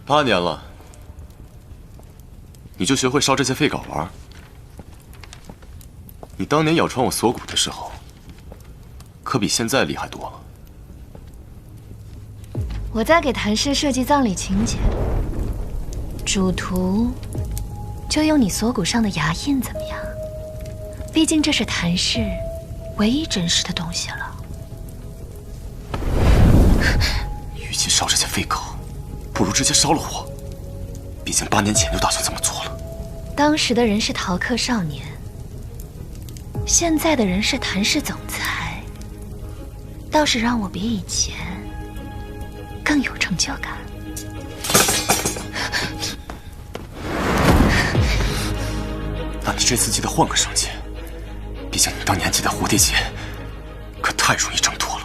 8年了，你就学会烧这些废稿玩？你当年咬穿我锁骨的时候，可比现在厉害多了。我在给谭氏设计葬礼情节，主图就用你锁骨上的牙印，怎么样？毕竟这是谭氏唯一真实的东西了。与其烧这些废稿，不如直接烧了我。毕竟8年前就打算这么做了。当时的人是逃课少年，现在的人是谭氏总裁，倒是让我比以前更有成就感。那你这次记得换个绳结，毕竟你当年系的蝴蝶结可太容易挣脱了。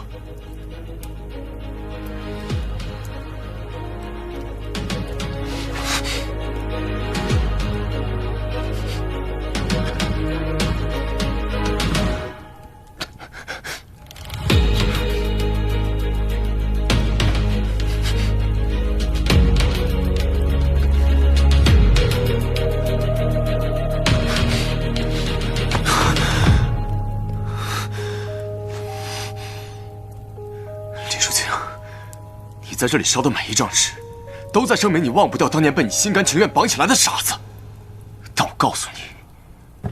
你在这里烧的每一张纸，都在证明你忘不掉当年被你心甘情愿绑起来的傻子。但我告诉你，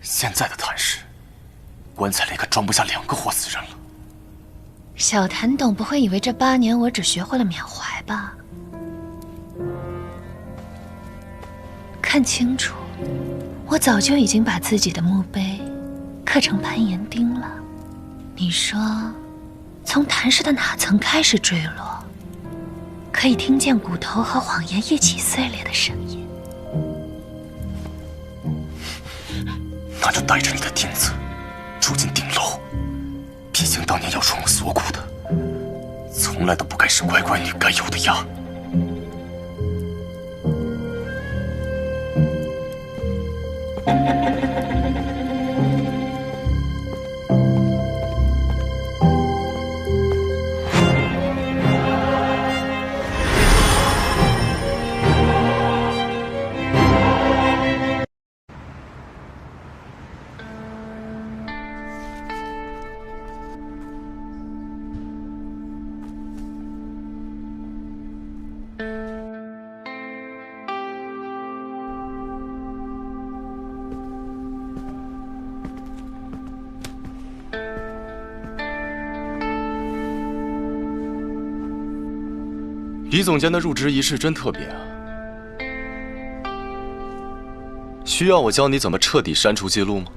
现在的谭氏，棺材里可装不下2个活死人了。小谭董不会以为这8年我只学会了缅怀吧？看清楚，我早就已经把自己的墓碑刻成攀岩钉了。你说，从谭氏的哪层开始坠落？可以听见骨头和谎言一起碎裂的声音。那就带着你的钉子住进顶楼。毕竟当年要穿我锁骨的，从来都不该是乖乖女该有的样。李总监的入职仪式真特别啊！需要我教你怎么彻底删除记录吗？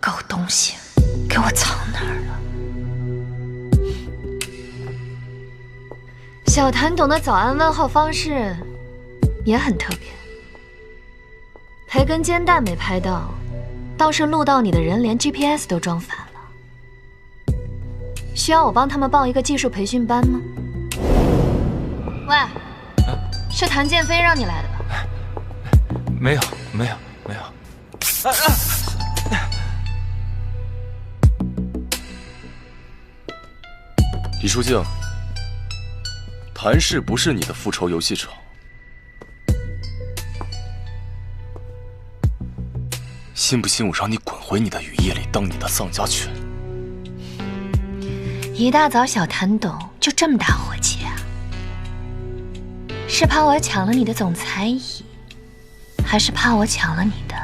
狗东西，给我藏哪儿了？小谭董的早安问候方式也很特别，培根煎蛋没拍到。倒是录到你的人连 GPS 都装反了，需要我帮他们报一个技术培训班吗？喂，是谭建飞让你来的吧？没有。李书静，谭氏不是你的复仇游戏场。信不信我让你滚回你的羽翼里当你的丧家犬？一大早小谭董就这么大火气啊？是怕我抢了你的总裁椅，还是怕我抢了你的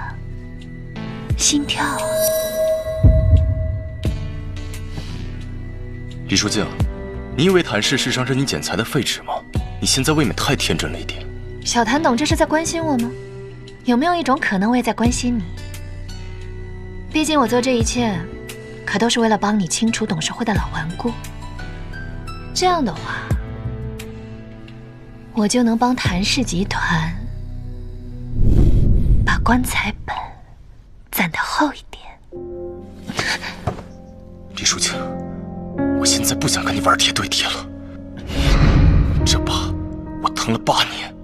心跳啊？李书静，你以为谭氏是让着你剪裁的废纸吗？你现在未免太天真了一点。小谭董这是在关心我吗？有没有一种可能我也在关心你？毕竟我做这一切，可都是为了帮你清除董事会的老顽固。这样的话，我就能帮谭氏集团把棺材本攒得厚一点。李书静，我现在不想跟你玩贴对贴了。这疤我疼了8年，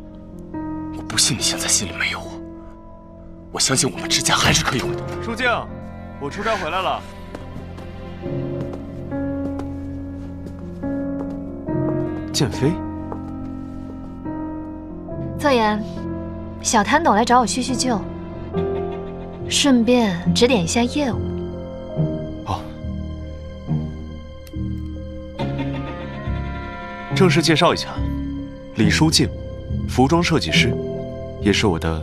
我不信你现在心里没有我。我相信我们之间还是可以回的。书静，我出差回来了。剑飞，侧颜，小谭董来找我叙叙旧，顺便指点一下业务。哦，正式介绍一下，李书静，服装设计师，也是我的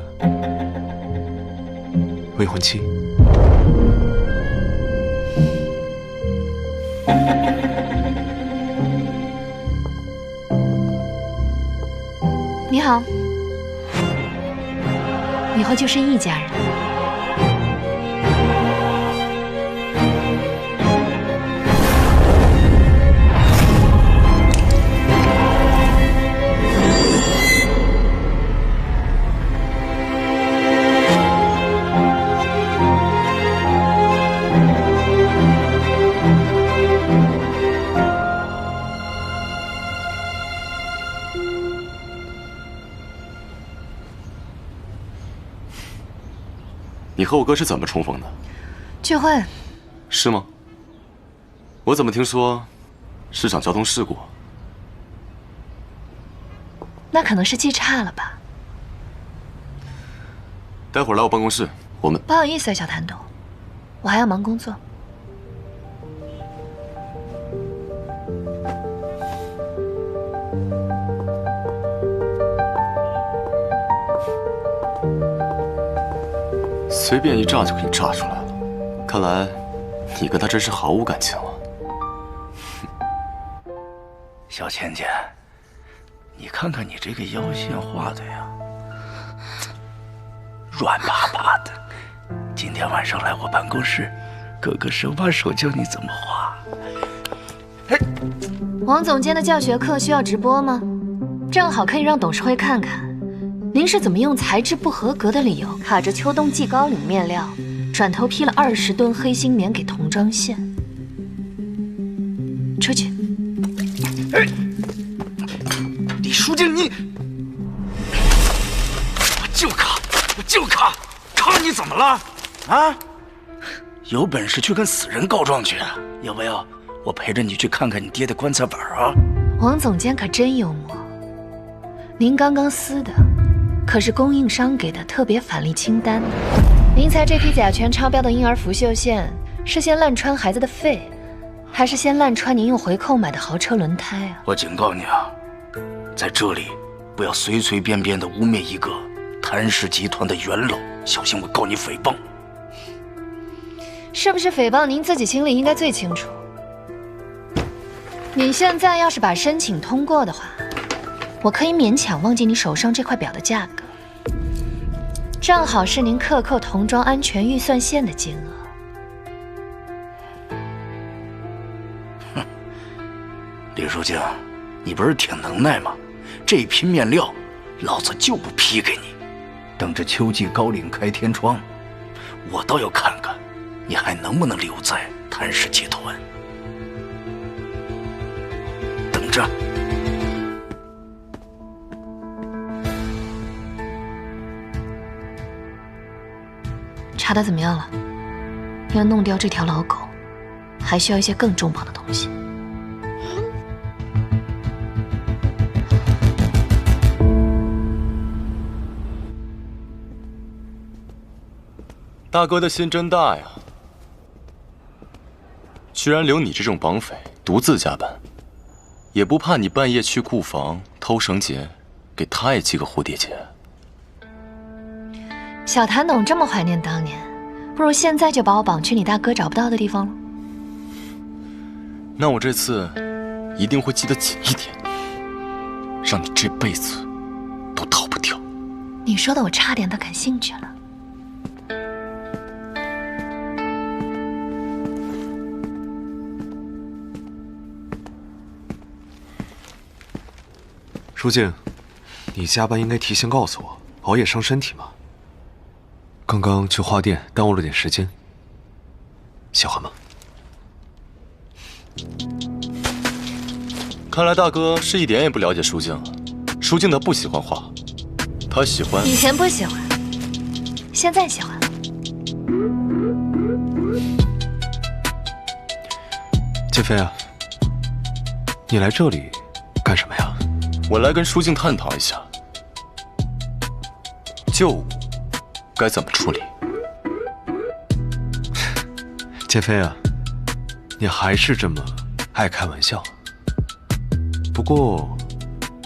未婚妻。你好，以后就是一家人。你和我哥是怎么重逢的？聚会。是吗？我怎么听说是场交通事故？那可能是记差了吧。待会儿来我办公室，我们……不好意思啊，小谭董，我还要忙工作。随便一炸就给你炸出来了，看来你跟他真是毫无感情了。小倩倩，你看看你这个腰线画的呀，软巴巴的。今天晚上来我办公室，哥哥手把手教你怎么画。王总监的教学课需要直播吗？正好可以让董事会看看，您是怎么用材质不合格的理由，卡着秋冬季高领面料，转头批了20吨黑心棉给童装线。出去。李书静，你，我就卡，卡你怎么了？啊？有本事去跟死人告状去，要不要我陪着你去看看你爹的棺材板啊？王总监可真幽默，您刚刚撕的可是供应商给的特别返利清单呢。您猜这批甲醛超标的婴儿拂袖线是先烂穿孩子的肺，还是先烂穿您用回扣买的豪车轮胎啊？我警告你啊，在这里不要随随便便的污蔑一个谭氏集团的元老，小心我告你诽谤。是不是诽谤您自己心里应该最清楚。你现在要是把申请通过的话，我可以勉强忘记你手上这块表的价格，正好是您克扣童装安全预算线的金额。哼，李书静，你不是挺能耐吗？这批面料，老子就不批给你。等着秋季高领开天窗，我倒要看看你还能不能留在谭氏集团。等着。查得怎么样了？要弄掉这条老狗，还需要一些更重磅的东西。大哥的心真大呀，居然留你这种绑匪独自加班，也不怕你半夜去库房偷绳结，给他也系个蝴蝶结。小谭董这么怀念当年，不如现在就把我绑去你大哥找不到的地方了。那我这次一定会系得紧一点，让你这辈子都逃不掉。你说的我差点都感兴趣了。书静，你加班应该提前告诉我，熬夜伤身体嘛。刚刚去花店耽误了点时间，喜欢吗？看来大哥是一点也不了解舒静啊。舒静她不喜欢画，她喜欢……以前不喜欢，现在喜欢了。飞啊，你来这里干什么呀？我来跟舒静探讨一下，旧物该怎么处理。剑飞啊，你还是这么爱开玩笑。不过，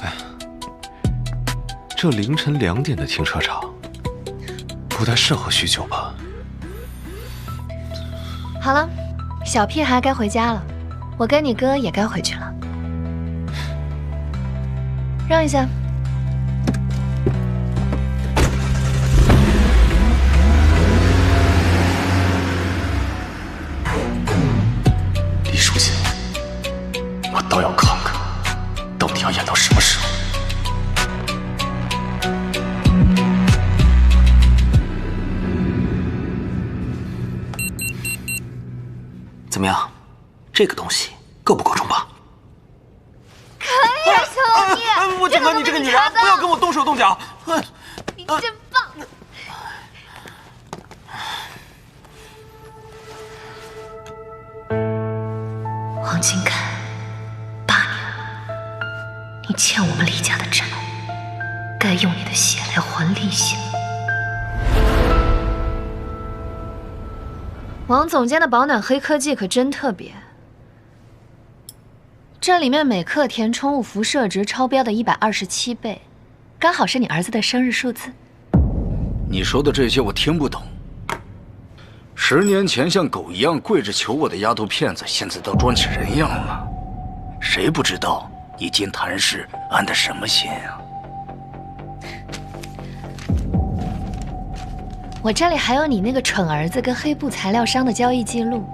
哎呀，这凌晨2点的停车场，不太适合叙旧吧？好了，小屁孩该回家了，我跟你哥也该回去了。让一下。李书记，我倒要看看，到底要演到什么时候。怎么样，这个东西够不够重磅？可以啊，兄弟！我警告你这个女人，不要跟我动手动脚！你真棒！王金凯，8年了，你欠我们李家的债，该用你的血来还利息了。王总监的保暖黑科技可真特别，这里面每克填充物辐射值超标的127倍，刚好是你儿子的生日数字。你说的这些我听不懂。10年前像狗一样跪着求我的丫头片子，现在都装起人样了。谁不知道你进谭氏安的什么心啊？我这里还有你那个蠢儿子跟黑布材料商的交易记录，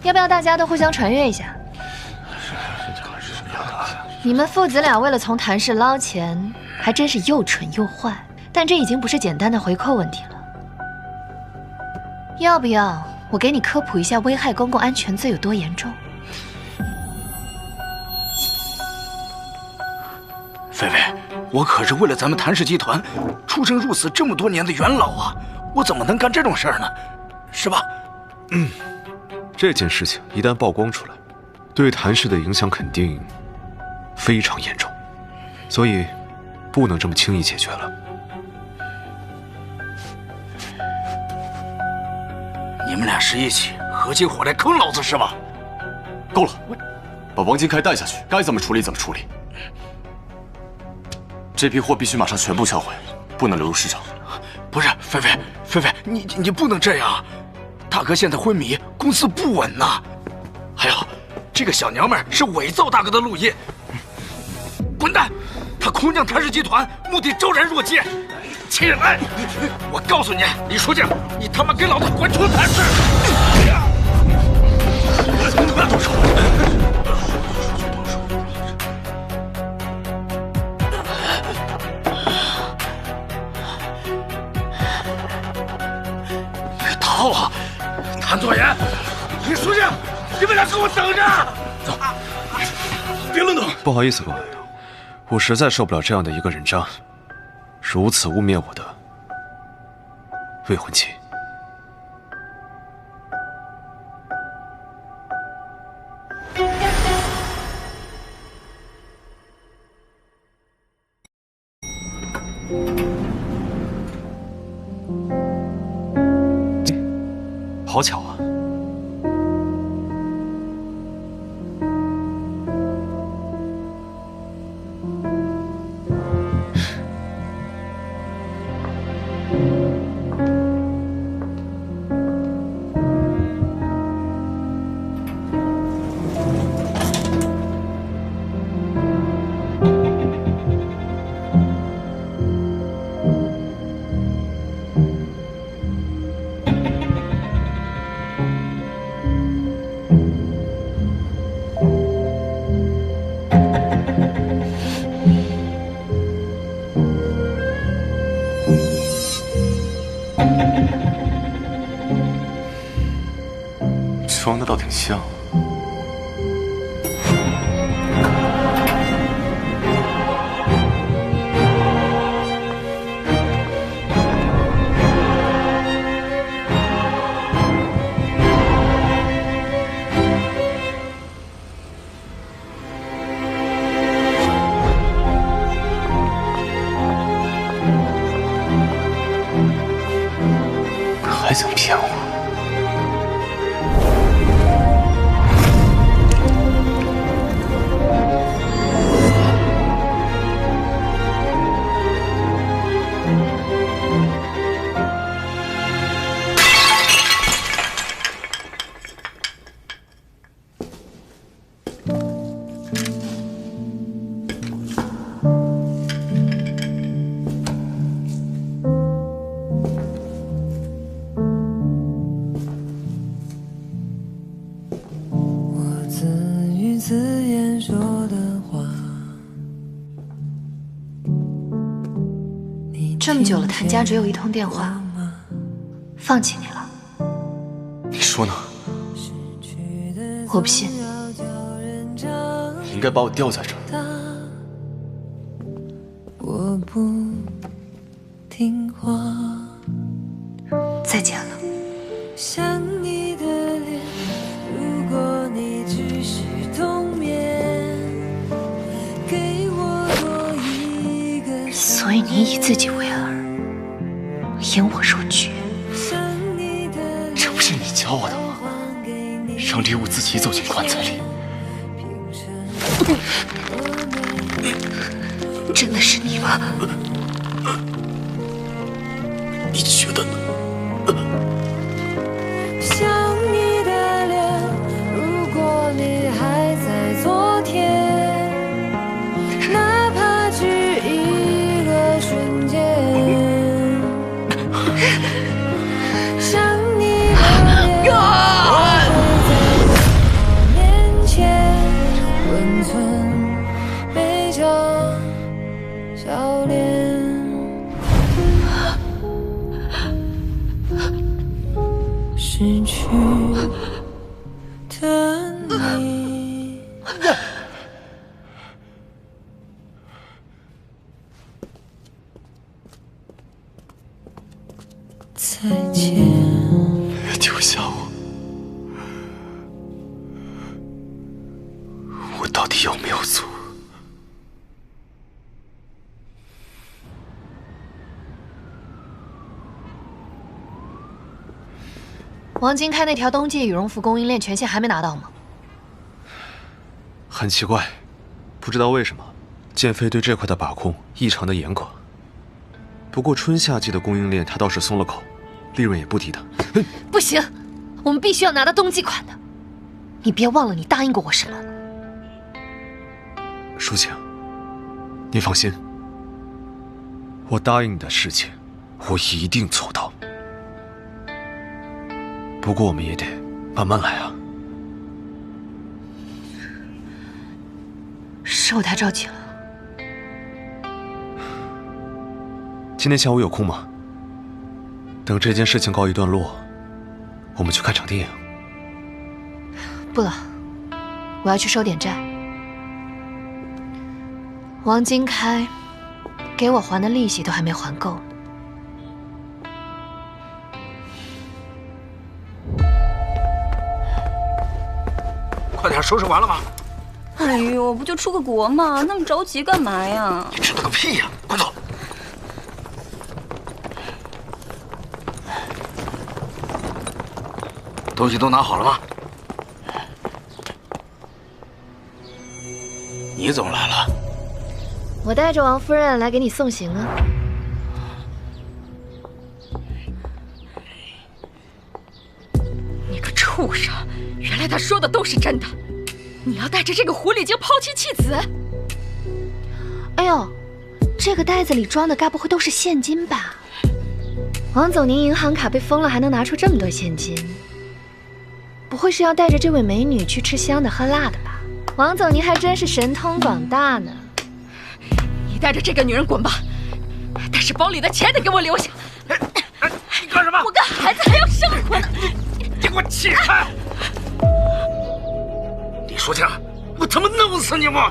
要不要大家都互相传阅一下？你们父子俩为了从谭氏捞钱，还真是又蠢又坏。但这已经不是简单的回扣问题了。要不要我给你科普一下危害公共安全罪有多严重？菲菲，我可是为了咱们谭氏集团出生入死这么多年的元老啊，我怎么能干这种事儿呢？是吧？这件事情一旦曝光出来，对谭氏的影响肯定非常严重，所以不能这么轻易解决了。你们俩是一起合起伙来坑老子是吧？够了，把王金开带下去，该怎么处理怎么处理。这批货必须马上全部销毁，不能流入市场。不是，菲菲，菲菲，你不能这样，大哥现在昏迷，公司不稳呐。还有，这个小娘们是伪造大哥的录音，滚蛋！她空降谭氏集团，目的昭然若揭。起来！我告诉你，李书记，你他妈给老子滚出谭氏！不要动手！逃啊！谭左岩，李书记，你们俩给我等着！走，别乱动！不好意思，各位，我实在受不了这样的一个人渣，如此污蔑我的未婚妻。好巧啊！装的倒挺像。还想骗我？这么久了，谭家只有一通电话，放弃你了。你说呢？我不信。你应该把我吊在这儿。我不听话。再见了。想你的脸，如果你只是冬眠，给我多一个。所以你以自己为饵，引我入局。这不是你教我的吗？让猎物自己走进棺材里。真的是你吗？你觉得呢？想你的脸，如果你还在昨天，哪怕只一个瞬间。想你的脸，我会在面前温存每张笑脸。失去的你，再见。别丢下我！我到底有没有错？王金开那条冬季羽绒服供应链权限还没拿到吗？很奇怪，不知道为什么，剑飞对这块的把控异常的严格。不过春夏季的供应链他倒是松了口，利润也不低的。不行，我们必须要拿到冬季款的。你别忘了你答应过我什么。舒晴，你放心，我答应你的事情，我一定做到。不过我们也得慢慢来啊。是我太着急了。今天下午有空吗？等这件事情告一段落，我们去看场电影。不了，我要去收点债。王金开给我还的利息都还没还够呢。快点收拾完了吗？哎呦，不就出个国嘛，那么着急干嘛呀？你知道个屁呀！快走！东西都拿好了吗？你怎么来了？我带着王夫人来给你送行啊。你个畜生！原来他说的都是真的。你要带着这个狐狸精抛妻弃子？哎呦，这个袋子里装的该不会都是现金吧？王总，您银行卡被封了，还能拿出这么多现金？不会是要带着这位美女去吃香的喝辣的吧？王总，您还真是神通广大呢。你带着这个女人滚吧，但是包里的钱得给我留下。你干什么？我跟孩子还要生活呢。你给我起开！李书静，我他妈弄死你我！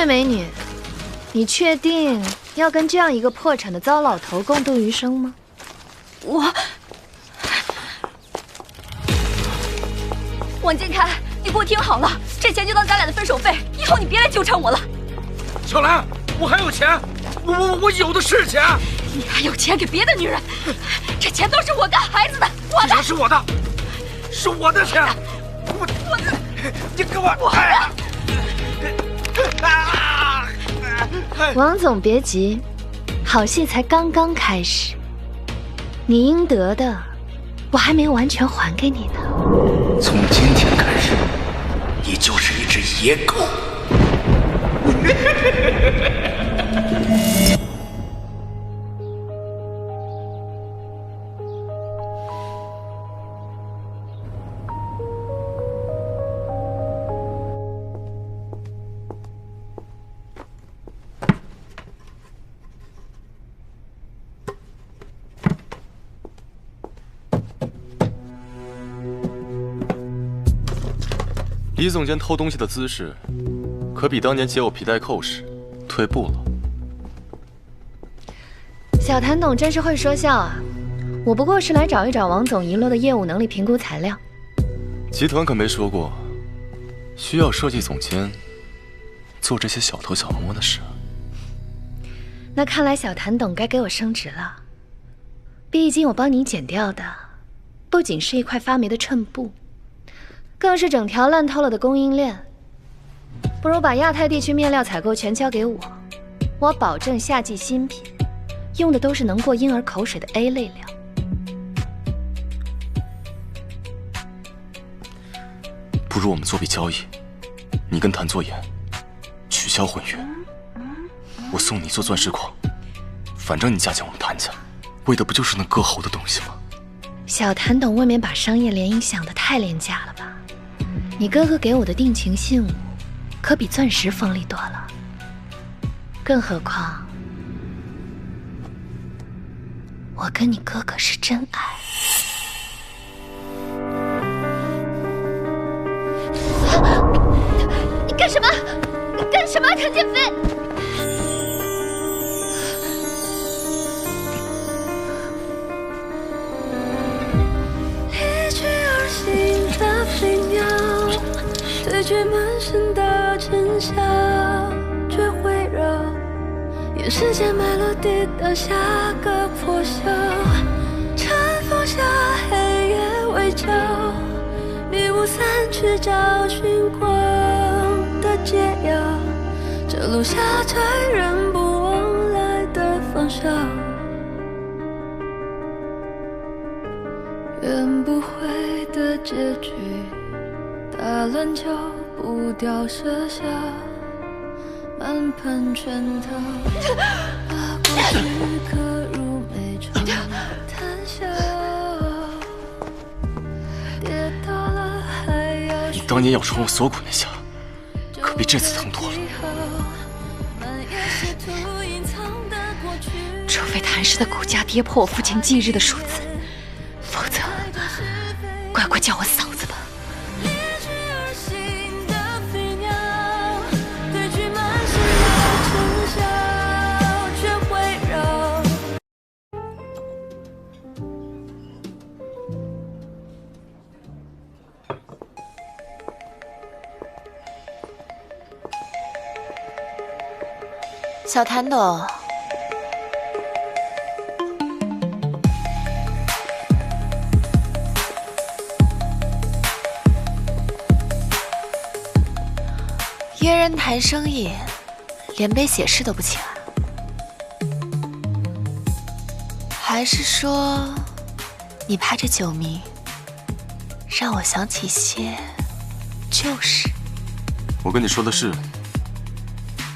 这位美女，你确定要跟这样一个破产的糟老头共度余生吗？王建开，你给我听好了，这钱就当咱俩的分手费，以后你别来纠缠我了。小兰，我还有钱，我有的是钱。你还有钱给别的女人？这钱都是我跟孩子的，我的。这钱是我的，是我的钱。我的，你给我！王总别急，好戏才刚刚开始，你应得的我还没有完全还给你呢。从今天开始，你就是一只野狗。李总监偷东西的姿势，可比当年劫我皮带扣时退步了。小谭董真是会说笑啊！我不过是来找一找王总遗落的业务能力评估材料。集团可没说过需要设计总监做这些小偷小摸的事。那看来小谭董该给我升职了。毕竟我帮你剪掉的，不仅是一块发霉的衬布，更是整条烂透了的供应链。不如把亚太地区面料采购全交给我，我保证夏季新品用的都是能过婴儿口水的 A 类料。不如我们做笔交易，你跟谭作言，取消婚约，我送你一座钻石矿，反正你价钱我们谈价，为的不就是那割喉的东西吗？小谭董未免把商业联姻想得太廉价了吧？你哥哥给我的定情信物，可比钻石锋利多了。更何况，我跟你哥哥是真爱。你干什么？你干什么，陈建飞？一去而行的飞鸟，对决满身的尘嚣，却会绕沿时间埋落地的下个破晓。晨风下，黑夜围剿，迷雾散去，找寻光的解药。这路下才人不往来的方向，圆不回的结局，打乱脚步调射下满盆圈套，把过去刻入眉梢，谈笑。跌倒了还要你当年咬穿我锁骨那下，可比这次疼多了。除非谭氏的股价跌破我父亲忌日的数字，否则乖乖叫我嫂子吧。小谭董，约人谈生意，连杯写诗都不请啊？还是说，你怕这酒名让我想起些旧事？我跟你说的是，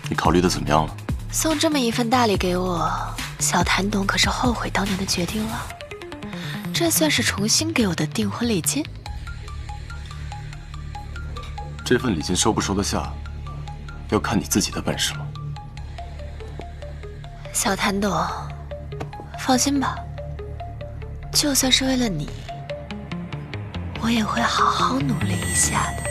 你考虑的怎么样了？送这么一份大礼给我，小谭董可是后悔当年的决定了。这算是重新给我的订婚礼金。这份礼金收不收得下，要看你自己的本事了。小谭董，放心吧，就算是为了你，我也会好好努力一下的。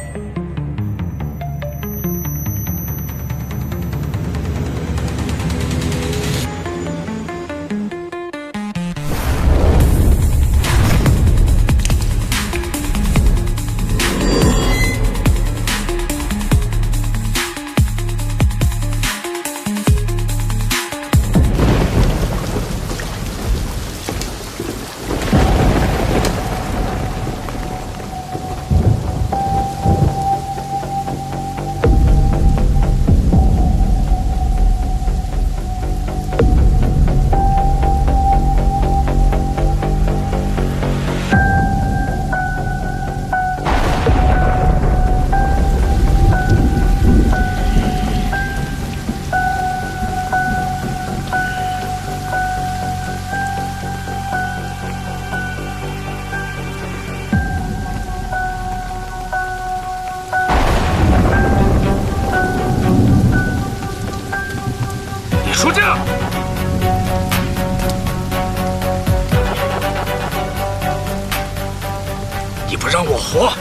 你不让我活，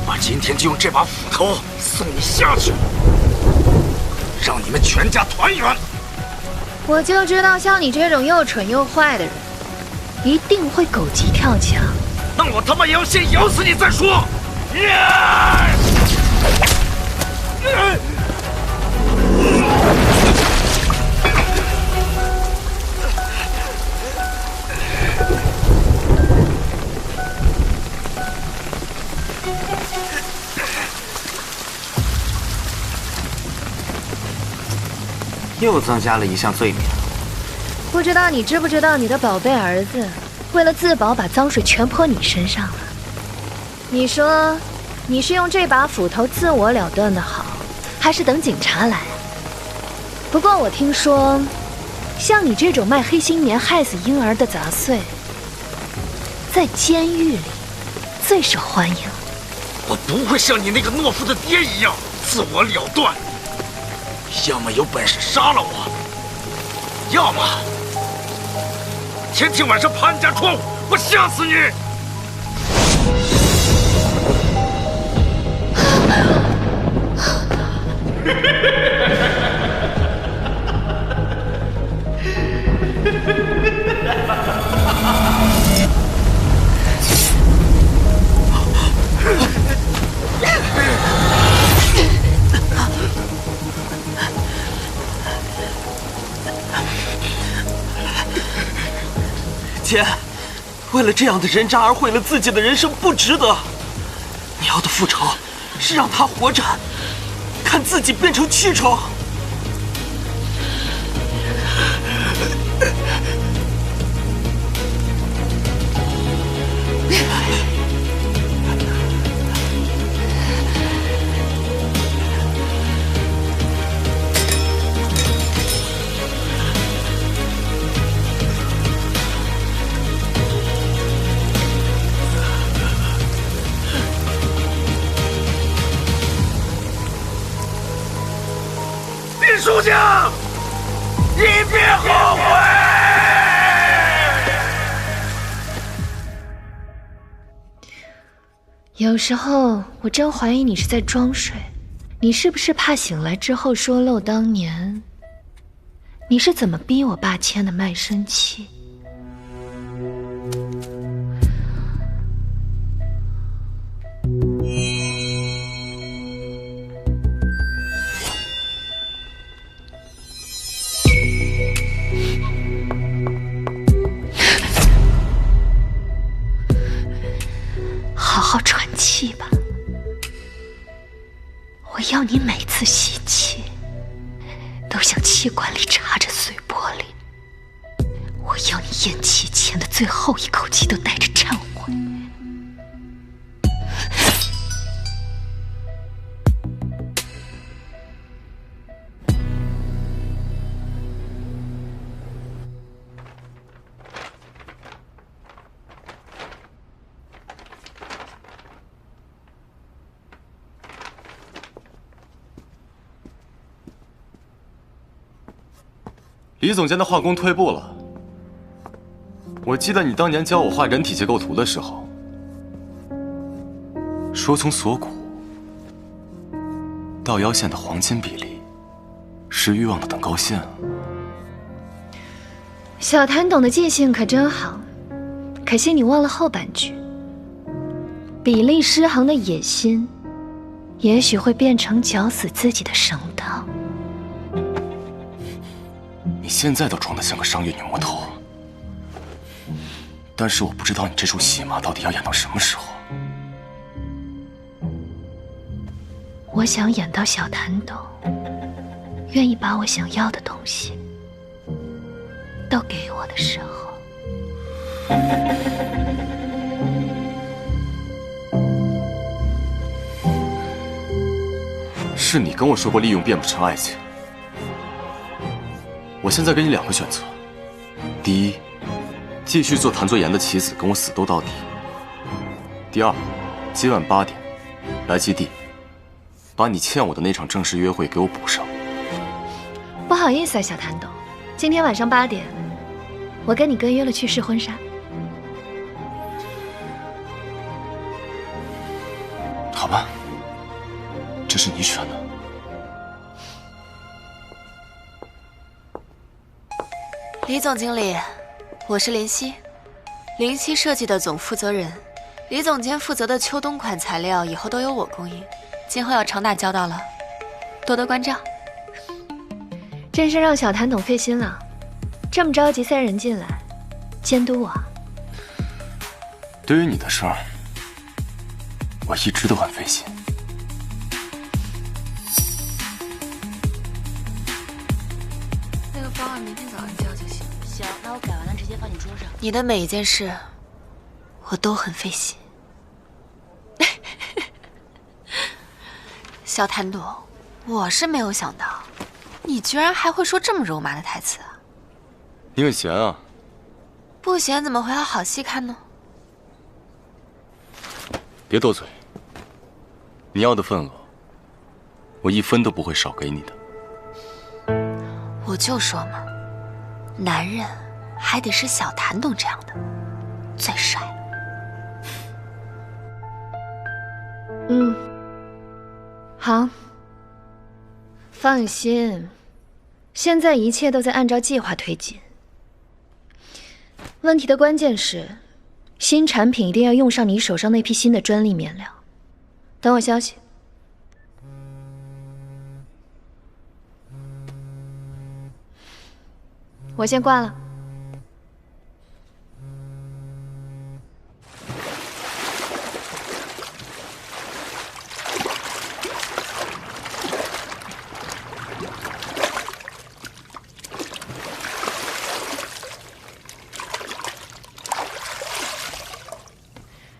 我今天就用这把斧头送你下去，让你们全家团圆。我就知道像你这种又蠢又坏的人，一定会狗急跳墙。那我他妈也要先咬死你再说！又增加了一项罪名。不知道你知不知道，你的宝贝儿子为了自保，把脏水全泼你身上了。你说，你是用这把斧头自我了断的好，还是等警察来？不过我听说，像你这种卖黑心棉害死婴儿的杂碎，在监狱里最受欢迎。我不会像你那个懦夫的爹一样自我了断。要么有本事杀了我，要么天天晚上爬你家窗户，我吓死你！姐，为了这样的人渣而毁了自己的人生，不值得。你要的复仇是让他活着，看自己变成蛆虫。书记，你别后悔！有时候我真怀疑你是在装睡，你是不是怕醒来之后说漏当年你是怎么逼我爸签的卖身契？好好喘气吧，我要你每次吸气都像气管里插着碎玻璃，我要你咽气前的最后一口气都带着忏悔。李总监的画工退步了。我记得你当年教我画人体结构图的时候，说从锁骨到腰线的黄金比例是欲望的等高线。小谭懂的记性可真好，可惜你忘了后半句。比例失衡的野心，也许会变成绞死自己的绳套。你现在都装得像个商业女魔头，但是我不知道你这出戏码到底要演到什么时候。我想演到小谭懂，愿意把我想要的东西都给我的时候。是你跟我说过利用变不成爱情。我现在给你两个选择：第一，继续做谭作言的棋子，跟我死斗到底；第二，今晚8点来基地，把你欠我的那场正式约会给我补上。不好意思啊，小谭董，今天晚上8点，我跟你哥约了去试婚纱。好吧，这是你选的。李总经理，我是林夕，林夕设计的总负责人。李总监负责的秋冬款材料以后都由我供应，今后要常打交道了，多多关照。真是让小谭董费心了，这么着急塞人进来，监督我。对于你的事儿，我一直都很费心。那个方案明天早上交就行。行，那我改完了直接放你桌上。你的每一件事，我都很费心。小谭董，我是没有想到，你居然还会说这么肉麻的台词啊！你很闲啊？不闲怎么会有好戏看呢？别多嘴，你要的份额，我1分都不会少给你的。我就说嘛，男人还得是小谭董这样的，最帅了。好，放心，现在一切都在按照计划推进。问题的关键是，新产品一定要用上你手上那批新的专利面料。等我消息。我先挂了。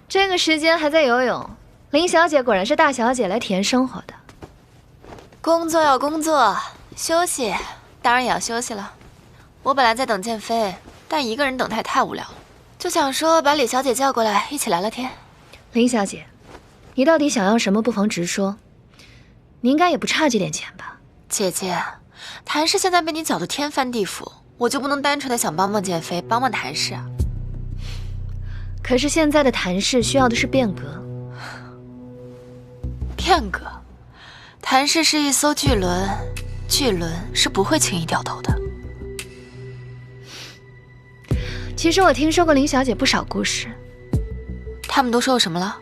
这个时间还在游泳，林小姐果然是大小姐来体验生活的。工作要工作，休息当然也要休息了。我本来在等建飞，但一个人等他也太无聊了，就想说把李小姐叫过来一起聊聊天。林小姐，你到底想要什么？不妨直说。你应该也不差这点钱吧？姐姐，谭氏现在被你搅得天翻地覆，我就不能单纯的想帮帮建飞，帮帮谭氏啊？可是现在的谭氏需要的是变革。变革？谭氏是一艘巨轮，巨轮是不会轻易掉头的。其实我听说过林小姐不少故事。他们都说我什么了？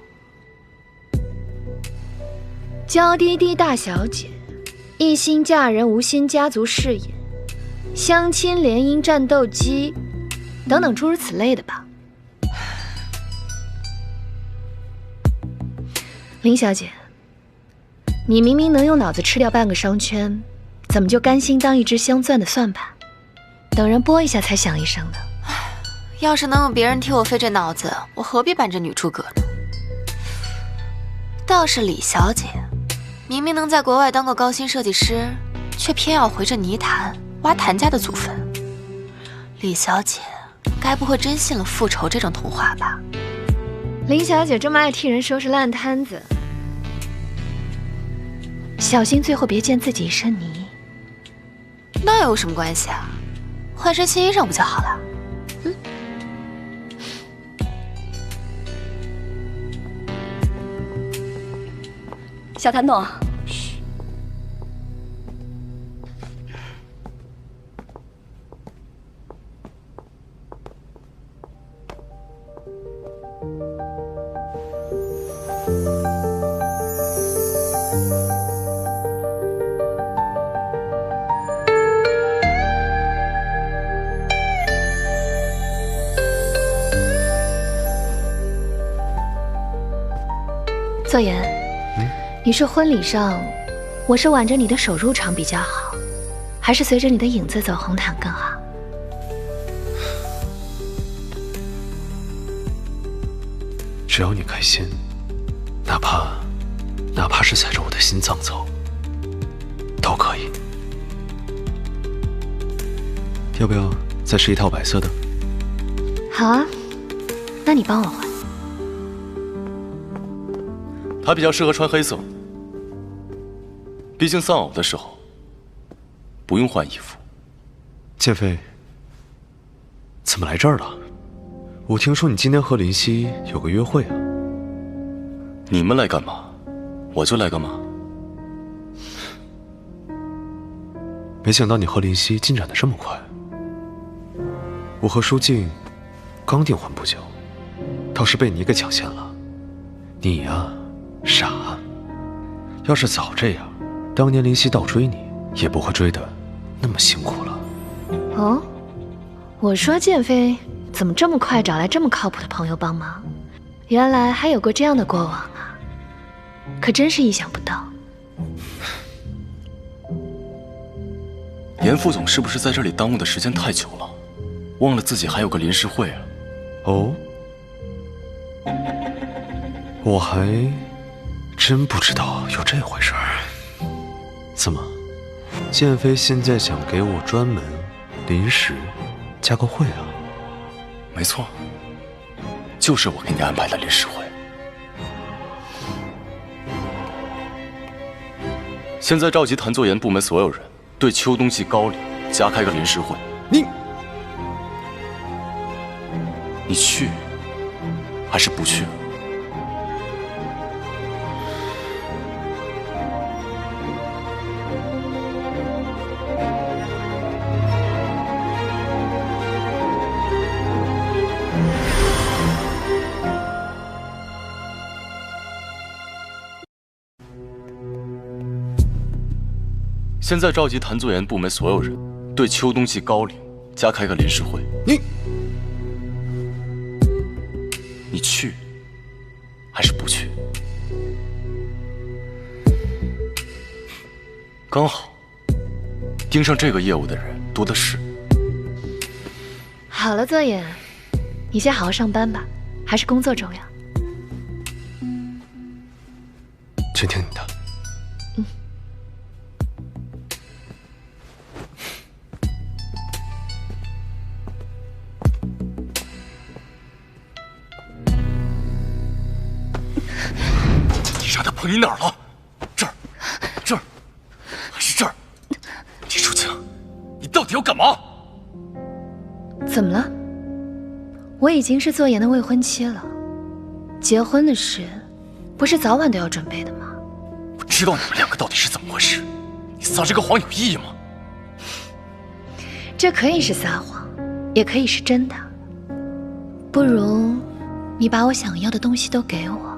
娇滴滴大小姐，一心嫁人无心家族事业，相亲联姻战斗机，等等诸如此类的吧。林小姐，你明明能用脑子吃掉半个商圈，怎么就甘心当一只镶钻的算盘，等人拨一下才响一声呢？要是能有别人替我费这脑子，我何必扮这女诸葛呢？倒是李小姐，明明能在国外当个高薪设计师，却偏要回这泥潭挖谭家的祖坟。李小姐，该不会真信了复仇这种童话吧？林小姐这么爱替人收拾烂摊子，小心最后别溅自己一身泥。那有什么关系啊？换身新衣裳不就好了？小谭董，嘘。左言，你说婚礼上，我是挽着你的手入场比较好，还是随着你的影子走红毯更好？只要你开心，哪怕是踩着我的心脏走，都可以。要不要再试一套白色的？好啊，那你帮我换。他比较适合穿黑色，毕竟丧偶的时候，不用换衣服。剑飞，怎么来这儿了？我听说你今天和林夕有个约会啊。你们来干嘛，我就来干嘛。没想到你和林夕进展的这么快。我和舒静刚订婚不久，倒是被你给抢先了。你呀，傻。要是早这样，当年林夕倒追你，也不会追得那么辛苦了。哦，我说剑飞怎么这么快找来这么靠谱的朋友帮忙？原来还有过这样的过往啊，可真是意想不到。严副总是不是在这里耽误的时间太久了，忘了自己还有个临时会啊？哦，我还真不知道有这回事儿。怎么，剑飞现在想给我专门临时加个会啊？没错，就是我给你安排的临时会。现在召集谭作言部门所有人，对秋冬季高领加开个临时会。你去还是不去？现在召集谭作言部门所有人，对秋冬季高领加开个临时会。你去还是不去？刚好盯上这个业务的人多的是。好了，作言，你先好好上班吧，还是工作重要。全听你的。让他碰你哪儿了？这儿，这儿，还是这儿？李淑清，你到底要干嘛？怎么了？我已经是作言的未婚妻了，结婚的事不是早晚都要准备的吗？我知道你们两个到底是怎么回事，你撒这个谎有意义吗？这可以是撒谎，也可以是真的。不如你把我想要的东西都给我。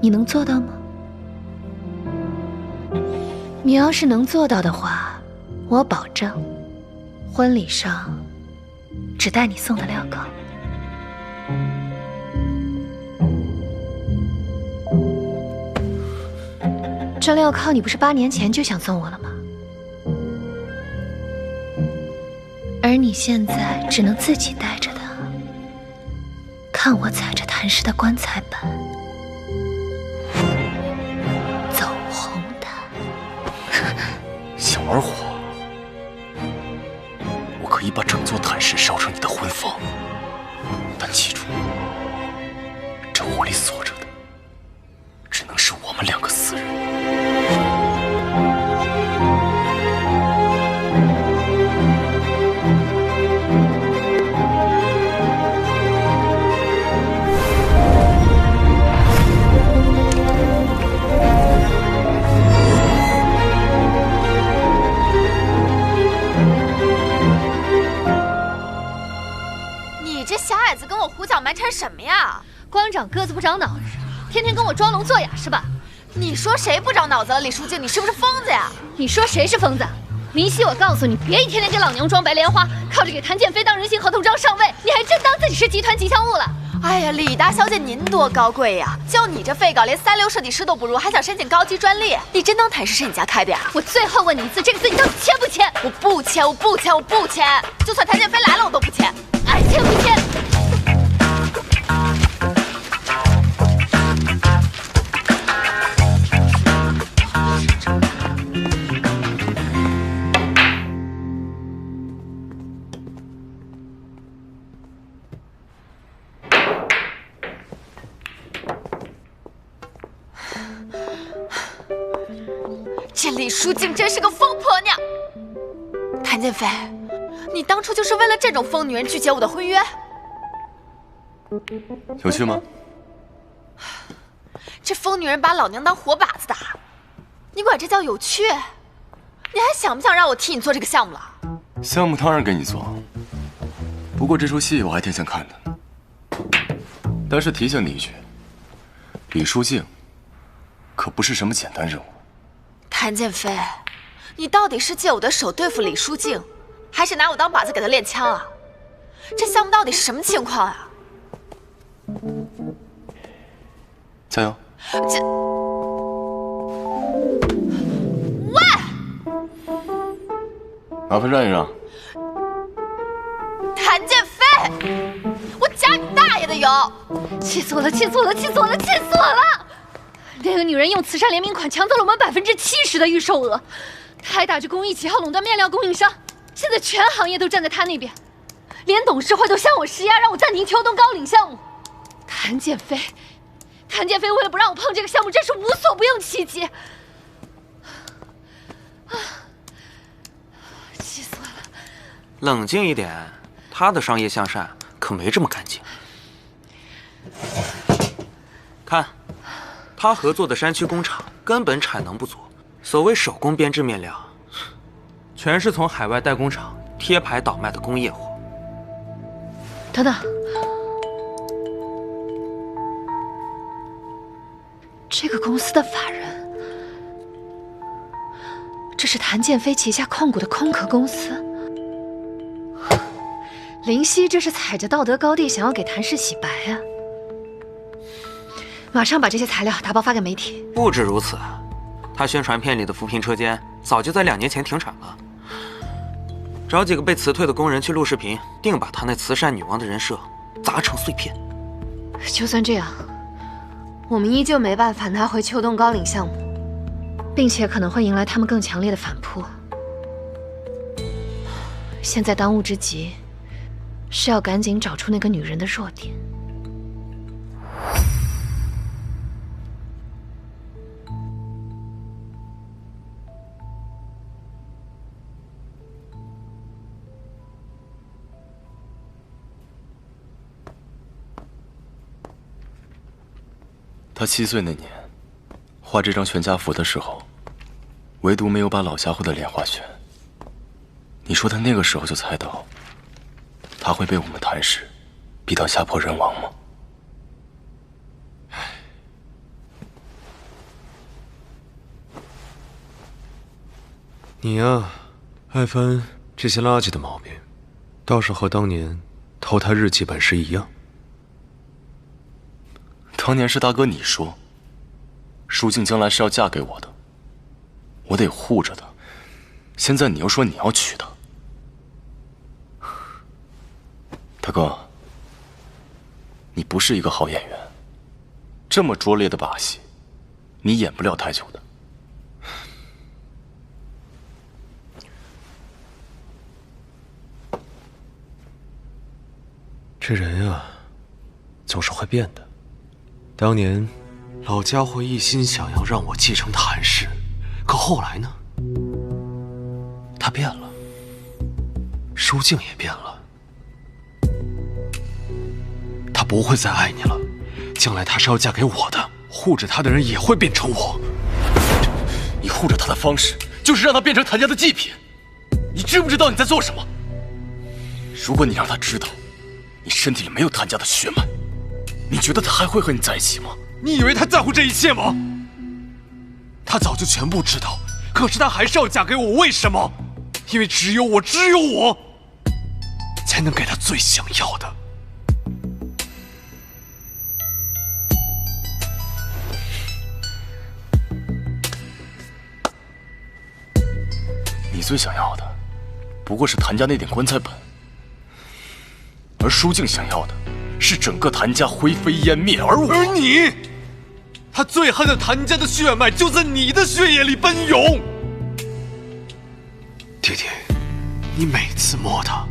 你能做到吗？你要是能做到的话，我保证，婚礼上只带你送的镣铐。这镣铐你不是8年前就想送我了吗？而你现在只能自己带着它，看我踩着谭氏的棺材板。想玩火，我可以把整座谭氏烧成你的婚房，但记住，这火里锁着的只能是我们两个私人。跟我胡搅蛮缠什么呀？光长个子不长脑子，天天跟我装聋作哑是吧？你说谁不长脑子了？李淑静，你是不是疯子呀？你说谁是疯子？林夕，我告诉你，别一天天给老娘装白莲花，靠着给谭建飞当人形合同章上位，你还真当自己是集团吉祥物了。哎呀，李大小姐您多高贵呀！就你这废稿，连3流设计师都不如，还想申请高级专利？你真当谭氏是你家开的呀？我最后问你一次，这个字你到底签不签？我不签，我不签，我不签！就算谭建飞来了，我都不签。爱签不签？这李淑静真是个疯婆娘！谭建飞，你当初就是为了这种疯女人拒绝我的婚约？有趣吗？这疯女人把老娘当活靶子打，你管这叫有趣？你还想不想让我替你做这个项目了？项目当然给你做，不过这出戏我还挺想看的。但是提醒你一句，李书静可不是什么简单任务。谭建飞，你到底是借我的手对付李书静，还是拿我当靶子给他练枪啊？这项目到底是什么情况啊？加油！喂，麻烦让一让。谭建飞，我加你大爷的油！气死我了！气死我了！气死我了！气死我了！那个女人用慈善联名款抢走了我们70%的预售额，她还打着公益旗号垄断面料供应商，现在全行业都站在她那边，连董事会都向我施压，让我暂停秋冬高领项目。谭建飞为了不让我碰这个项目，真是无所不用其极。气死我了！冷静一点，他的商业向善可没这么干净。看，他合作的山区工厂根本产能不足，所谓手工编制面料，全是从海外代工厂贴牌倒卖的工业货。等等，这个公司的法人，这是谭建飞旗下控股的空壳公司。林夕这是踩着道德高地想要给谭氏洗白啊！马上把这些材料打包发给媒体。不止如此，他宣传片里的扶贫车间早就在2年前停产了。找几个被辞退的工人去录视频，定把他那慈善女王的人设砸成碎片。就算这样，我们依旧没办法拿回秋冬高领项目，并且可能会迎来他们更强烈的反扑。现在当务之急是要赶紧找出那个女人的弱点。他7岁那年画这张全家福的时候，唯独没有把老家伙的脸画全。你说他那个时候就猜到他会被我们谭氏逼到家破人亡吗？你呀，爱翻这些垃圾的毛病，倒是和当年偷他日记本时一样。当年是大哥你说，舒静将来是要嫁给我的，我得护着她。现在你又说你要娶她，大哥，你不是一个好演员，这么拙劣的把戏，你演不了太久的。这人啊，总是会变的。当年，老家伙一心想要让我继承谭氏，可后来呢？他变了，舒静也变了。他不会再爱你了，将来他是要嫁给我的，护着他的人也会变成我。你护着他的方式，就是让他变成谭家的祭品。你知不知道你在做什么？如果你让他知道，你身体里没有谭家的血脉，你觉得他还会和你在一起吗？你以为他在乎这一切吗？他早就全部知道，可是他还是要嫁给我，为什么？因为只有我才能给他最想要的。你最想要的，不过是谭家那点棺材本，而舒静想要的是整个谭家灰飞烟灭，而你，他最恨的谭家的血脉就在你的血液里奔涌。弟弟，你每次摸他，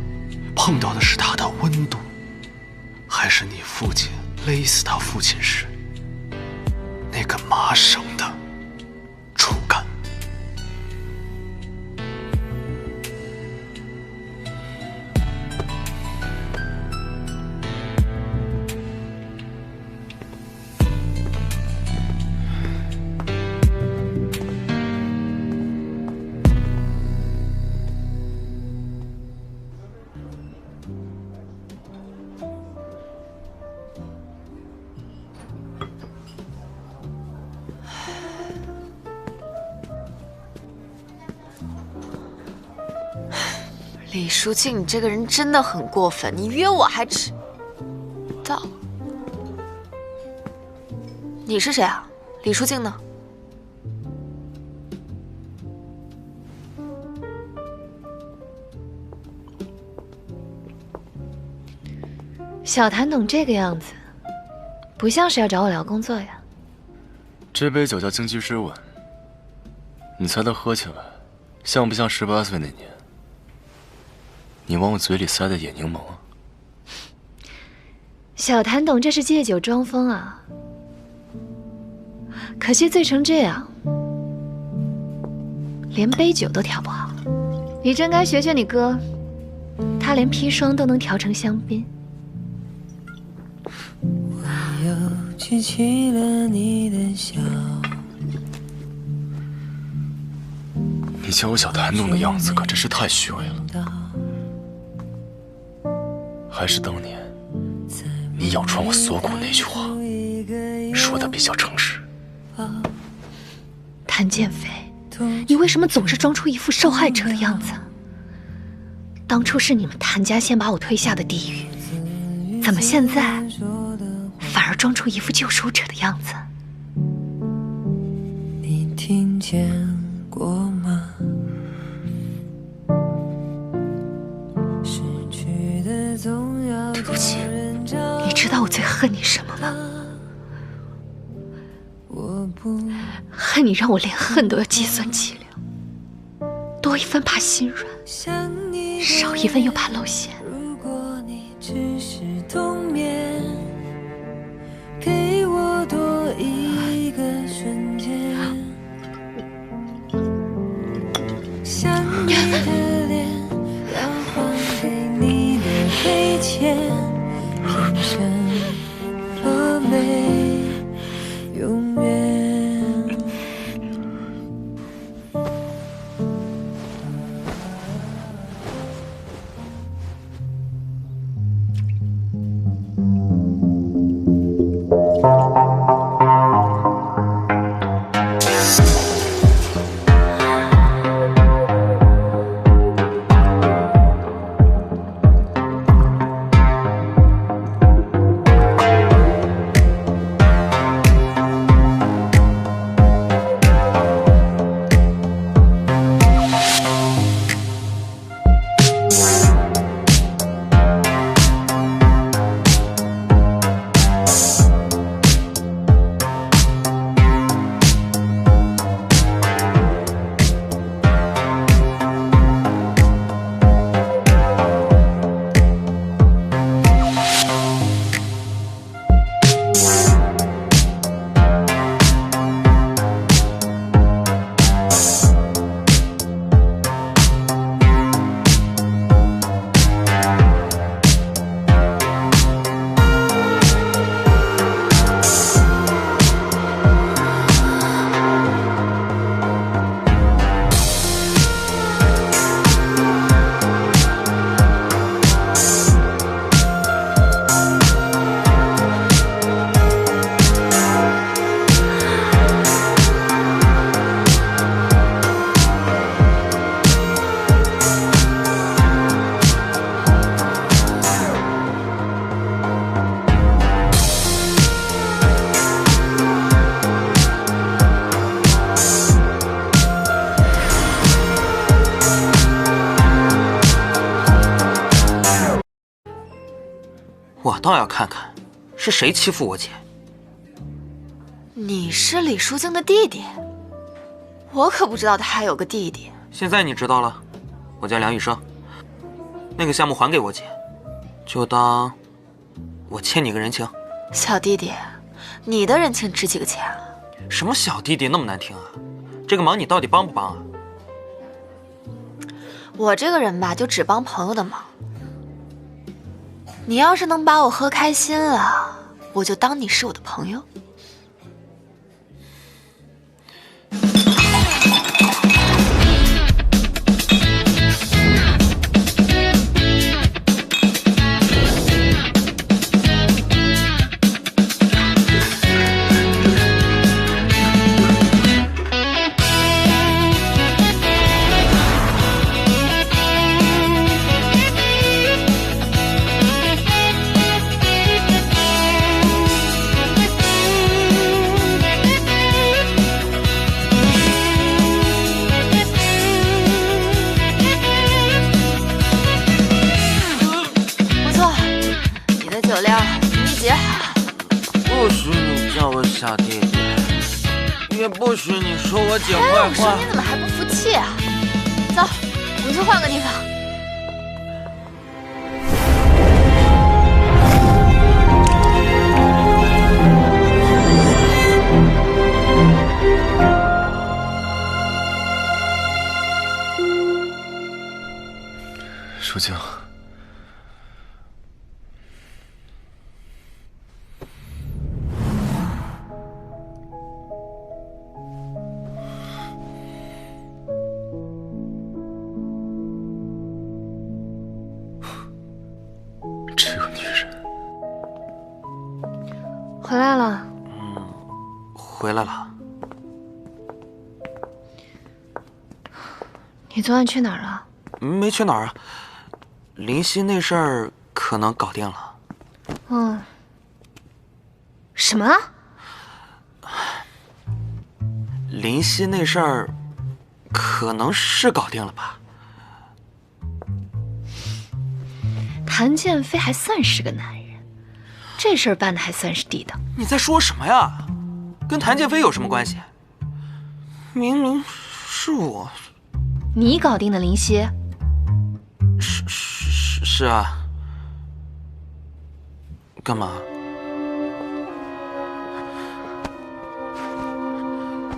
碰到的是他的温度，还是你父亲勒死他父亲时那根麻绳的触感？李书静，你这个人真的很过分，你约我还迟到。你是谁啊？李书静呢？小谭董这个样子，不像是要找我聊工作呀。这杯酒叫京居之吻，你猜它喝起来像不像18岁那年你往我嘴里塞的野柠檬啊？小谭董这是借酒装疯啊！可惜醉成这样，连杯酒都调不好。你真该学学你哥，他连砒霜都能调成香槟。我又记起了你的笑。你叫我小谭董的样子可真是太虚伪了。还是当年你咬穿我锁骨那句话说的比较诚实。谭建飞，你为什么总是装出一副受害者的样子？当初是你们谭家先把我推下的地狱，怎么现在反而装出一副救赎者的样子？你听见过吗？对不起，你知道我最恨你什么吗？恨你让我连恨都要计算计量，多一分怕心软，少一分又怕露馅。如果你只是冬眠，给我多一个瞬间，想你的脸，要还给你的亏欠，变成了美，永远。我倒要看看，是谁欺负我姐。你是李书静的弟弟？我可不知道他还有个弟弟。现在你知道了，我叫梁羽生。那个项目还给我姐，就当我欠你个人情。小弟弟，你的人情值几个钱啊？什么小弟弟那么难听啊？这个忙你到底帮不帮啊？我这个人吧，就只帮朋友的忙。你要是能把我喝开心了，我就当你是我的朋友。许你叫我小弟弟，也不许你说我姐坏我说话。你怎么还不服气啊？走，我们去换个地方。舒静，这个女人回来了。回来了。你昨晚去哪儿了？没去哪儿啊？林夕那事儿可能搞定了。嗯。什么？林夕那事儿可能是搞定了吧？谭建飞还算是个男人，这事儿办的还算是地道。你在说什么呀？跟谭建飞有什么关系？明明是我。你搞定的林夕？是啊。干嘛？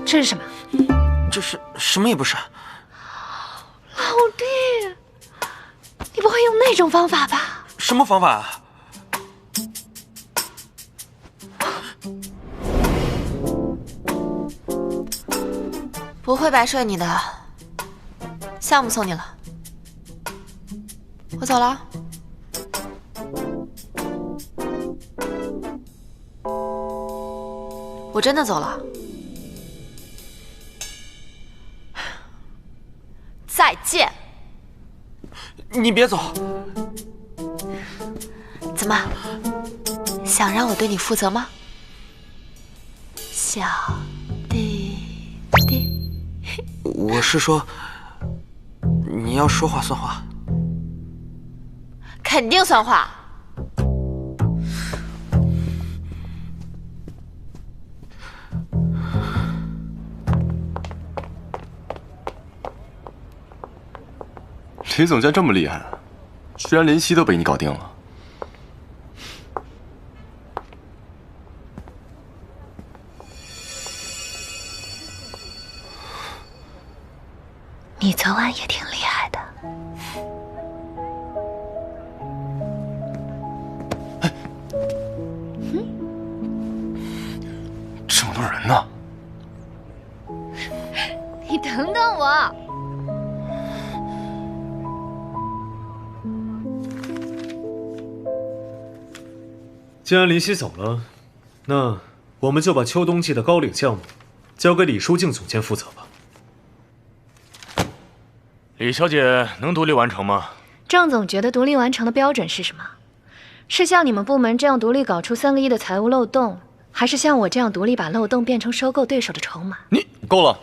这是什么？这是什么也不是。老弟，你不会用那种方法吧？什么方法啊？不会白睡你的，项目送你了，我走了。我真的走了。再见。你别走。怎么，想让我对你负责吗？小弟弟。我是说，你要说话算话。肯定算话。李总监这么厉害，居然林夕都被你搞定了。你昨晚也挺厉害的。这么多人呢？你等等我。既然林夕走了，那我们就把秋冬季的高岭项目交给李书静总监负责吧。李小姐能独立完成吗？郑总觉得独立完成的标准是什么？是像你们部门这样独立搞出3个亿的财务漏洞，还是像我这样独立把漏洞变成收购对手的筹码？你够了，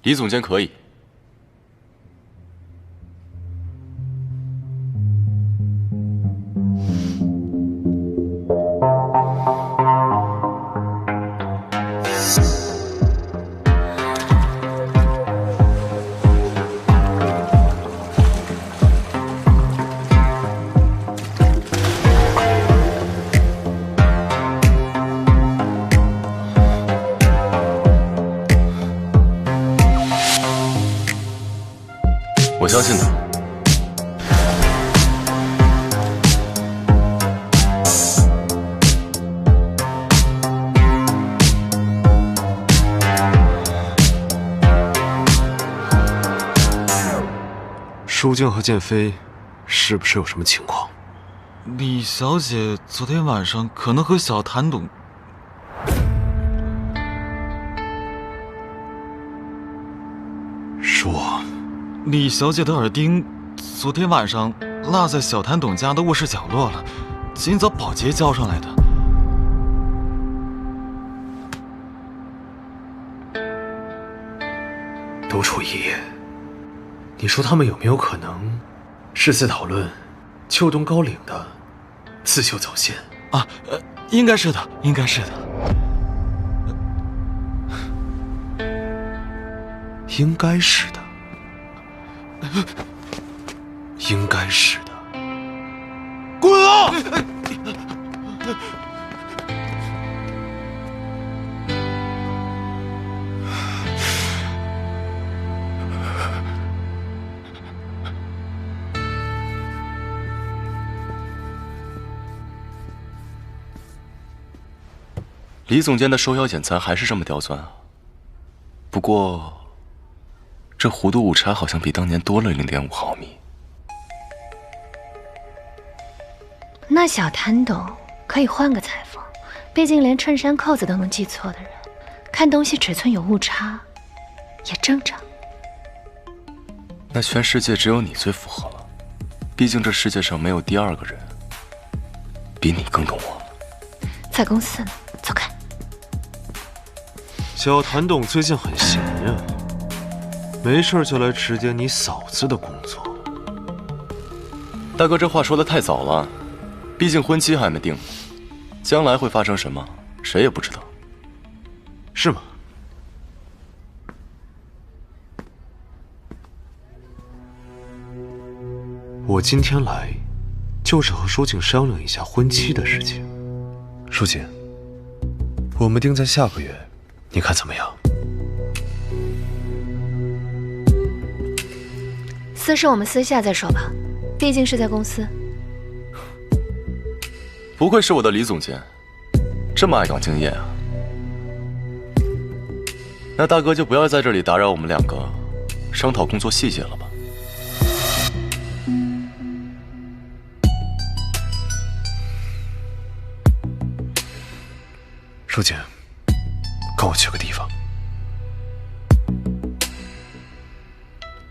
李总监可以。我相信他。书静和建飞是不是有什么情况？李小姐昨天晚上可能和小谭董……说，李小姐的耳钉昨天晚上落在小谭董家的卧室角落了，今早保洁交上来的。督促一夜，你说他们有没有可能是在讨论秋冬高岭的刺绣走线啊？应该是的，应该是的。应该是的，应该是的。滚啊！李总监的手咬眼残还是这么刁钻啊。不过，这弧度误差好像比当年多了0.5毫米。那小谭董可以换个裁缝，毕竟连衬衫扣子都能记错的人，看东西尺寸有误差，也正常。那全世界只有你最符合了，毕竟这世界上没有第二个人比你更懂我。在公司呢，走开。小谭董最近很闲呀，没事就来指点你嫂子的工作。大哥，这话说得太早了，毕竟婚期还没定，将来会发生什么，谁也不知道。是吗？我今天来，就是和舒静商量一下婚期的事情。舒静，我们定在下个月，你看怎么样？私事我们私下再说吧，毕竟是在公司。不愧是我的李总监，这么爱岗敬业啊！那大哥就不要在这里打扰我们两个商讨工作细节了吧。舒静，跟我去个地方。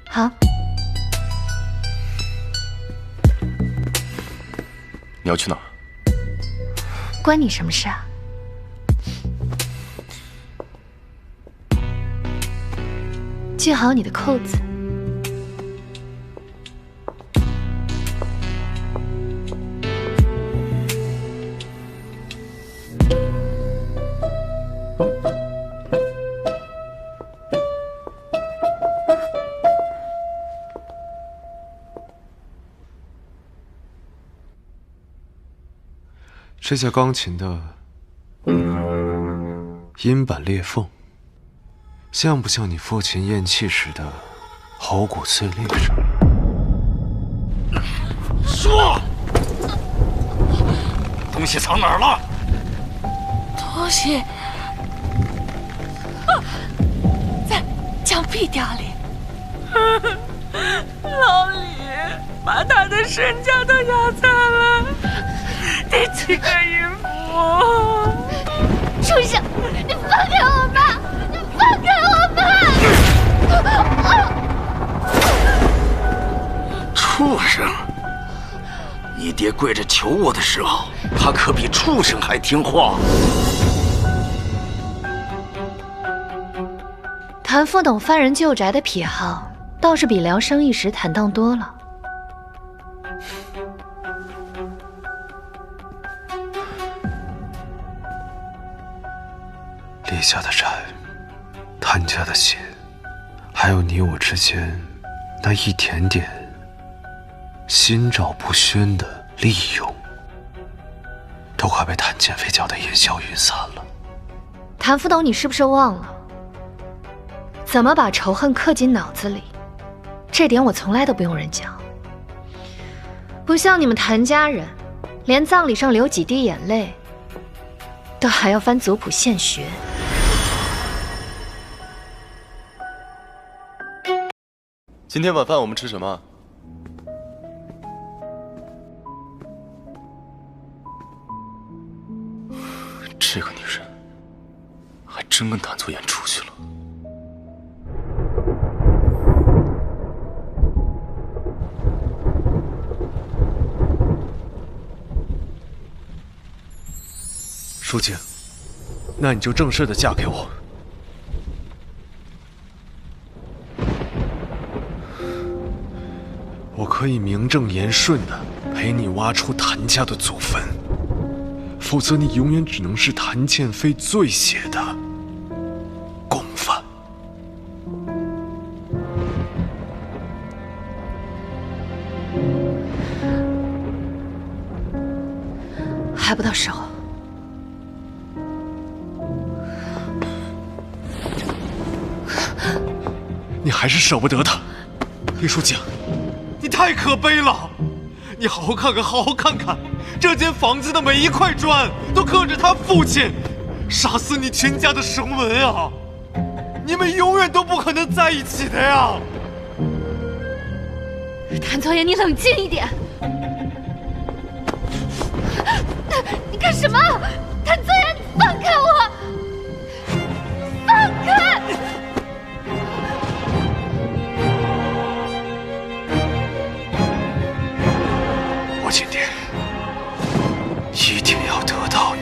好。你要去哪儿？关你什么事啊？系好你的扣子。这架钢琴的音板裂缝，像不像你父亲咽气时的喉骨碎裂声？说，东西藏哪儿了？东西在墙壁掉里。老李把他的身家都压残了，第几个孕妇？畜生！你放开我吧！你放开我吧！畜生！你爹跪着求我的时候，他可比畜生还听话。谭副董翻人旧宅的癖好，倒是比聊生意时坦荡多了。李家的债，谭家的血，还有你我之间那一点点心照不宣的利用，都快被谭建飞搅得烟消云散了。谭副董，你是不是忘了怎么把仇恨刻进脑子里？这点我从来都不用人教。不像你们谭家人，连葬礼上流几滴眼泪，都还要翻族谱现学。今天晚饭我们吃什么？这个女人还真跟谭错演出去了。舒静，那你就正式的嫁给我。我可以名正言顺的陪你挖出谭家的祖坟，否则你永远只能是谭建飞最血的共犯。还不到时候。你还是舍不得他，林书静，你太可悲了！你好好看看，好好看看，这间房子的每一块砖都刻着他父亲杀死你全家的声纹啊！你们永远都不可能在一起的呀！谭左眼，你冷静一点。你干什么？谭左眼，你放开我！放开！我今天一定要得到你。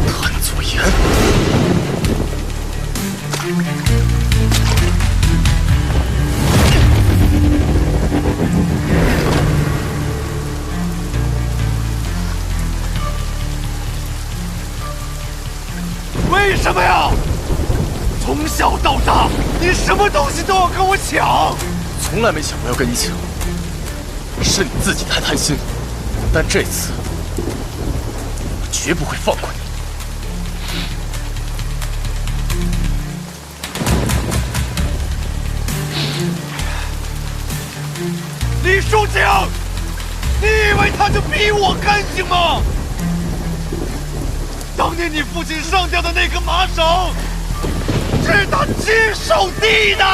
谭左眼，为什么呀？从小到大，你什么东西都要跟我抢。从来没想过要跟你抢，是你自己太贪心。但这次，我绝不会放过你。李书静，你以为他就比我干净吗？当年你父亲上吊的那根麻绳，是他亲手递的。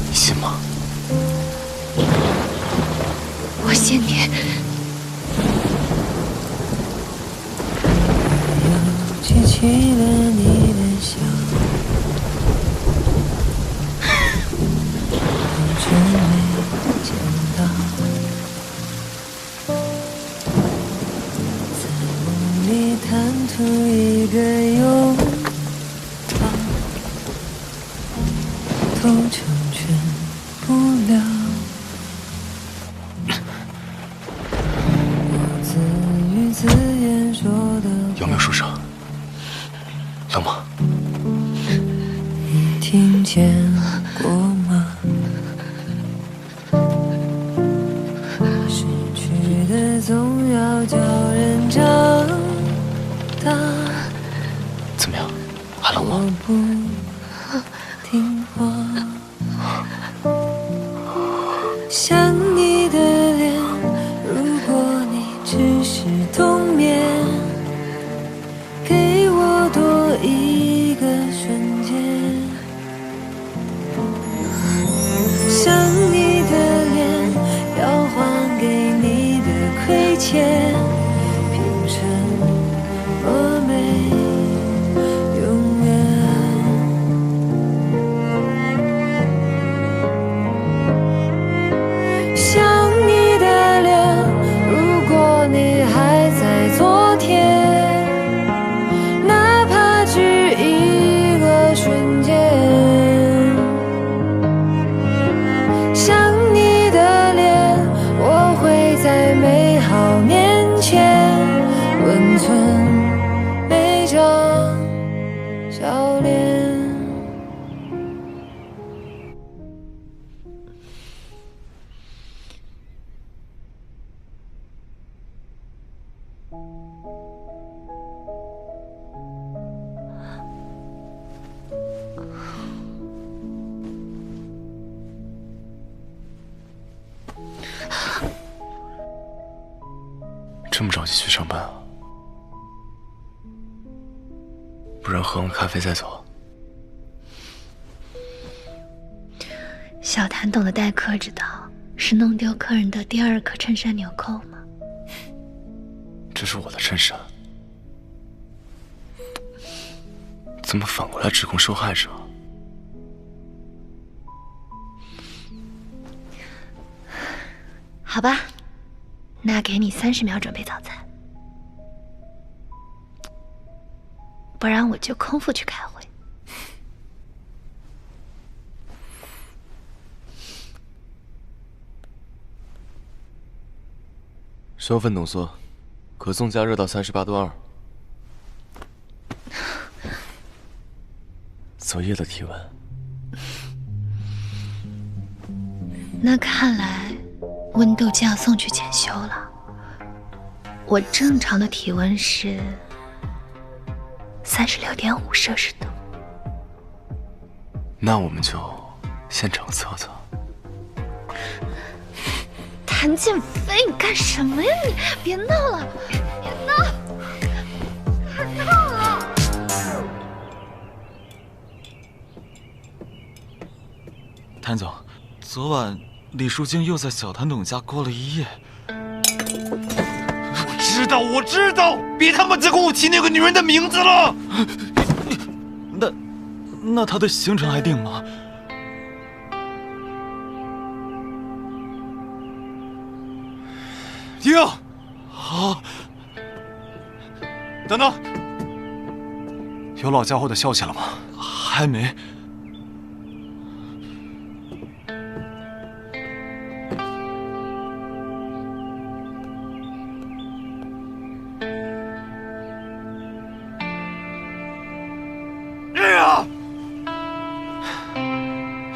你信吗？我信你。记起了你的笑，好久没见到，在梦里贪图一个拥抱，都成全不了。我自语自言说的有没有受伤？冷吗？你听见过吗？失去的总要叫人长大。怎么样？还冷吗？我不听话，想你的脸，如果你只是冬眠，给我多一个瞬间。想你的脸，要还给你的亏欠，凭什么没这么着急去上班啊？不然喝完咖啡再走。小谭懂得待客之道，是弄丢客人的第2颗衬衫纽扣吗？这是我的衬衫，怎么反过来指控受害者？好吧，那给你30秒准备早餐，不然我就空腹去开会。生分浓缩，可颂加热到38度2。昨夜的体温。那看来温度就要送去检修了。我正常的体温是36.5摄氏度。那我们就现场测测。谭建飞，你干什么呀你？别闹了，别闹！别闹了！谭总，昨晚李淑静又在小谭董家过了一夜。我知道，别他妈再跟我提那个女人的名字了。那她的行程还定吗？停！好。等等，有老家伙的消息了吗？还没。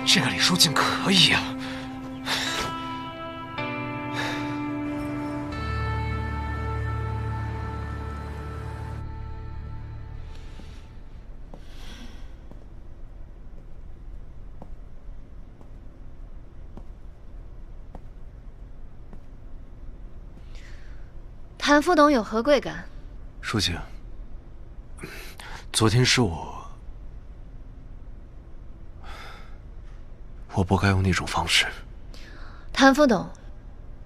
这个李淑静可以啊！谭副董有何贵干？淑静，昨天是我不该用那种方式。谭副董，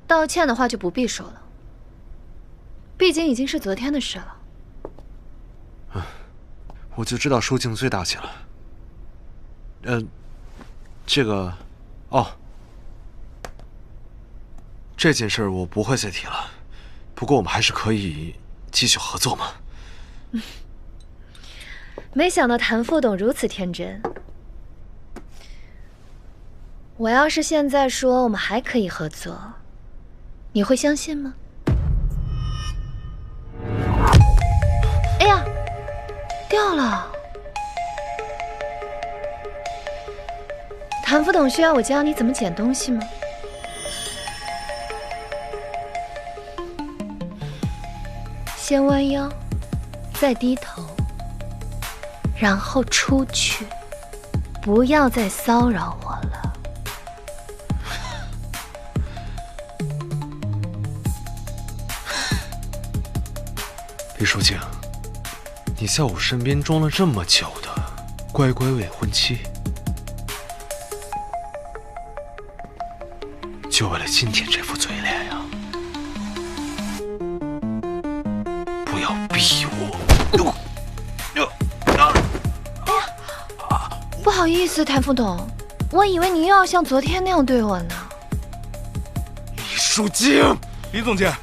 道歉的话就不必说了，毕竟已经是昨天的事了。我就知道淑静最大气了。这个，这件事我不会再提了。不过我们还是可以继续合作嘛。没想到谭副董如此天真。我要是现在说我们还可以合作，你会相信吗？哎呀，掉了！谭副董需要我教你怎么捡东西吗？先弯腰，再低头，然后出去，不要再骚扰我了。李淑静，你在我身边装了这么久的乖乖未婚妻，就为了今天这副嘴脸呀？不要逼我！不好意思，谭副董，我以为你又要像昨天那样对我呢。李淑静，李总监，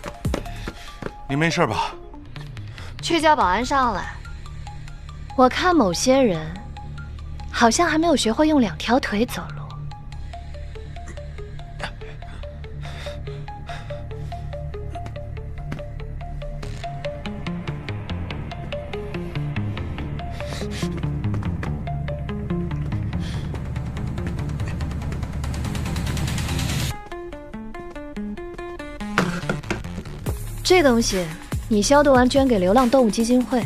你没事吧？去叫保安上来。我看某些人好像还没有学会用2条腿走路。这东西你消毒完捐给流浪动物基金会。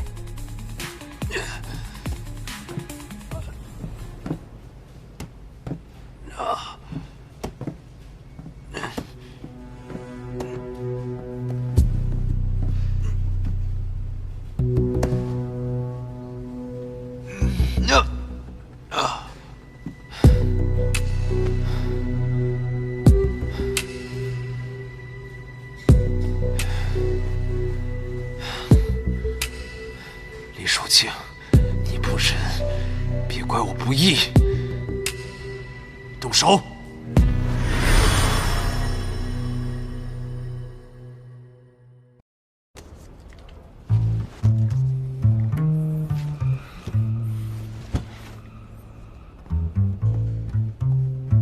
怪我不义。动手！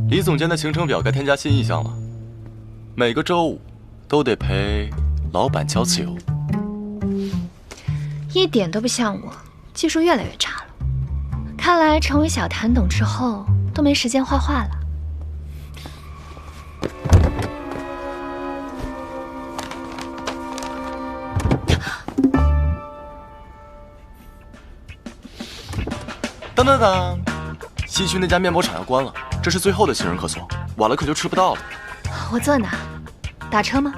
李总监的行程表该添加新意项了，每个周五都得陪老板交次游。一点都不像我，技术越来越差了。看来成为小谭董之后都没时间画画了。当当当！西区那家面膜厂要关了，这是最后的情人客送，晚了可就吃不到了。我坐哪？打车吗？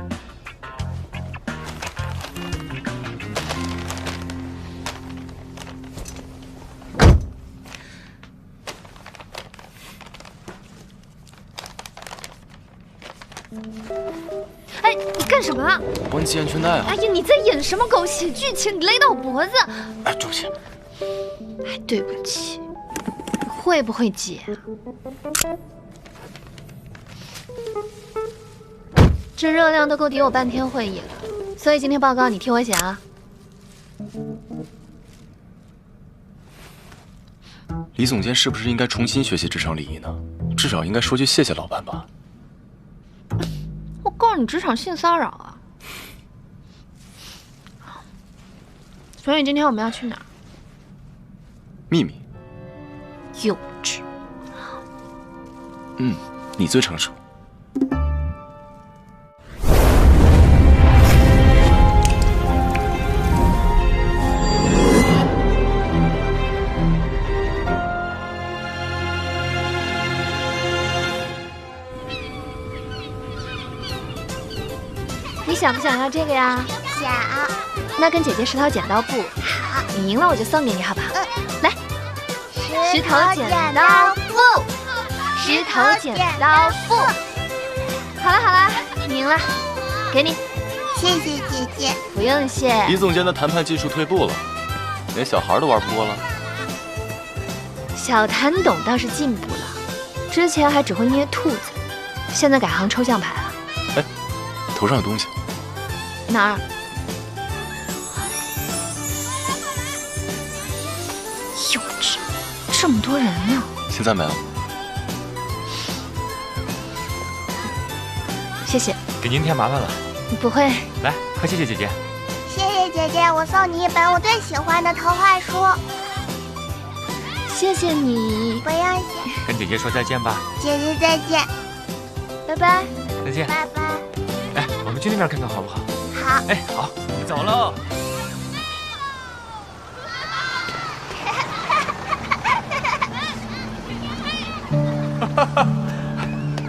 哎，你干什么啊？我帮你系安全带啊！哎呀，你在演什么狗血剧情？你勒到我脖子！哎，对不起。哎，对不起。会不会解？这热量都够抵我半天会议了，所以今天报告你替我写啊。李总监是不是应该重新学习职场礼仪呢？至少应该说句谢谢老板吧。我告诉你职场性骚扰啊！所以今天我们要去哪儿？秘密。幼稚。你最成熟。你想不想要这个呀？想。那跟姐姐石头剪刀布。好。你赢了我就送给你，好不好？来。石头剪刀布，石头剪刀布。好了，你赢了，给你。谢谢姐姐。不用谢。李总监的谈判技术退步了，连小孩都玩不过了。小谭董倒是进步了，之前还只会捏兔子，现在改行抽象牌了。哎，头上有东西。哪儿？幼稚。这么多人呢，现在没了。谢谢，给您添麻烦了。不会。来，快谢谢姐姐。谢谢姐姐，我送你一本我最喜欢的童话书。谢谢你。不用谢。跟姐姐说再见吧。姐姐再见。拜拜。再见。拜拜。哎，我们去那边看看好不好？好。哎，好，你走喽。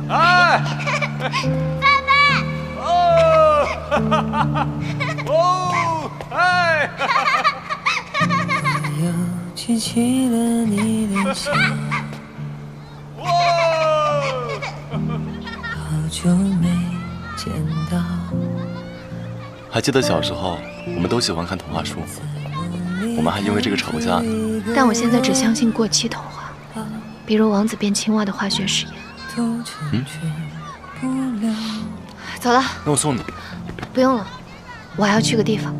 哎，爸爸！哦，哦，哎！又记起了你的笑，好久没见到。还记得小时候，我们都喜欢看童话书，我们还因为这个吵过架呢。但我现在只相信过期童话，比如王子变青蛙的化学实验。走了。那我送你。不用了，我还要去个地方。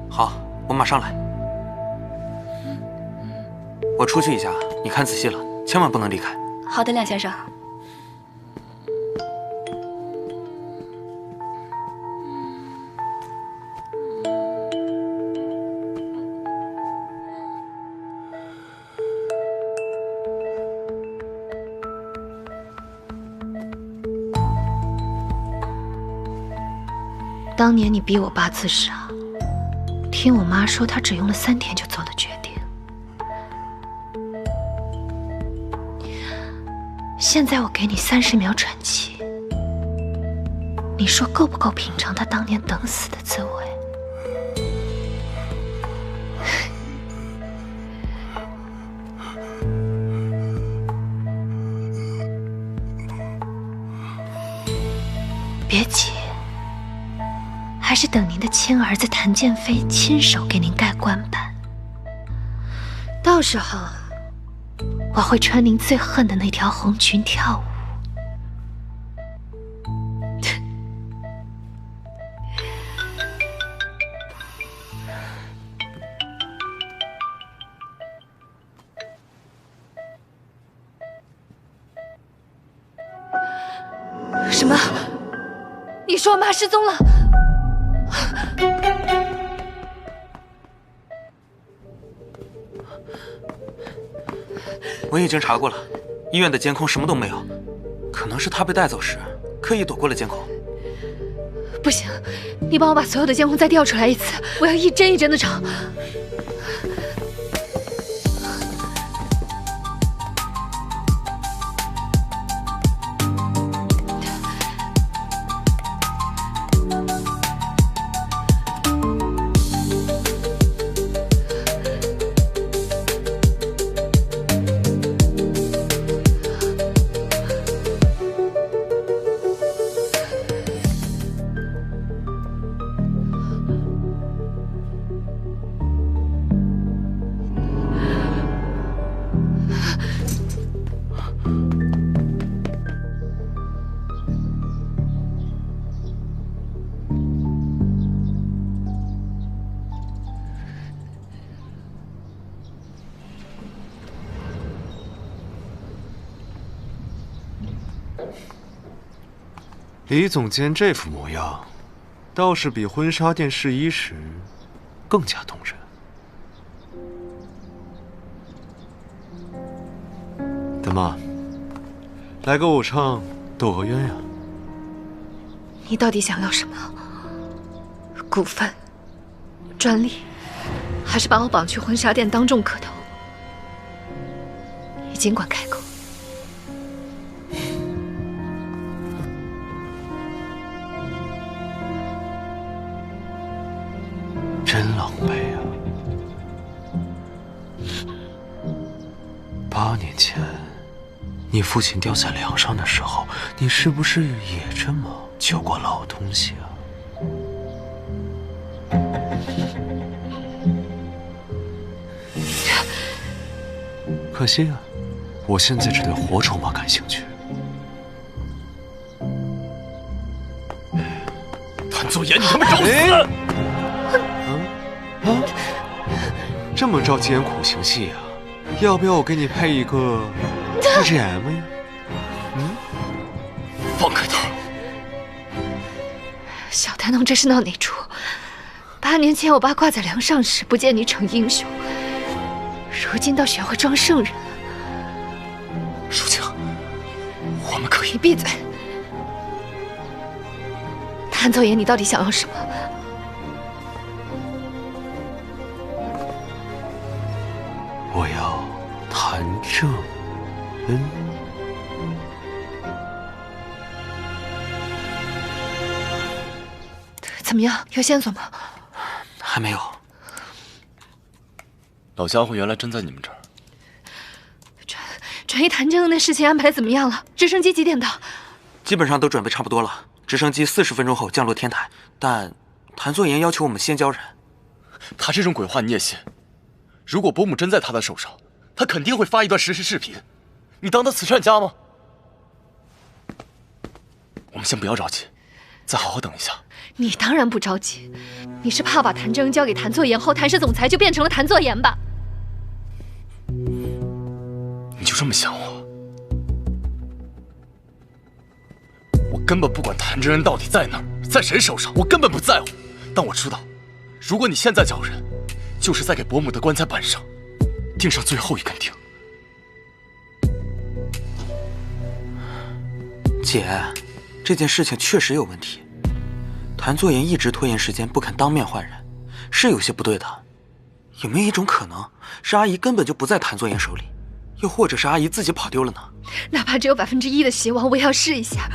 好，我马上来。我出去一下，你看仔细了，千万不能离开。好的，梁先生。当年你逼我8次杀，听我妈说她只用了3天就做的决定。现在我给你30秒喘气，你说够不够品尝他当年等死的滋味？别急，还是等您的亲儿子谭建飞亲手给您盖棺板。到时候，我会穿您最恨的那条红裙跳舞。什么？你说我妈失踪了？我已经查过了，医院的监控什么都没有，可能是她被带走时刻意躲过了监控。不行，你帮我把所有的监控再调出来一次，我要一帧一帧的找。李总监这副模样，倒是比婚纱店试衣时更加动人。大妈，来个舞唱窦娥冤呀！你到底想要什么？股份、专利，还是把我绑去婚纱店当众磕头？你尽管开口。真狼狈啊！8年前，你父亲吊在梁上的时候，你是不是也这么救过老东西啊？可惜啊，我现在只对活筹码感兴趣。谭作言，你他妈找死！这么着急演苦情戏啊？要不要我给你配一个 BGM 呀？放开他！小谭农这是闹哪出？8年前我爸挂在梁上时不见你逞英雄，如今倒学会装圣人了。舒静，我们可以……你闭嘴！谭作言，你到底想要什么？我要谭正恩。怎么样？有线索吗？还没有。老家伙原来真在你们这儿。转移谭正恩的事情安排怎么样了？直升机几点到？基本上都准备差不多了。直升机40分钟后降落天台，但谭作言要求我们先交人。他这种鬼话你也信？如果伯母真在他的手上，他肯定会发一段实时视频。你当他慈善家吗？我们先不要着急，再好好等一下。你当然不着急，你是怕把谭正恩交给谭作言后，谭氏总裁就变成了谭作言吧？你就这么想我？我根本不管谭正恩到底在哪儿，在谁手上，我根本不在乎。但我知道，如果你现在交人，就是在给伯母的棺材板上钉上最后一根钉。姐，这件事情确实有问题。谭作言一直拖延时间，不肯当面换人，是有些不对的。有没有一种可能，是阿姨根本就不在谭作言手里，又或者是阿姨自己跑丢了呢？哪怕只有1%的希望，我也要试一下。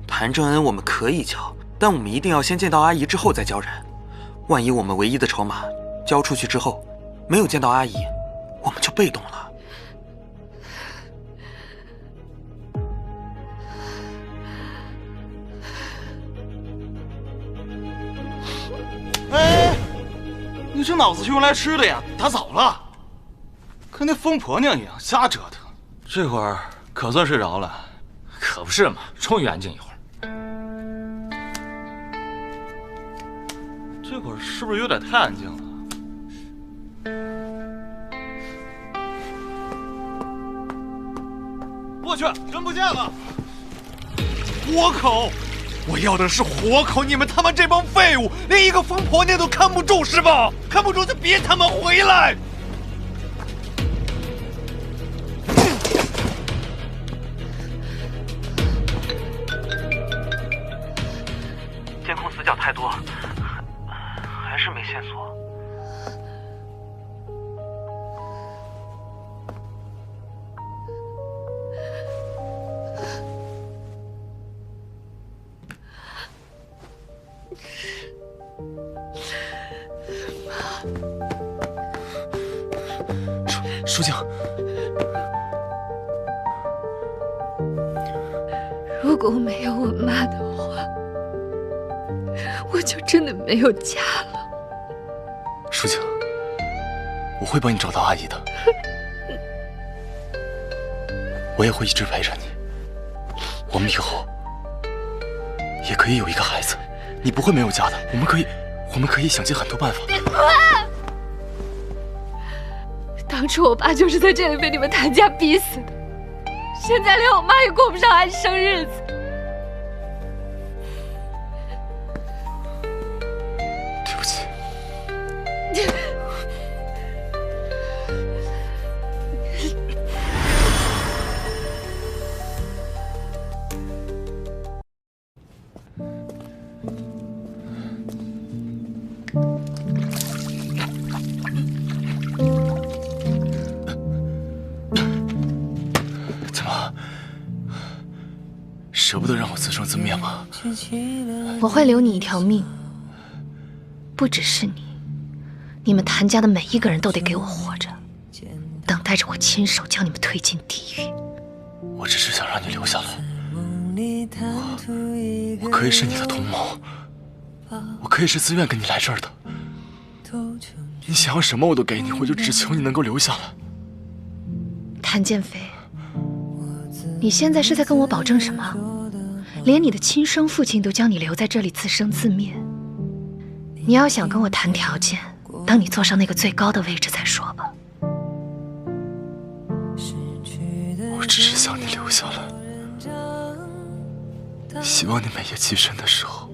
谭谭正恩我们可以交，但我们一定要先见到阿姨之后再交人。万一我们唯一的筹码交出去之后，没有见到阿姨，我们就被动了。哎，你这脑子是用来吃的呀？打早了，跟那疯婆娘一样瞎折腾。这会儿可算睡着了。可不是嘛，终于安静一会儿。这会儿是不是有点太安静了？我去，人不见了！活口！我要的是活口！你们他妈这帮废物，连一个疯婆娘都看不住是吧？看不住就别他妈回来！监控死角太多，还是没线索。舒静，如果没有我妈的话，我就真的没有家了。舒静，我会帮你找到阿姨的，我也会一直陪着你。我们以后也可以有一个孩子，你不会没有家的。我们可以想尽很多办法。你滚！当初我爸就是在这里被你们谭家逼死的，现在连我妈也过不上安生日子。对不起。舍不得让我自生自灭吗？我会留你一条命，不只是你，你们谭家的每一个人都得给我活着，等待着我亲手将你们推进地狱。我只是想让你留下来，我可以是你的同谋，我可以是自愿跟你来这儿的。你想要什么我都给你，我就只求你能够留下来。谭建飞，你现在是在跟我保证什么？连你的亲生父亲都将你留在这里自生自灭。你要想跟我谈条件，等你坐上那个最高的位置再说吧。我只是想你留下来，希望你每夜起身的时候，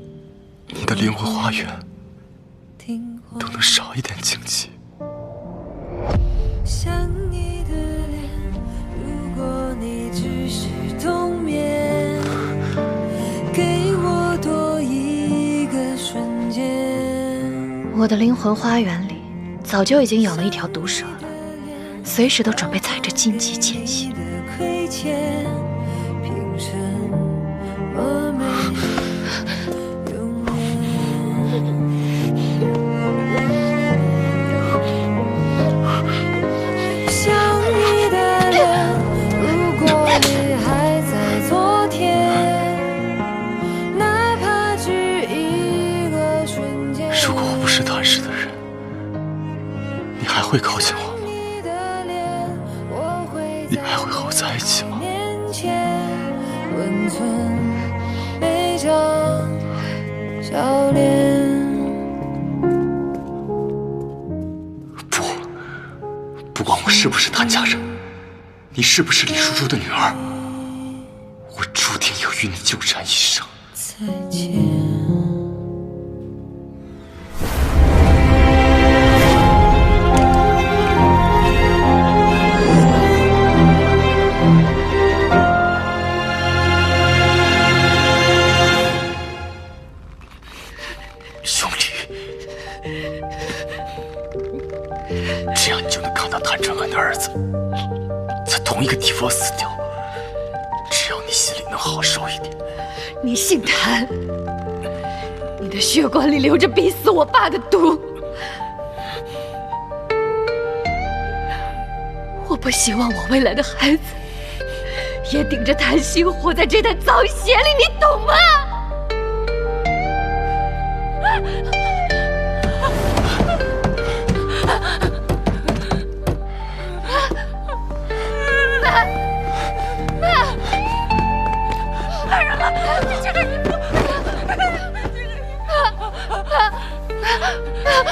你的灵魂花园都能少一点荆棘。想你的脸，如果你只是冬眠，给我多一个瞬间。我的灵魂花园里早就已经养了一条毒蛇了，随时都准备踩着荆棘前行。亏欠，凭什么没永远？想你的脸，如果你还在昨天，哪怕只一个瞬间。如果我不是谭氏的人，你还会靠近我吗？你还会和我在一起吗？温存每张笑脸。不管我是不是谭家人，你是不是李叔叔的女儿，我注定要与你纠缠一生。再见。这样你就能看到谭正恩的儿子在同一个地方死掉，只要你心里能好受一点。你你姓谭，你的血管里流着逼死我爸的毒。我不希望我未来的孩子也顶着谭鑫活在这滩脏血里，你懂吗？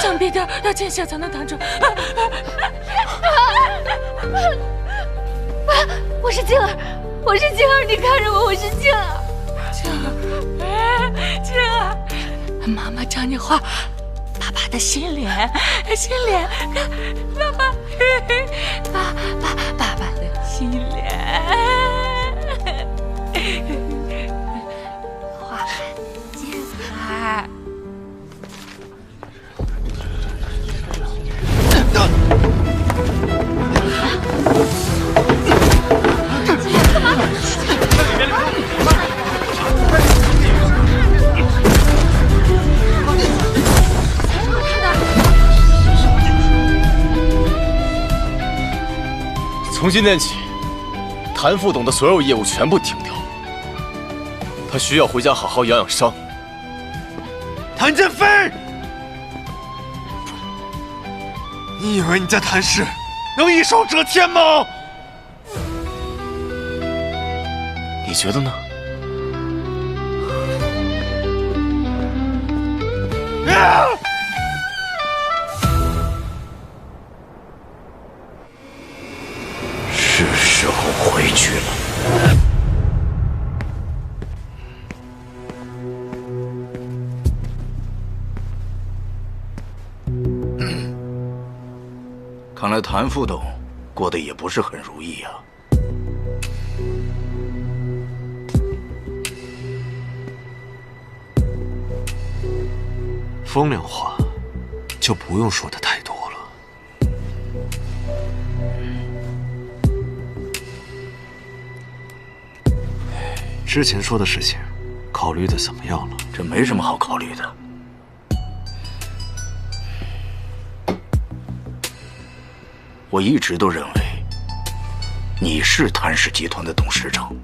江边调要见下层的堂主。我是静儿，我是静儿，你看着我，我是静儿。静儿，静儿，妈妈教你画爸爸的心脸，心脸，爸爸，爸爸的心脸，画静儿。从今天起，谭副董的所有业务全部停掉，他需要回家好好养养伤。谭建飞，你以为你在谭氏能一手遮天吗？你觉得呢？是时候回去了。看来谭副董过得也不是很如意啊。风凉话就不用说的太多了。之前说的事情，考虑的怎么样了？这没什么好考虑的。我一直都认为你是谭氏集团的董事长。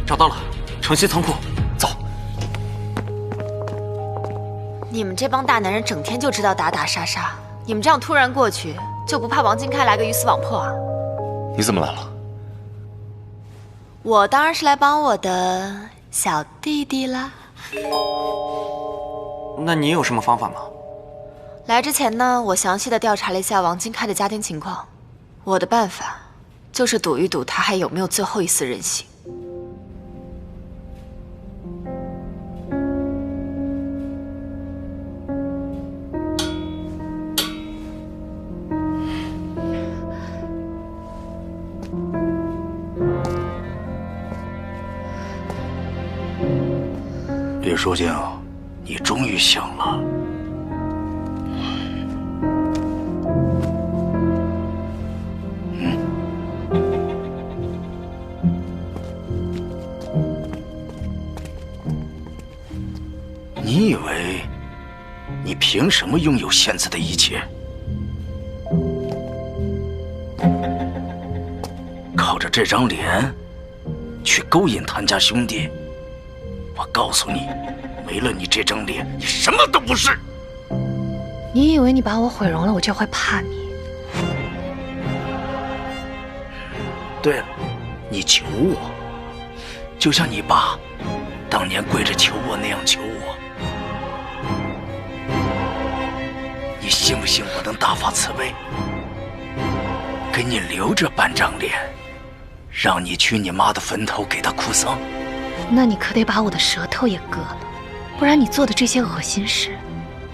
找到了，城西仓库，走。你们这帮大男人整天就知道打打杀杀，你们这样突然过去，就不怕王金开来个鱼死网破啊？你怎么来了？我当然是来帮我的小弟弟啦。那你有什么方法吗？来之前呢，我详细的调查了一下王金开的家庭情况，我的办法就是赌一赌他还有没有最后一丝人性。李书静，你终于想了。你以为你凭什么拥有现在的一切？靠着这张脸去勾引谭家兄弟？我告诉你，没了你这张脸，你什么都不是。你以为你把我毁容了，我就会怕你？对了，你求我，就像你爸当年跪着求我那样求我。你信不信我能大发慈悲，给你留着半张脸，让你去你妈的坟头给她哭丧？那你可得把我的舌头也割了，不然你做的这些恶心事，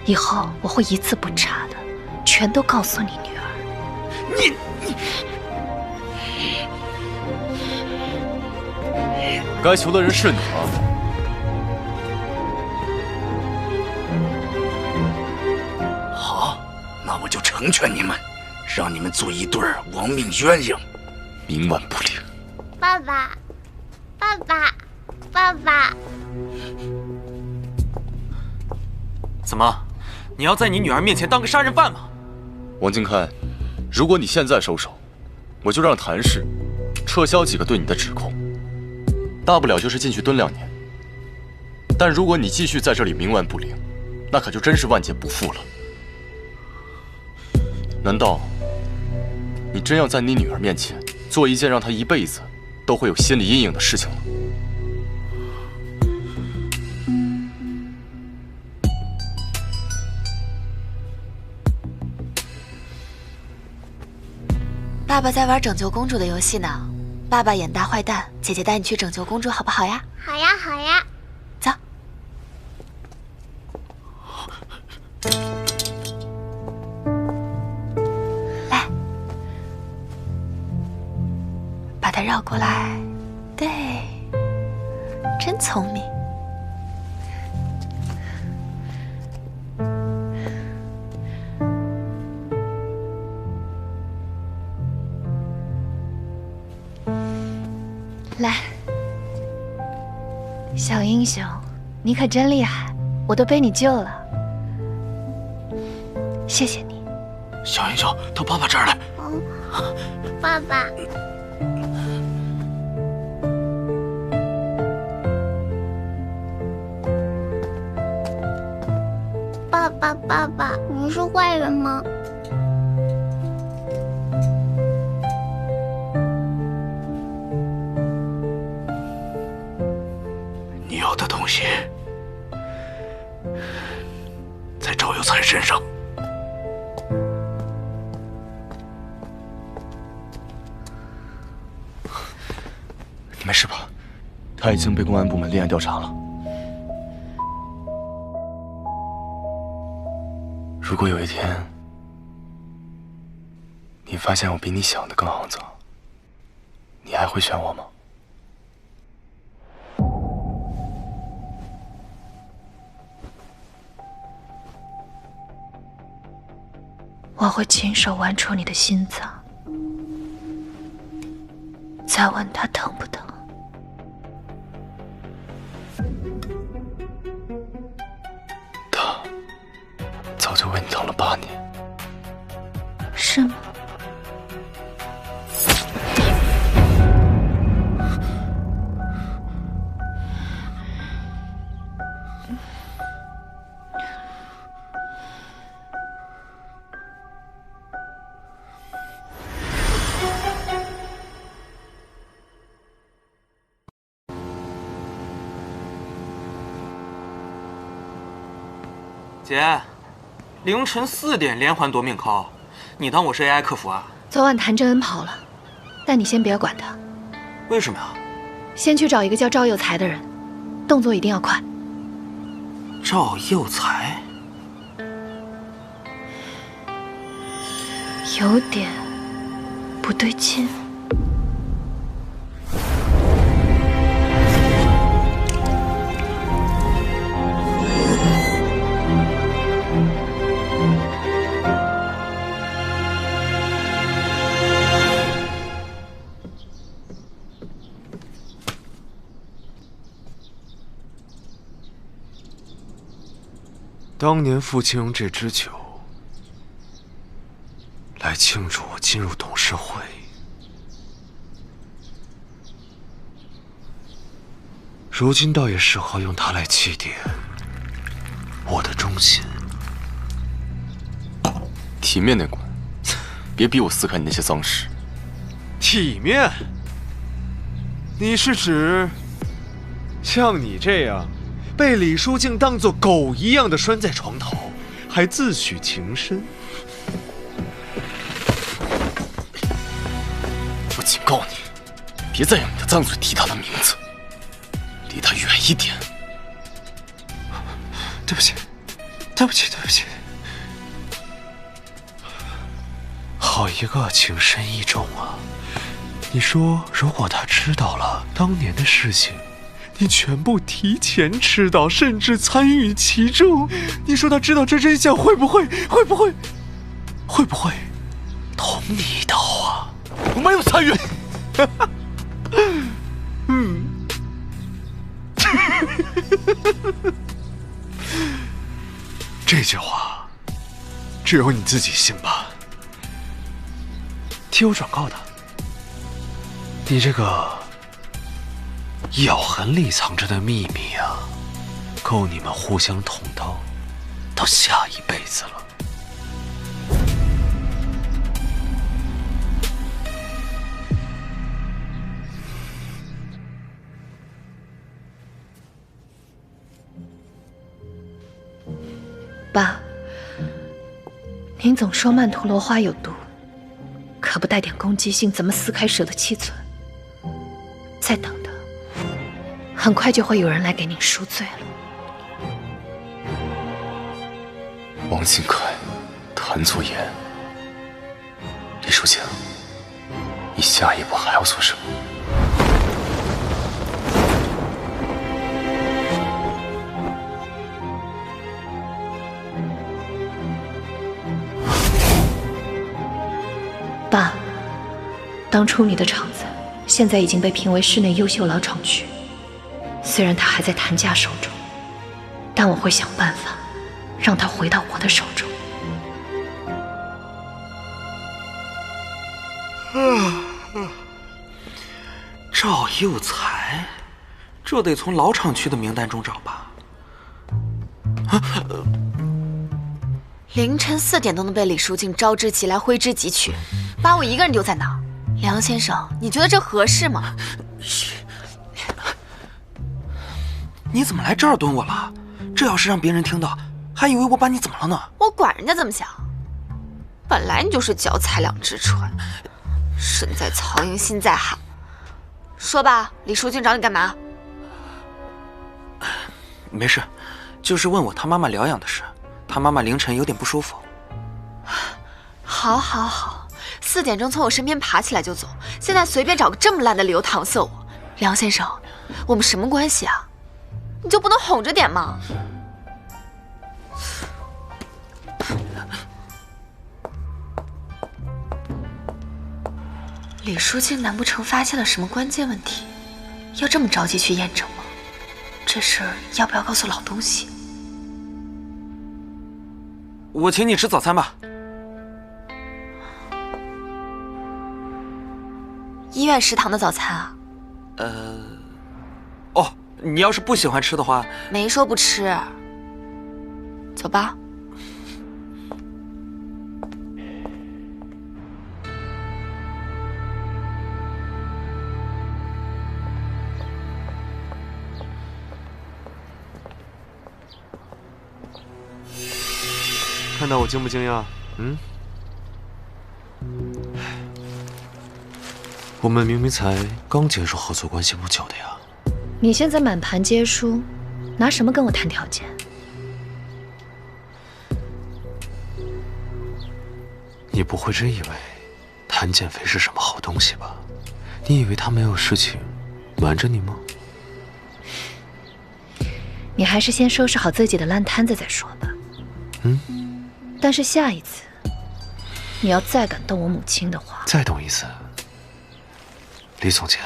以后我会一字不差的全都告诉你女儿。你该求的人是你吗？好，那我就成全你们，让你们做一对亡命鸳鸯，冥顽不灵。爸爸，爸爸，爸爸，怎么？你要在你女儿面前当个杀人犯吗？王敬开，如果你现在收手，我就让谭氏撤销几个对你的指控，大不了就是进去蹲2年。但如果你继续在这里冥顽不灵，那可就真是万劫不复了。难道你真要在你女儿面前做一件让她一辈子都会有心理阴影的事情吗？爸爸在玩拯救公主的游戏呢，爸爸演大坏蛋，姐姐带你去拯救公主好不好呀？好呀，好呀。走。来，把它绕过来，对，真聪明。来，小英雄，你可真厉害，我都被你救了，谢谢你。小英雄，到爸爸这儿来。爸爸，爸爸，你是坏人吗？你要的东西在赵有才身上。你没事吧？他已经被公安部门立案调查了。如果有一天你发现我比你想的更肮脏，你还会选我吗？我会亲手剜出你的心脏，再问他疼不疼。他早就为你疼了8年。是吗？姐，凌晨4点连环夺命 call， 你当我是 AI 客服啊？昨晚谭正恩跑了，但你先别管他。为什么呀？先去找一个叫赵有才的人，动作一定要快。赵有才，有点不对劲。当年父亲用这支酒来庆祝我进入董事会，如今倒也适合用它来祭奠我的忠心。体面点管，别逼我撕开你那些脏事。体面？你是指像你这样，被李书静当作狗一样的拴在床头，还自诩情深。我警告你，别再用你的脏嘴提他的名字，离他远一点。对不起，对不起，对不起。好一个情深意重啊！你说，如果他知道了当年的事情，你全部提前知道，甚至参与其中，你说他知道这真相会不会捅你一刀啊？我没有参与。这句话只有你自己信吧。替我转告他，你这个咬痕里藏着的秘密啊，够你们互相捅刀到下一辈子了。爸，您总说曼陀罗花有毒，可不带点攻击性，怎么撕开蛇的七寸？再等等，很快就会有人来给您赎罪了。王新凯、谭作言、李书静，你下一步还要做什么？爸，当初你的厂子现在已经被评为市内优秀老厂区，虽然它还在谭家手中，但我会想办法让它回到我的手中。赵佑才，这得从老厂区的名单中找吧。凌晨4点都能被李书静招之即来挥之即去，把我一个人丢在那儿，梁先生，你觉得这合适吗？你怎么来这儿蹲我了？这要是让别人听到，还以为我把你怎么了呢？我管人家怎么想，本来你就是脚踩2只船，身在曹营心在汉。说吧，李书静找你干嘛？没事，就是问我他妈妈疗养的事。他妈妈凌晨有点不舒服。好，好，好，4点钟从我身边爬起来就走，现在随便找个这么烂的理由搪塞我，梁先生，我们什么关系啊？你就不能哄着点吗？李书静难不成发现了什么关键问题，要这么着急去验证吗？这事儿要不要告诉老东西？我请你吃早餐吧。医院食堂的早餐啊？哦，你要是不喜欢吃的话，没说不吃。走吧。看到我惊不惊讶？我们明明才刚结束合作关系不久的呀。你现在满盘皆输，拿什么跟我谈条件？你不会真以为谭建飞是什么好东西吧？你以为他没有事情瞒着你吗？你还是先收拾好自己的烂摊子再说吧。但是下一次，你要再敢动我母亲的话，再动一次，李总监，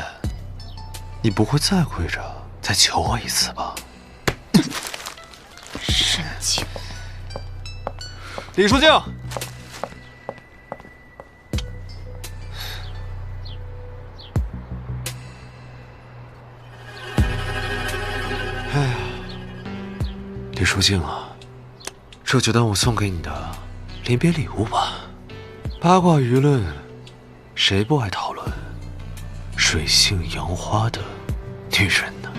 你不会再跪着再求我一次吧？神经！李书静，哎呀，李书静啊，这就当我送给你的临别礼物吧。八卦舆论，谁不爱讨论水性杨花的女人呢？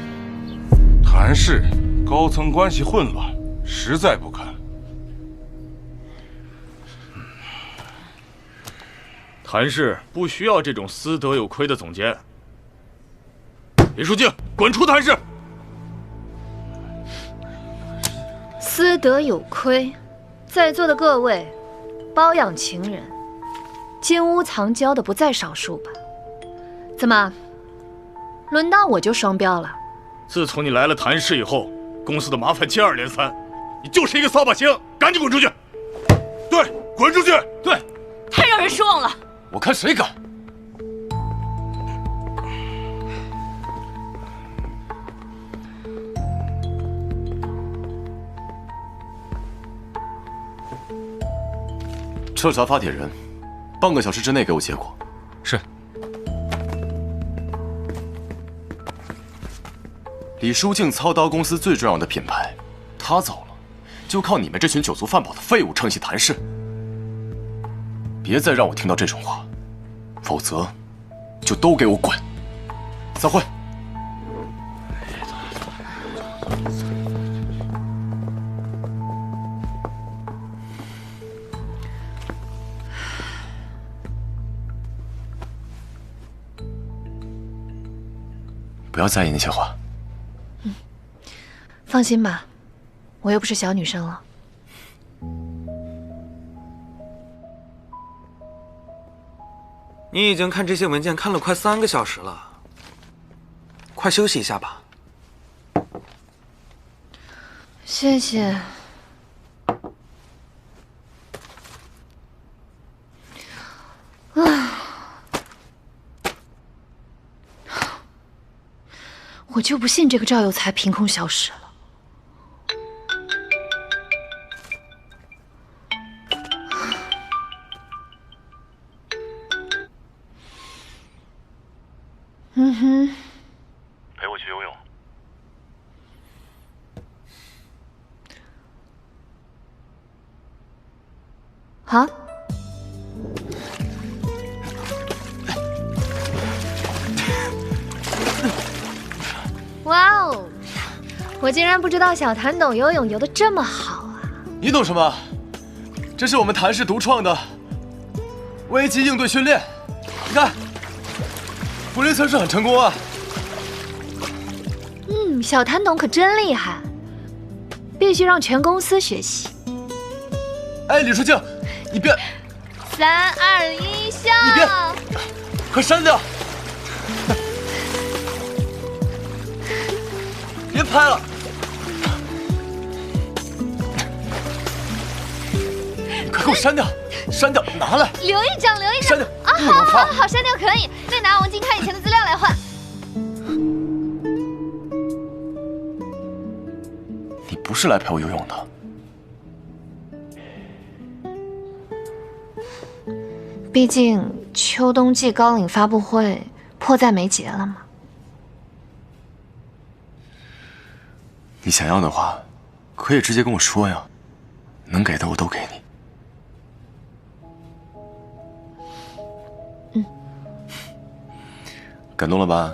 谭氏高层关系混乱，实在不堪。谭氏不需要这种私德有亏的总监。李淑静，滚出谭氏！私德有亏，在座的各位，包养情人、金屋藏娇的不在少数吧？怎么，轮到我就双标了？自从你来了谭氏以后，公司的麻烦接二连三，你就是一个扫把星，赶紧滚出去！对，滚出去！对，太让人失望了。我看谁敢！彻查发帖人，半个小时之内给我结果。是。李书静操刀公司最重要的品牌，他走了，就靠你们这群酒足饭饱的废物撑起谭氏。别再让我听到这种话，否则就都给我滚！散会。不要在意那些话。放心吧，我又不是小女生了。你已经看这些文件看了快3个小时了，快休息一下吧。谢谢。我就不信这个赵有才凭空消失了。陪我去游泳。好。哇哦！我竟然不知道小谭懂游泳，游得这么好啊！你懂什么？这是我们谭氏独创的危机应对训练。你看，福利测试很成功啊！小谭懂可真厉害，必须让全公司学习。哎，李淑静，你别！3、2、1，笑！你别，快删掉！别拍了！你快给我删掉！删掉，拿来！留一张，留一张。删掉啊！不能发。好，删掉可以。再拿王静看以前的资料来换。你不是来陪我游泳的。毕竟秋冬季高领发布会迫在眉睫了嘛。你想要的话，可以直接跟我说呀，能给的我都给你。感动了吧？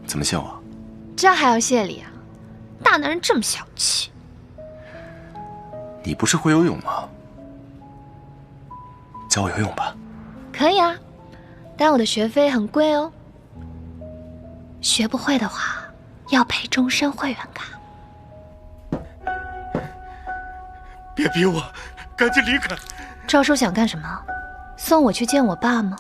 怎么谢我？这还要谢礼啊？大男人这么小气。你不是会游泳吗？教我游泳吧。可以啊，但我的学费很贵哦。学不会的话，要赔终身会员卡。别逼我，赶紧离开！赵叔想干什么？送我去见我爸吗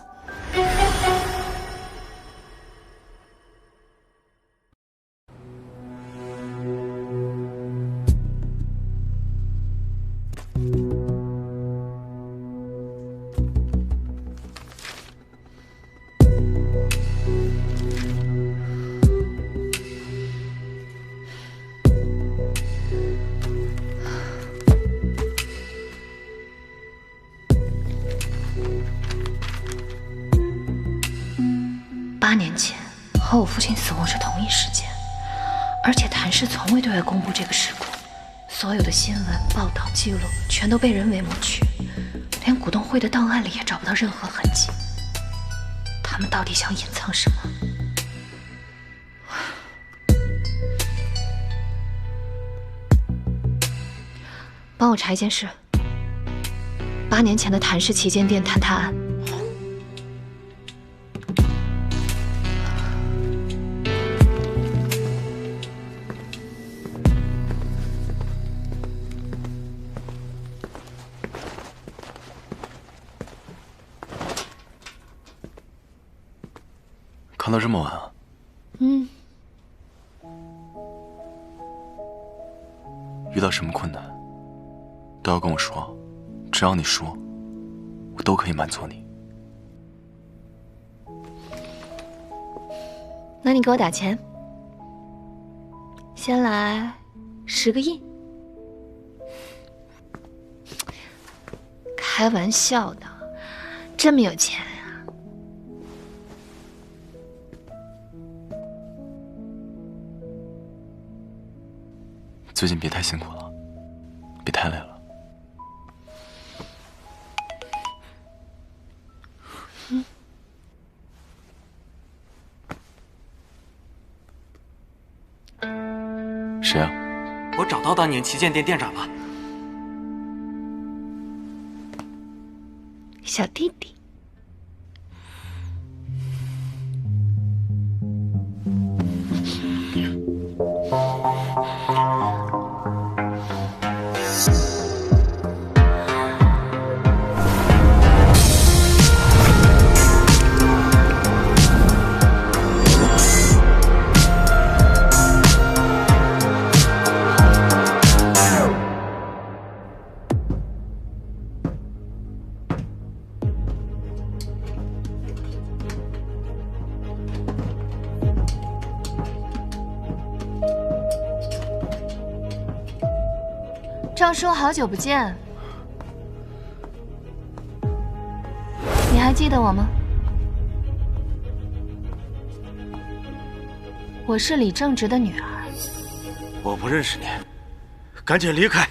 ？8年前和我父亲死亡是同一时间，而且谭氏从未对外公布这个事故，所有的新闻报道记录全都被人为抹去，连股东会的档案里也找不到任何痕迹。他们到底想隐藏什么？帮我查一件事：8年前的谭氏旗舰店坍塌案。看到这么晚啊？遇到什么困难都要跟我说，只要你说，我都可以满足你。那你给我打钱，先来10个亿。开玩笑的，这么有钱啊？最近别太辛苦了，别太累了。谁啊？我找到当年旗舰店店长了。小弟弟。赵叔，好久不见，你还记得我吗？我是李正直的女儿。我不认识你，赶紧离开！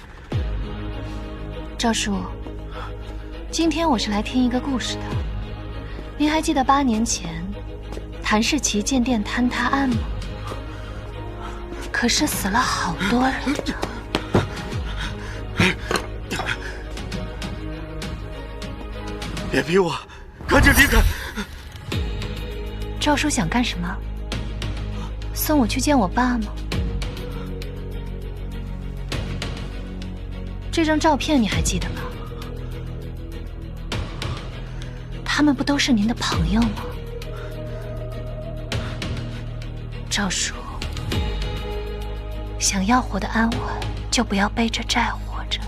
赵叔，今天我是来听一个故事的。您还记得8年前谭氏旗舰店坍塌案吗？可是死了好多人呢。别逼我，赶紧离开！赵叔想干什么？送我去见我爸吗？这张照片你还记得吗？他们不都是您的朋友吗？赵叔，想要活得安稳，就不要背着债活着。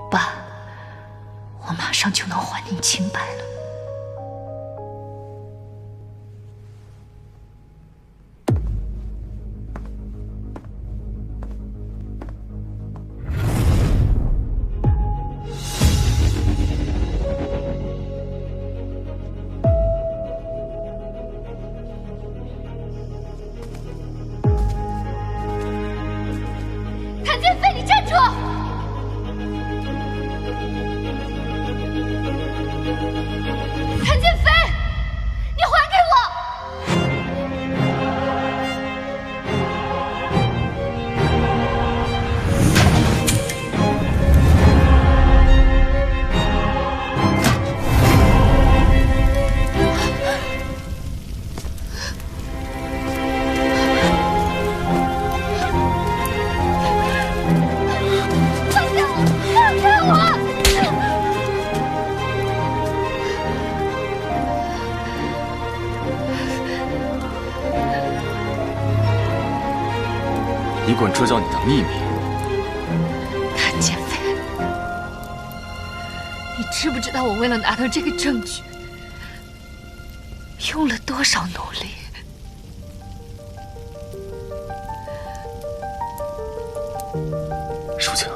爸，我马上就能还您清白了。谭建飞，你站住！谭建飞，你还给我！放开我！放开我！你管这叫你的秘密？谭建飞，你知不知道我为了拿到这个证据，用了多少努力？舒晴，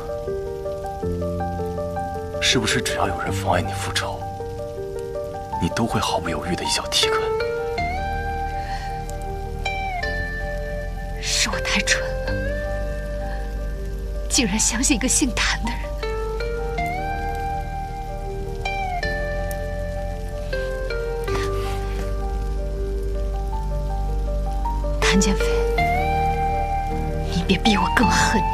是不是只要有人妨碍你复仇，你都会毫不犹豫的一脚踢开？是我太蠢了。竟然相信一个姓谭的人。谭建飞，你别逼我更恨你。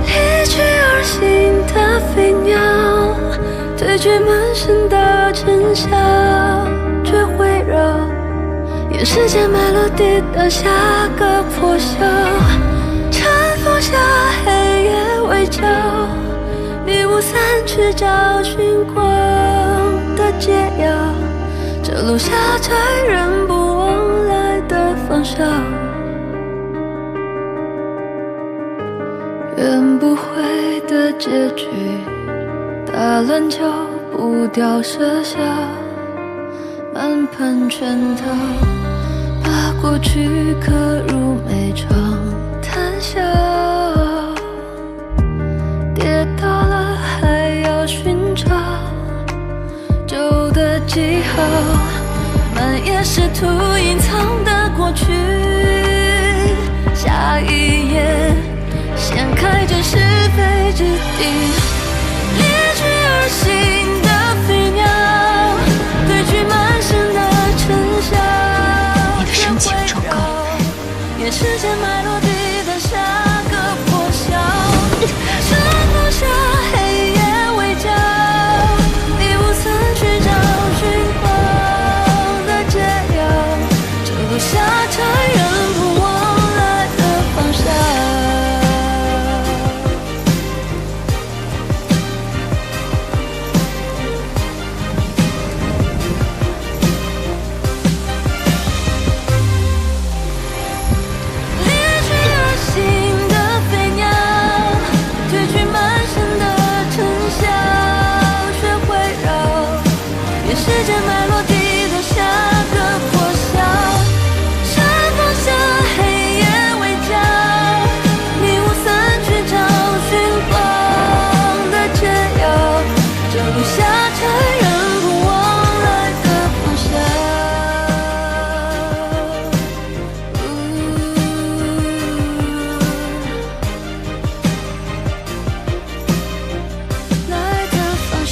一去而行的飞鸟，对决满身的尘嚣，却会绕沿时间脉落地的下个破晓。晨风下，黑夜围剿，迷雾散去，找寻光的解药。这路下载人不往来的方向。 圆不回的结局，打乱脚步调射下，满盘圈套，把过去刻入每场谈笑。跌倒了还要寻找旧的记号，漫夜试图隐藏的过去，下一页。 掀开这是非之地，离去而行的飞鸟，对去满身的尘嚣。你的深情忠告，沿时间脉落地的下个破晓。晨风下，黑夜围剿，迷雾散去，找寻光的解药。这路下载人不往来的方向。 时间脉落地的下个破晓，晨风下，黑夜围剿，迷雾散去，找寻光的解药。这路下载人不往来的方向。来的方向。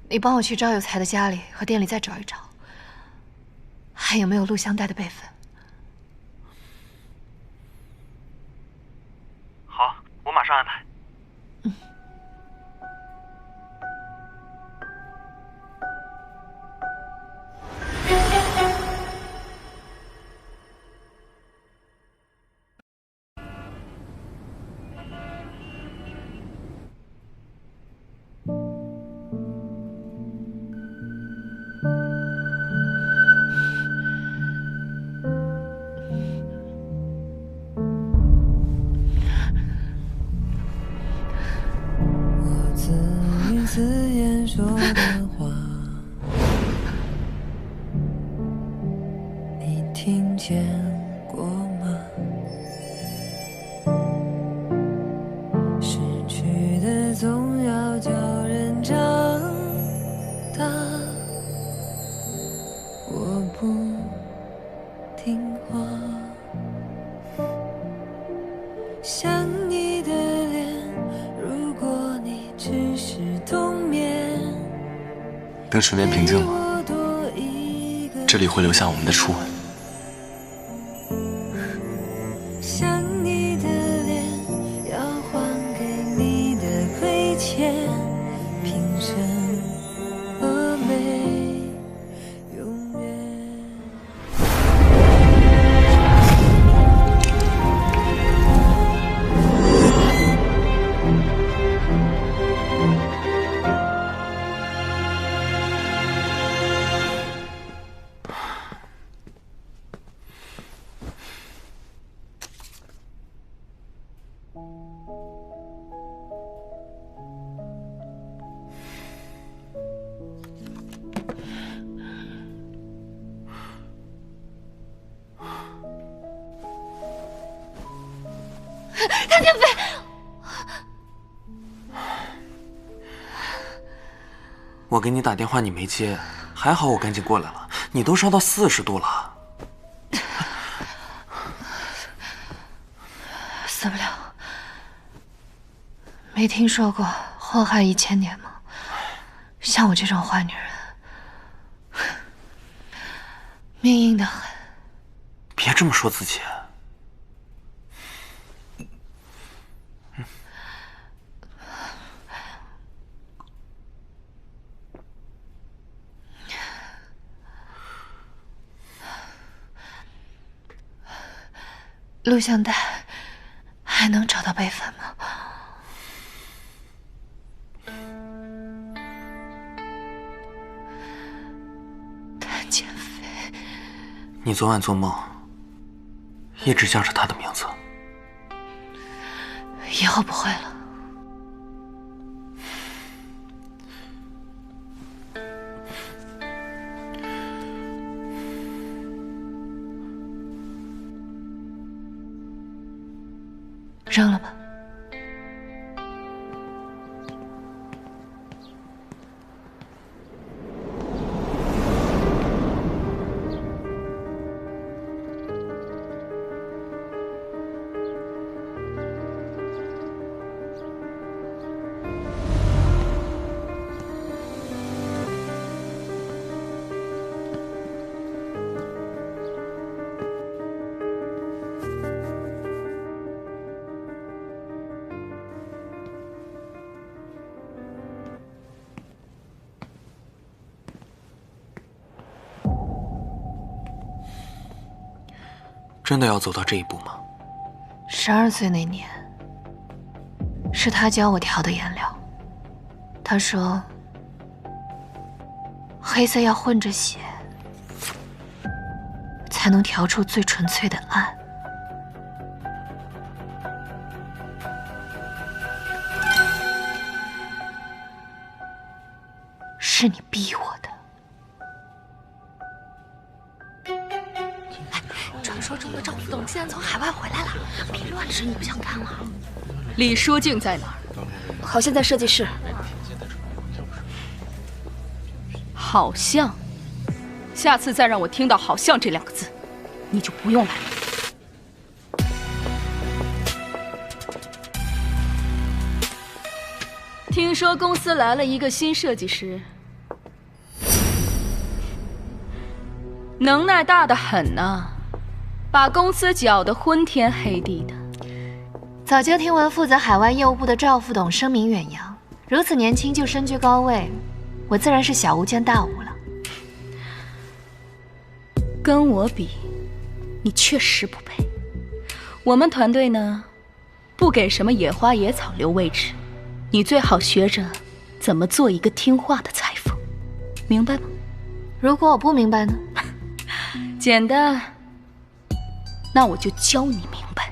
你帮我去赵有才的家里和店里再找一找，还有没有录像带的备份？好，我马上安排。自言说的话，你听见过吗？失去的总要叫人长大。我不听话，想你的脸，如果你只是冬眠。等水面平静了，这里会留下我们的初吻。想你的唐建飞，我给你打电话你没接，还好我赶紧过来了。你都烧到40度了，死不了。没听说过祸害1000年吗？像我这种坏女人，命硬得很。别这么说自己。录像带还能找到备份吗？谭建飞，你昨晚做梦一直叫着他的名字，以后不会了。扔了吧。真的要走到这一步吗？12岁那年，是他教我调的颜料。他说，黑色要混着血，才能调出最纯粹的暗。是你逼我的。传说中的赵副董竟然从海外回来了，别乱吃，你不想看了？李书静在哪儿？好像在设计室。好像，下次再让我听到“好像”这2个字，你就不用来了。听说公司来了一个新设计师，能耐大得很呢，把公司搅得昏天黑地的。早就听闻负责海外业务部的赵副董声名远扬，如此年轻就身居高位，我自然是小巫见大巫了。跟我比，你确实不配。我们团队呢，不给什么野花野草留位置，你最好学着怎么做一个听话的裁缝，明白吗？如果我不明白呢？简单，那我就教你明白。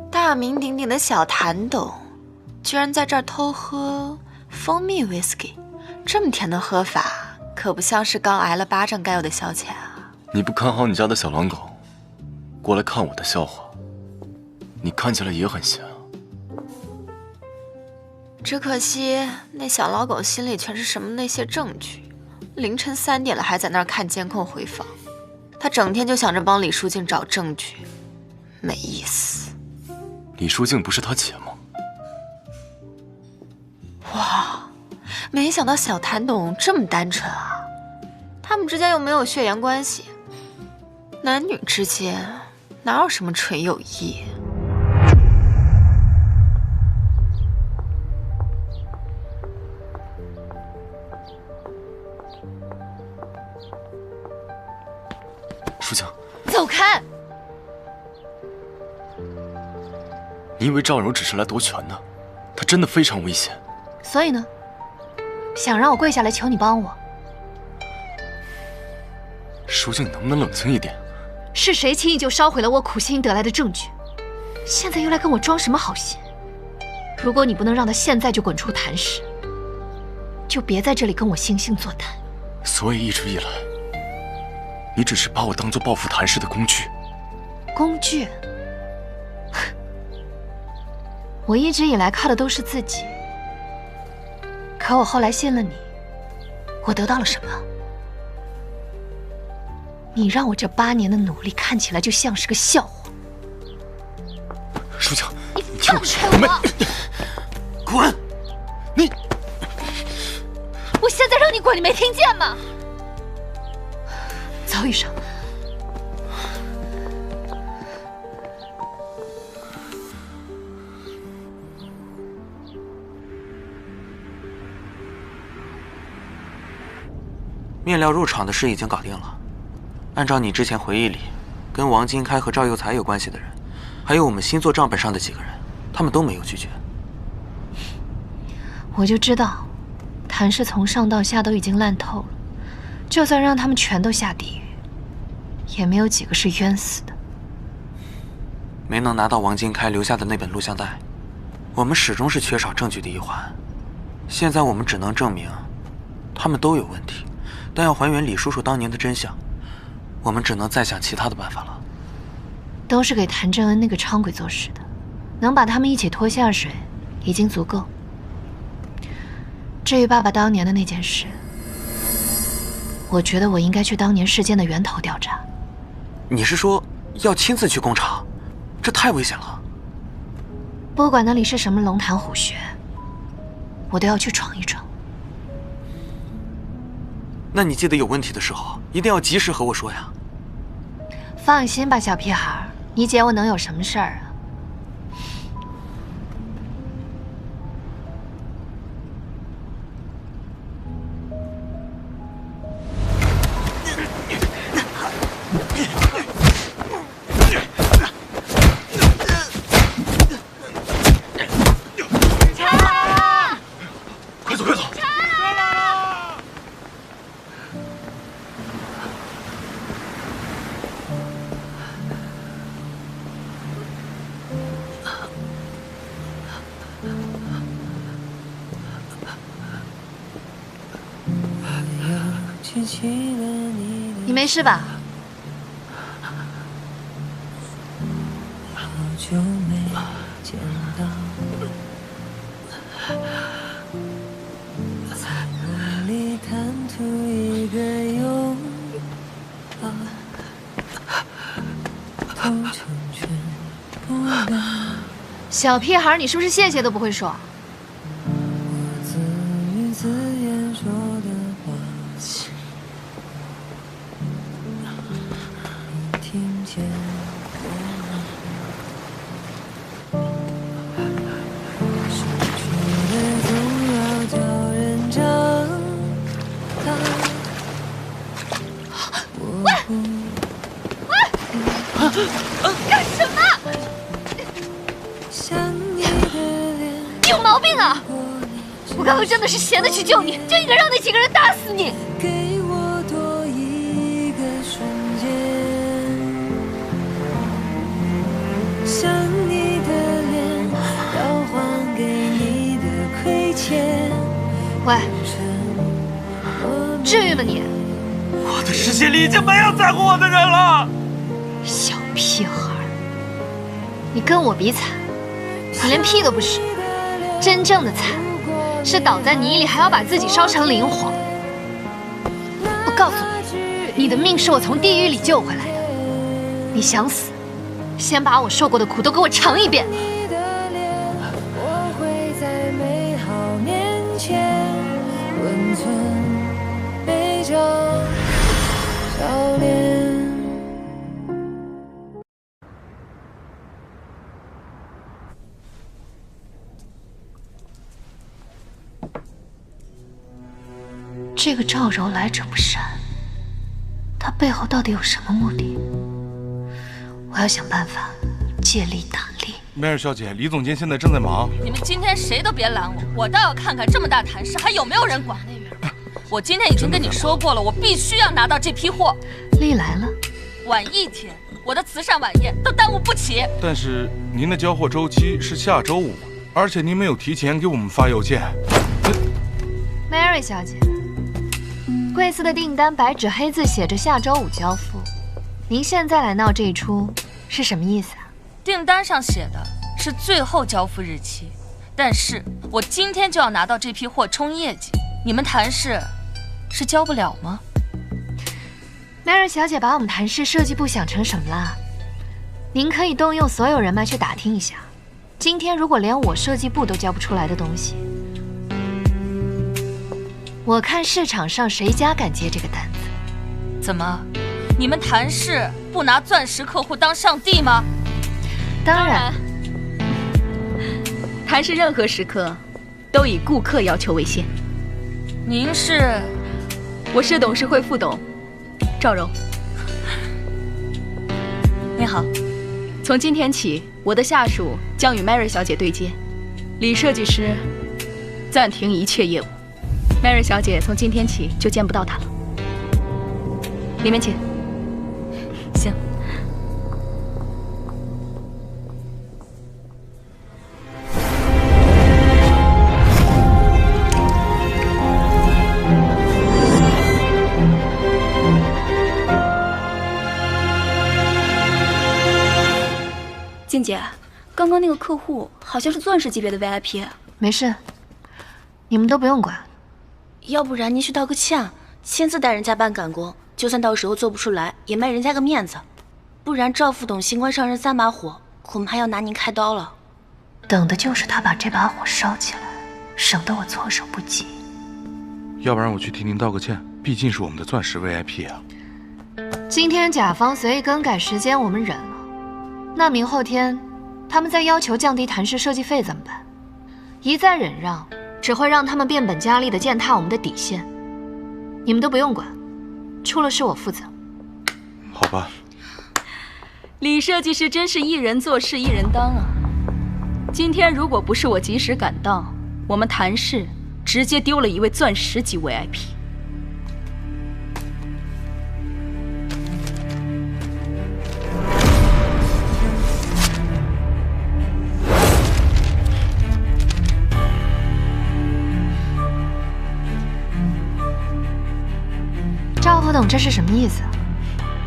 大名鼎鼎的小谭董，居然在这儿偷喝蜂蜜 whisky， 这么甜的喝法，可不像是刚挨了巴掌该有的消遣啊！你不看好你家的小狼狗，过来看我的笑话，你看起来也很闲啊。只可惜那小老狗心里全是什么那些证据，凌晨3点了还在那儿看监控回放，他整天就想着帮李书静找证据，没意思。李书静不是他姐吗？哇，没想到小谭董这么单纯啊！他们之间又没有血缘关系，男女之间哪有什么纯友谊？书静，走开！你以为赵柔只是来夺权的？她真的非常危险。所以呢，想让我跪下来求你帮我？书静，能不能冷静一点？是谁轻易就烧毁了我苦心得来的证据？现在又来跟我装什么好心？如果你不能让他现在就滚出谭氏，就别在这里跟我惺惺作态。所以一直以来，你只是把我当做报复谭氏的工具。工具？我一直以来靠的都是自己，可我后来信了你，我得到了什么？你让我这8年的努力看起来就像是个笑话。舒晴，你放开我！滚！你，我现在让你滚，你没听见吗？走，雨生。面料入场的事已经搞定了。按照你之前回忆里，跟王金开和赵有才有关系的人，还有我们新作账本上的几个人，他们都没有拒绝。我就知道，谭氏从上到下都已经烂透了，就算让他们全都下地狱，也没有几个是冤死的。没能拿到王金开留下的那本录像带，我们始终是缺少证据的一环。现在我们只能证明，他们都有问题，但要还原李叔叔当年的真相，我们只能再想其他的办法了。都是给谭正恩那个昌鬼做事的，能把他们一起拖下水，已经足够。至于爸爸当年的那件事，我觉得我应该去当年事件的源头调查。你是说要亲自去工厂？这太危险了。不管那里是什么龙潭虎穴，我都要去闯一闯。那你记得有问题的时候，一定要及时和我说呀。放心吧，小屁孩，你姐我能有什么事儿啊？快走，快走！你没事吧？好久没见到，在梦里贪图一个拥抱，偷成全不了。小屁孩，你是不是谢谢都不会说？我自语自言说的话，你听见我吗？失去的总要叫人长大。干什么？你有毛病啊！我刚刚真的是闲的去救你，就应该让那几个人打死你。给我多一个瞬间，想你的脸，要还给你的亏欠。喂，至于吗你？我的世界里已经没有在乎我的人了。小屁孩，你跟我比惨，你连屁都不是。真正的惨，是倒在泥里还要把自己烧成灵火。我告诉你，你的命是我从地狱里救回来的。你想死，先把我受过的苦都给我尝一遍。我会在美好面前温存悲伤笑脸。这个赵柔来者不善，他背后到底有什么目的？我要想办法借力打力。梅尔小姐，李总监现在正在忙。你们今天谁都别拦我，我倒要看看这么大谭氏还有没有人管。我今天已经跟你说过了，我必须要拿到这批货。丽来了，晚一天，我的慈善晚宴都耽误不起。但是您的交货周期是下周5，而且您没有提前给我们发邮件。Mary 小姐，贵司的订单白纸黑字写着下周5交付，您现在来闹这一出是什么意思啊？订单上写的是最后交付日期，但是我今天就要拿到这批货冲业绩，你们谭氏是交不了吗？ Mary 小姐把我们谭氏设计部想成什么啦？您可以动用所有人脉去打听一下，今天如果连我设计部都交不出来的东西，我看市场上谁家敢接这个单子？怎么，你们谭氏不拿钻石客户当上帝吗？当然，谭氏任何时刻都以顾客要求为先。您是？我是董事会副董。 赵柔，你好。从今天起，我的下属将与 Mary 小姐对接，李设计师暂停一切业务。Mary 小姐从今天起就见不到他了。里面请。行。静姐，刚刚那个客户好像是钻石级别的 VIP。没事，你们都不用管。要不然您去道个歉，亲自带人家办赶工，就算到时候做不出来，也卖人家个面子。不然赵副董新官上任3把火，恐怕要拿您开刀了。等的就是他把这把火烧起来，省得我措手不及。要不然我去替您道个歉，毕竟是我们的钻石 VIP 啊。今天甲方随意更改时间，我们忍了。 那明后天，他们再要求降低谭氏设计费怎么办？一再忍让，只会让他们变本加厉地践踏我们的底线。你们都不用管，出了事我负责。好吧。李设计师真是一人做事一人当啊！今天如果不是我及时赶到，我们谭氏直接丢了一位钻石级 VIP。 赵副董，这是什么意思？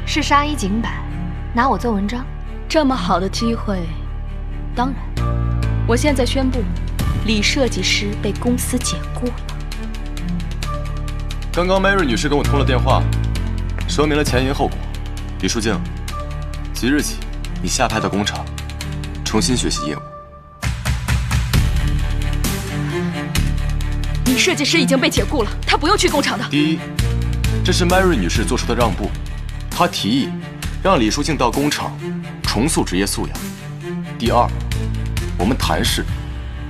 是杀一儆百，拿我做文章？这么好的机会，当然。我现在宣布，李设计师被公司解雇了。刚刚 Mary 女士跟我通了电话，说明了前因后果。李淑静，即日起你下派到工厂，重新学习业务。李设计师已经被解雇了，他不用去工厂的。第一，这是 Mary 女士做出的让步，她提议让李淑静到工厂重塑职业素养。第二，我们谭氏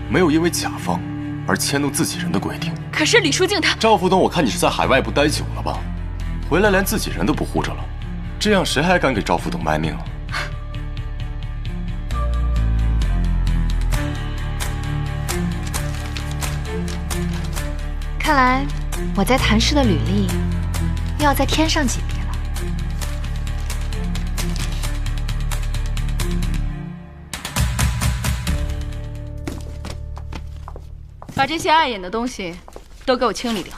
没有因为甲方而迁怒自己人的规定。可是李淑静她……赵副董，我看你是在海外部待久了吧？回来连自己人都不护着了，这样谁还敢给赵副董卖命啊？看来我在谭氏的履历又要再添上几笔了。把这些碍眼的东西都给我清理掉。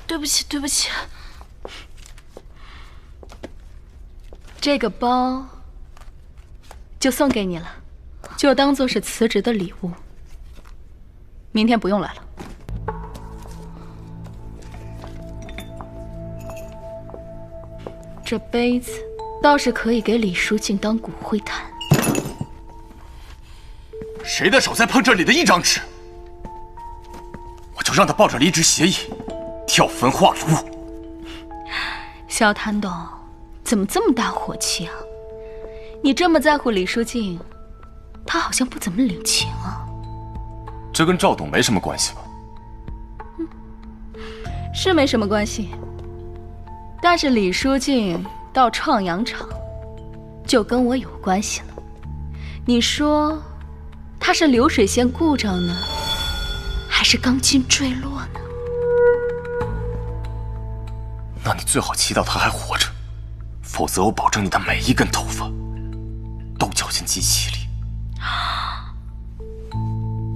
对不起，对不起。这个包就送给你了，就当做是辞职的礼物。明天不用来了。这杯子倒是可以给李淑静当骨灰坛。谁的手再碰这里的一张纸，我就让他抱着离职协议跳焚化炉。小谭董，怎么这么大火气啊？你这么在乎李淑静，她好像不怎么领情啊。这跟赵董没什么关系吧？是没什么关系，但是李淑静到创阳厂，就跟我有关系了。你说，她是流水线故障呢，还是钢筋坠落呢？那你最好祈祷她还活着，否则我保证你的每一根头发都绞进机器里。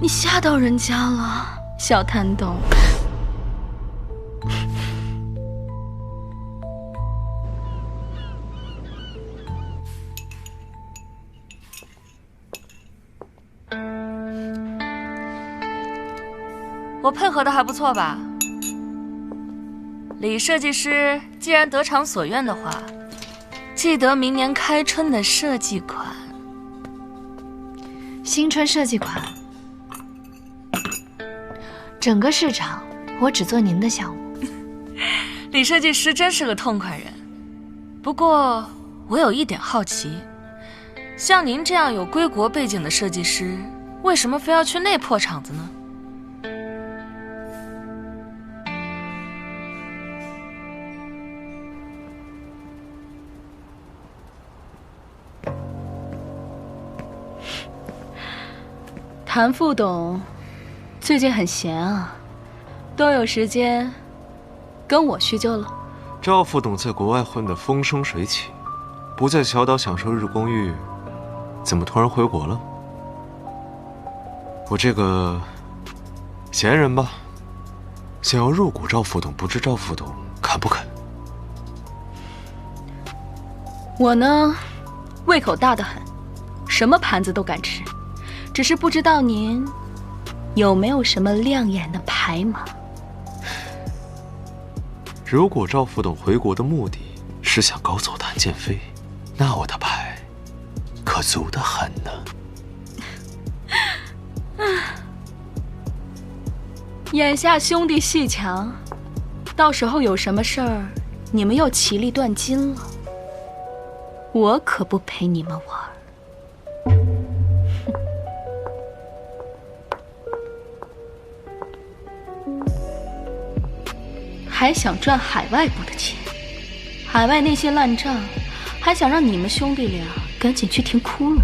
你吓到人家了，小谭董。我配合的还不错吧？李设计师，既然得偿所愿的话，记得明年开春的设计款。新春设计款，整个市场我只做您的项目。李设计师真是个痛快人。不过我有一点好奇，像您这样有归国背景的设计师，为什么非要去那破厂子呢？谭副董最近很闲啊，都有时间跟我叙旧了。赵副董在国外混得风生水起，不在小岛享受日光浴，怎么突然回国了？我这个闲人吧，想要入股赵副董，不知赵副董肯不肯？我呢，胃口大得很，什么盘子都敢吃。只是不知道您有没有什么亮眼的牌码？如果赵副董回国的目的是想搞走谭建飞，那我的牌可足得很呢。眼下兄弟戏强，到时候有什么事儿，你们又其利断金了，我可不陪你们玩。还想赚海外部的钱，海外那些烂账，还想让你们兄弟俩赶紧去填窟窿。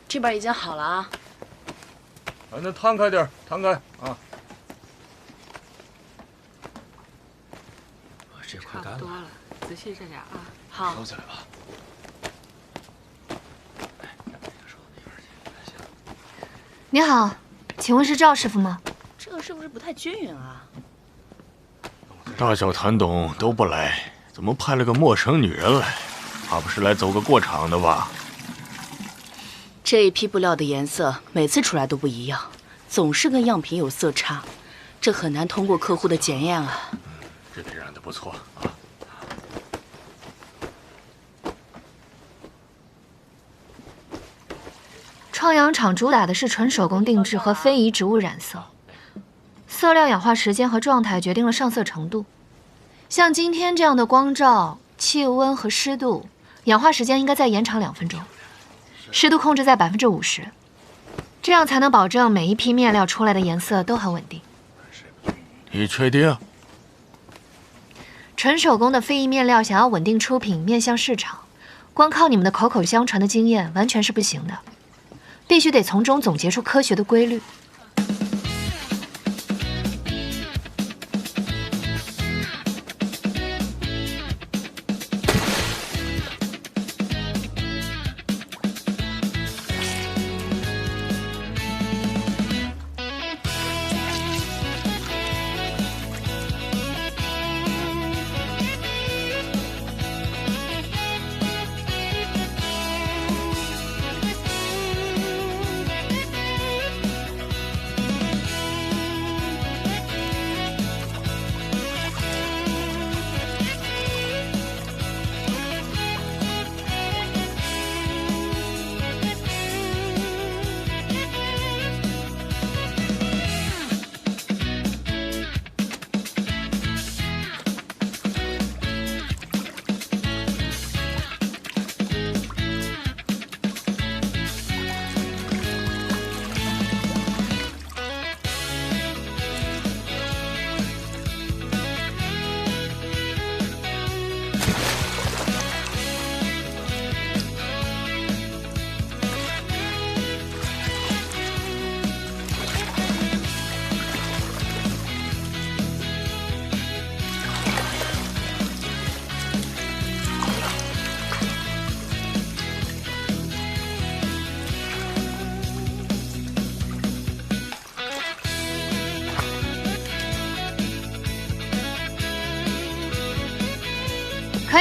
这边已经好了啊！那摊开点，摊开啊！这快干了，仔细这点啊。好，收起来吧。你好，请问是赵师傅吗？这个是不是不太均匀啊？大小谭董都不来，怎么派了个陌生女人来？怕不是来走个过场的吧？这一批布料的颜色每次出来都不一样，总是跟样品有色差，这很难通过客户的检验啊。这得染得不错啊。创阳厂主打的是纯手工定制和非遗植物染色，色料氧化时间和状态决定了上色程度。像今天这样的光照、气温和湿度，氧化时间应该再延长2分钟。湿度控制在50%，这样才能保证每一批面料出来的颜色都很稳定。你确定？纯手工的非遗面料想要稳定出品面向市场，光靠你们的口口相传的经验完全是不行的，必须得从中总结出科学的规律。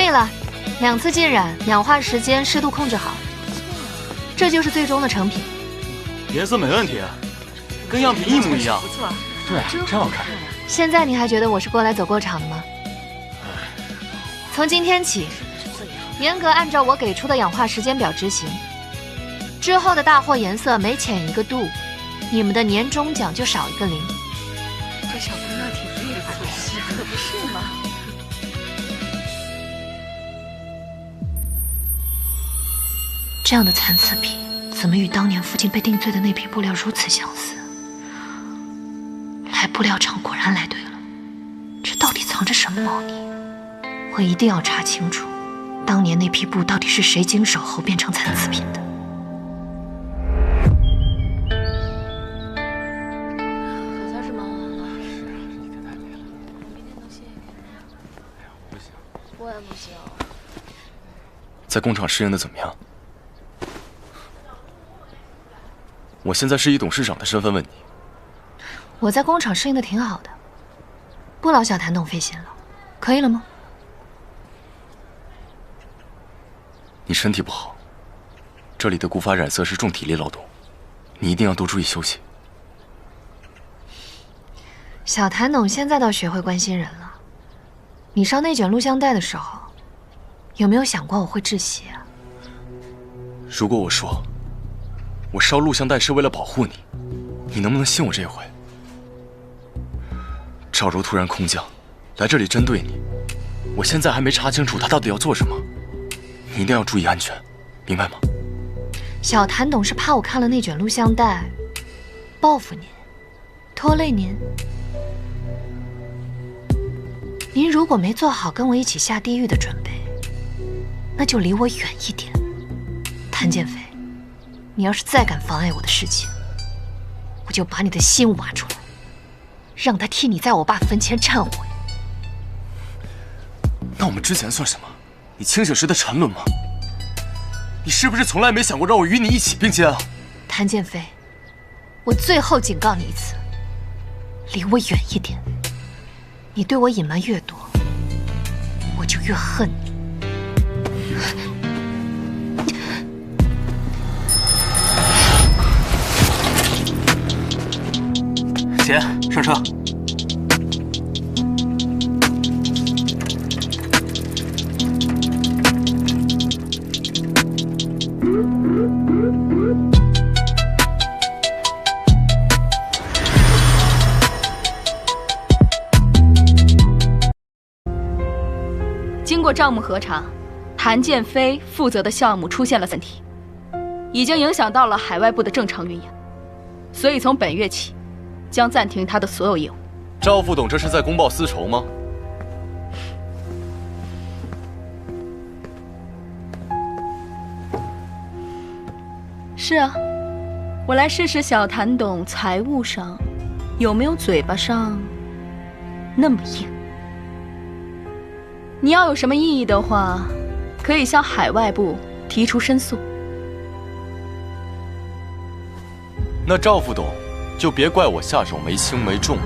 理了，2次浸染，氧化时间湿度控制好，这就是最终的成品。颜色没问题，跟样品一模一样。不错，对，真好看。现在你还觉得我是过来走过场的吗？从今天起，严格按照我给出的氧化时间表执行。之后的大货颜色每减1个度，你们的年终奖就少1个0。这小姑娘挺厉害的，可不是吗？这样的残次品，怎么与当年父亲被定罪的那批布料如此相似？来布料厂果然来对了，这到底藏着什么猫腻？我一定要查清楚，当年那批布到底是谁经手后变成残次品的。可算是忙完了。是啊，你可太累了。我明天能歇一天。哎呀，我不行。我也不行。在工厂适应的怎么样？我现在是以董事长的身份问你。我在工厂适应的挺好的，不劳小谭董费心了，可以了吗？你身体不好，这里的古法染色是重体力劳动，你一定要多注意休息。小谭董现在倒学会关心人了。你烧内卷录像带的时候，有没有想过我会窒息啊？如果我说我烧录像带是为了保护你，你能不能信我这回？赵柔突然空降，来这里针对你，我现在还没查清楚他到底要做什么，你一定要注意安全，明白吗？小谭董是怕我看了内卷录像带，报复您，拖累您。您如果没做好跟我一起下地狱的准备，那就离我远一点。谭建飞，你要是再敢妨碍我的事情，我就把你的心挖出来，让他替你在我爸坟前忏悔。那我们之前算什么？你清醒时的沉沦吗？你是不是从来没想过让我与你一起并肩啊？谭建飞，我最后警告你一次，离我远一点。你对我隐瞒越多，我就越恨你。姐，上车。经过账目核查，谭建飞负责的项目出现了问题，已经影响到了海外部的正常运营，所以从本月起，将暂停他的所有业务。赵副董这是在公报私仇吗？是啊，我来试试小谭董财务上有没有嘴巴上那么硬。你要有什么异议的话，可以向海外部提出申诉。那赵副董就别怪我下手没轻没重。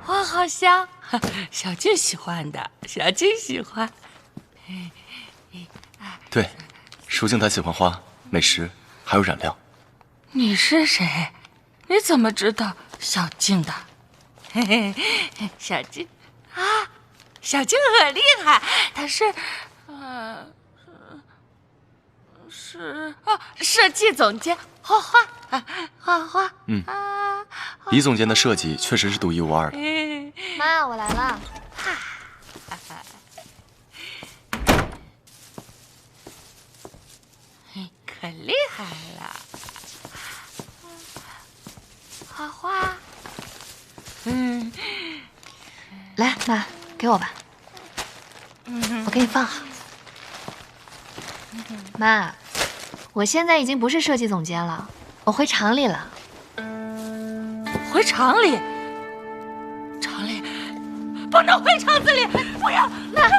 花好香，小静喜欢的，小静喜欢。对，淑静她喜欢花、美食，还有染料。你是谁？你怎么知道小静的？小静啊，小静很厉害，她是，设计总监，画画。李总监的设计确实是独一无二的。妈，我来了。可厉害了，画画。来，妈，给我吧。我给你放好。妈，我现在已经不是设计总监了，我回厂里了。回厂里？厂里能回厂子里！不要！妈，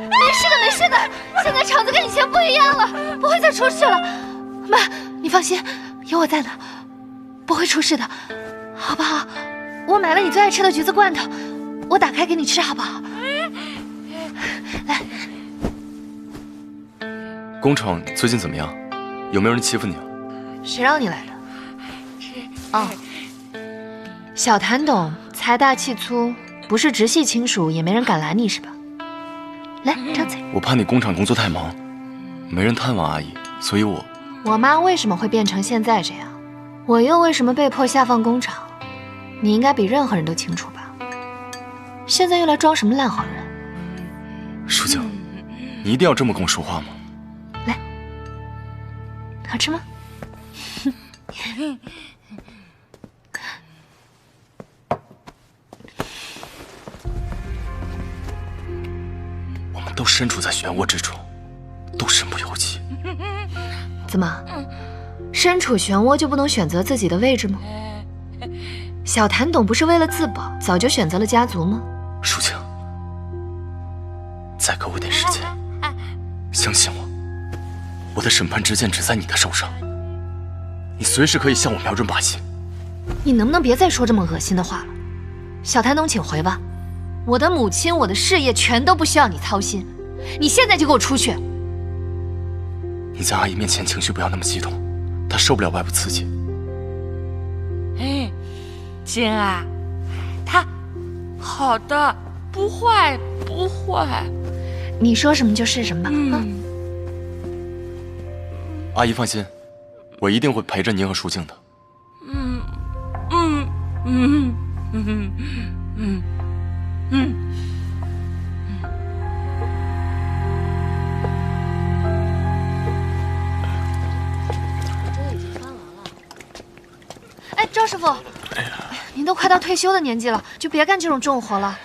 没事的，没事的。现在厂子跟以前不一样了，不会再出事了。妈，你放心，有我在呢，不会出事的，好不好？我买了你最爱吃的橘子罐头，我打开给你吃，好不好？来。工厂最近怎么样？有没有人欺负你啊？谁让你来的？哦，小谭董财大气粗，不是直系亲属，也没人敢拦你是吧？来，张嘴。我怕你工厂工作太忙，没人探望阿姨，所以我妈为什么会变成现在这样？我又为什么被迫下放工厂？你应该比任何人都清楚吧？现在又来装什么烂好人？舒静，你一定要这么跟我说话吗？来，好吃吗？我们都身处在漩涡之中，都身不由己。怎么，身处漩涡就不能选择自己的位置吗？小谭董不是为了自保，早就选择了家族吗？舒静，再给我点时间，相信我，我的审判之剑只在你的手上，你随时可以向我瞄准靶心。你能不能别再说这么恶心的话了？小谭董，请回吧。我的母亲，我的事业全都不需要你操心。你现在就给我出去！你在阿姨面前情绪不要那么激动，她受不了外部刺激。哎，晶啊，她好的，不坏不坏。你说什么就是什么吧。阿姨放心，我一定会陪着您和舒静的。哎，赵师傅，您都快到退休的年纪了，就别干这种重活了，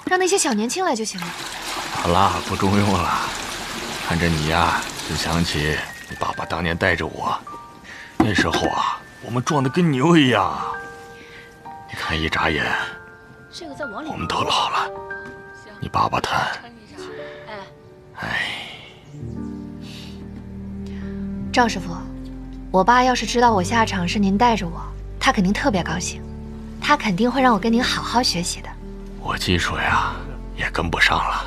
让那些小年轻来就行了。好啦，不中用了。看着你呀，就想起你爸爸当年带着我，那时候啊，我们壮得跟牛一样。你看一眨眼，这个再往里，我们都老了。你爸爸他，赵师傅，我爸要是知道我下场是您带着我，他肯定特别高兴，他肯定会让我跟您好好学习的。我技术呀也跟不上了，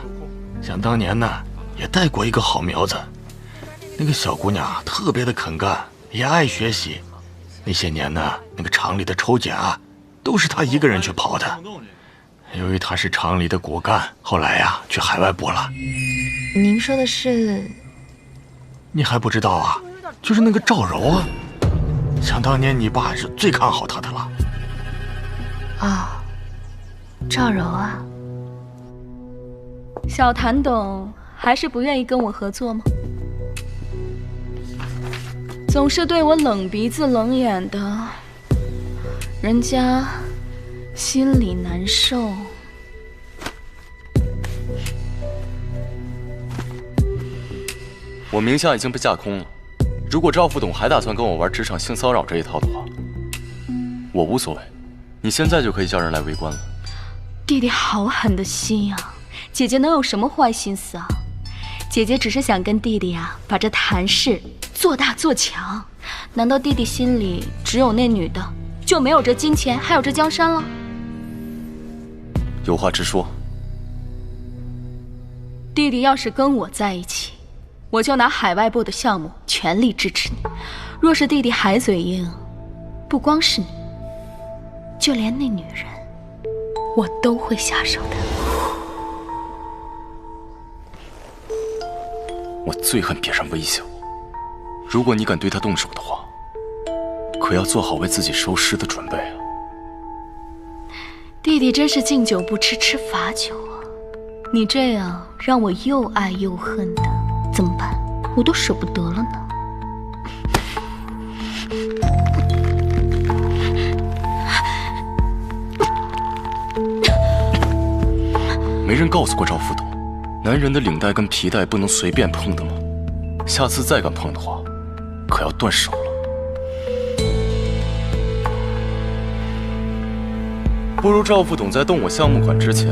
想当年呢也带过一个好苗子，那个小姑娘特别的肯干，也爱学习。那些年呢，那个厂里的抽检啊，都是她一个人去跑的。由于她是厂里的骨干，后来呀去海外部了。您说的是？你还不知道啊？就是那个赵柔啊，想当年你爸是最看好她的了。哦，赵柔啊。小谭董还是不愿意跟我合作吗？总是对我冷鼻子冷眼的，人家心里难受。我名下已经被架空了，如果赵副董还打算跟我玩职场性骚扰这一套的话，我无所谓，你现在就可以叫人来围观了。弟弟好狠的心呀！姐姐能有什么坏心思啊？姐姐只是想跟弟弟呀，把这谭氏做大做强。难道弟弟心里只有那女的，就没有这金钱，还有这江山了？有话直说。弟弟要是跟我在一起，我就拿海外部的项目全力支持你。若是弟弟还嘴硬，不光是你，就连那女人，我都会下手的。我最恨别人威胁我，如果你敢对他动手的话，可要做好为自己收尸的准备啊！弟弟真是敬酒不吃吃罚酒啊！你这样让我又爱又恨的，怎么办？我都舍不得了呢。没人告诉过赵副董，男人的领带跟皮带不能随便碰的吗？下次再敢碰的话，可要断手了。不如赵副董在动我项目款之前，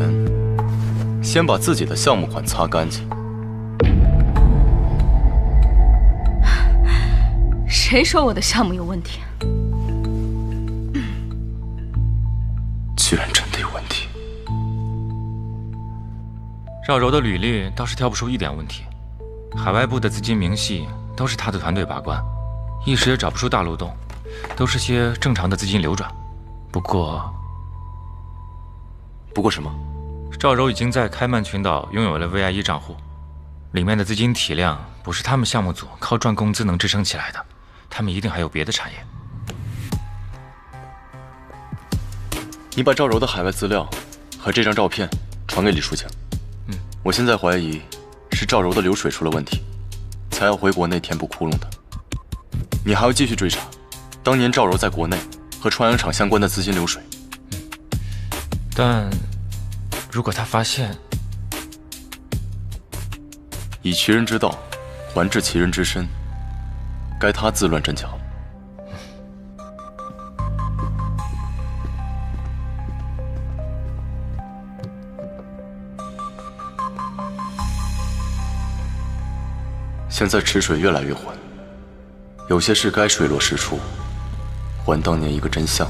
先把自己的项目款擦干净。谁说我的项目有问题？居然真的有问题。赵柔的履历倒是挑不出一点问题，海外部的资金明细都是他的团队把关，一时也找不出大漏洞，都是些正常的资金流转。不过什么？赵柔已经在开曼群岛拥有了 VIE 账户，里面的资金体量不是他们项目组靠赚工资能支撑起来的，他们一定还有别的产业。你把赵柔的海外资料和这张照片传给李书清。我现在怀疑是赵柔的流水出了问题，才要回国内填补窟窿的。你还要继续追查当年赵柔在国内和创洋厂相关的资金流水。但如果他发现，以其人之道还治其人之身，该他自乱阵脚。现在池水越来越浑，有些事该水落石出，还当年一个真相。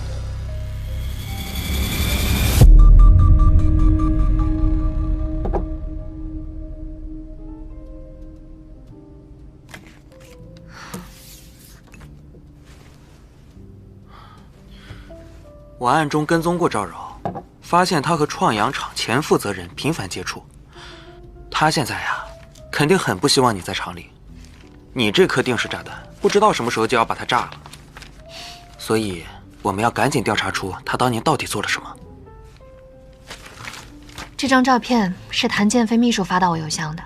我暗中跟踪过赵柔，发现他和创洋厂前负责人频繁接触。他现在呀，肯定很不希望你在厂里。你这颗定时炸弹，不知道什么时候就要把它炸了。所以我们要赶紧调查出他当年到底做了什么。这张照片是谭建飞秘书发到我邮箱的，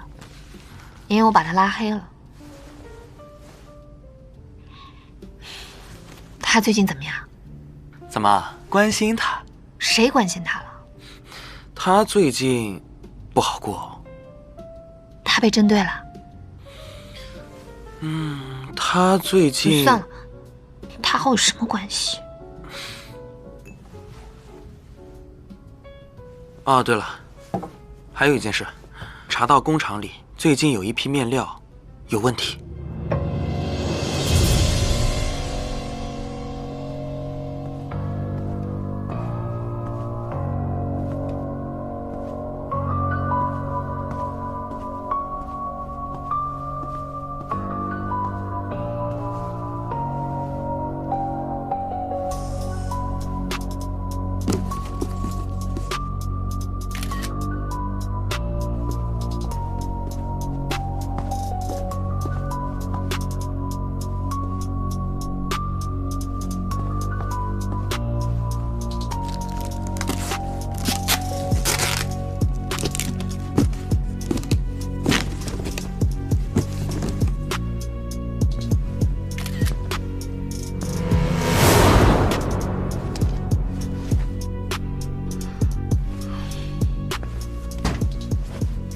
因为我把他拉黑了。他最近怎么样？怎么关心他？谁关心他了？他最近不好过。他被针对了？他最近……算了，他和我有什么关系？哦，对了，还有一件事，查到工厂里最近有一批面料有问题。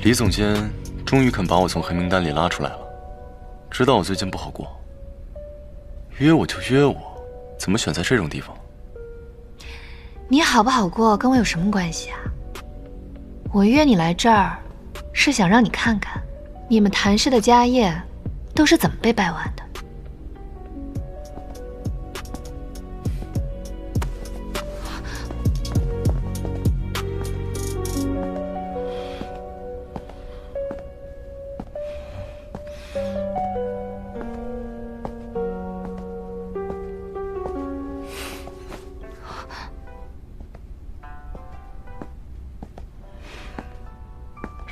李总监终于肯把我从黑名单里拉出来了，知道我最近不好过，约我就约我，怎么选在这种地方？你好不好过跟我有什么关系啊？我约你来这儿，是想让你看看，你们谭氏的家业都是怎么被败完的。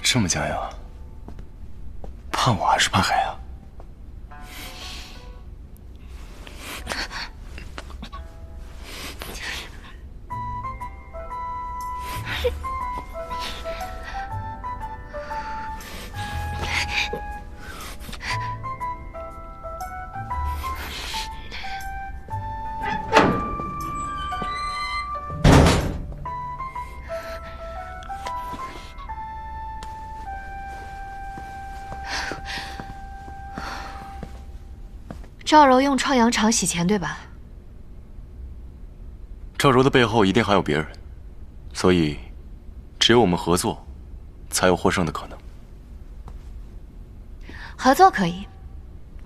这么僵呀？怕我还是怕海啊？赵柔用创洋厂洗钱，对吧？赵柔的背后一定还有别人，所以，只有我们合作，才有获胜的可能。合作可以，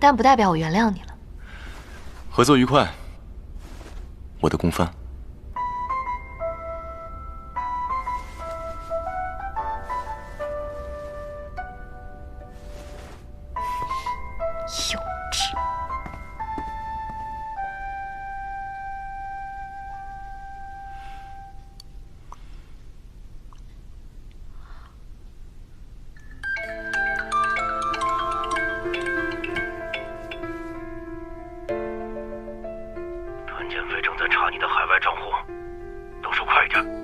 但不代表我原谅你了。合作愉快，我的公帆。幼稚。团建飞正在查你的海外账户，动手快一点。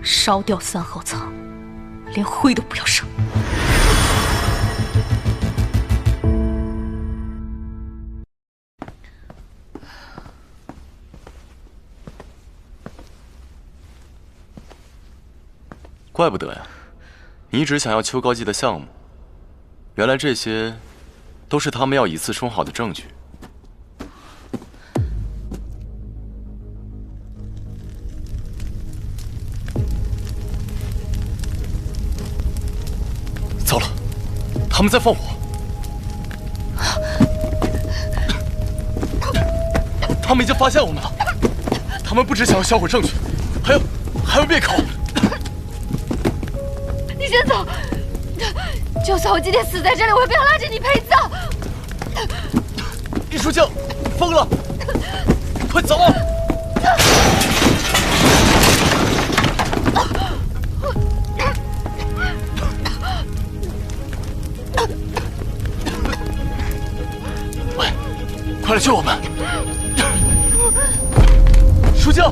烧掉3号仓，连灰都不要剩。怪不得呀，你一直想要秋高记的项目，原来这些都是他们要以次充好的证据。糟了，他们在放火！他们已经发现我们了。他们不只想要销毁证据，还要灭口。你先走，就算我今天死在这里，我也不要拉着你陪葬。李书静，疯了！快走！喂，快来救我们！书静！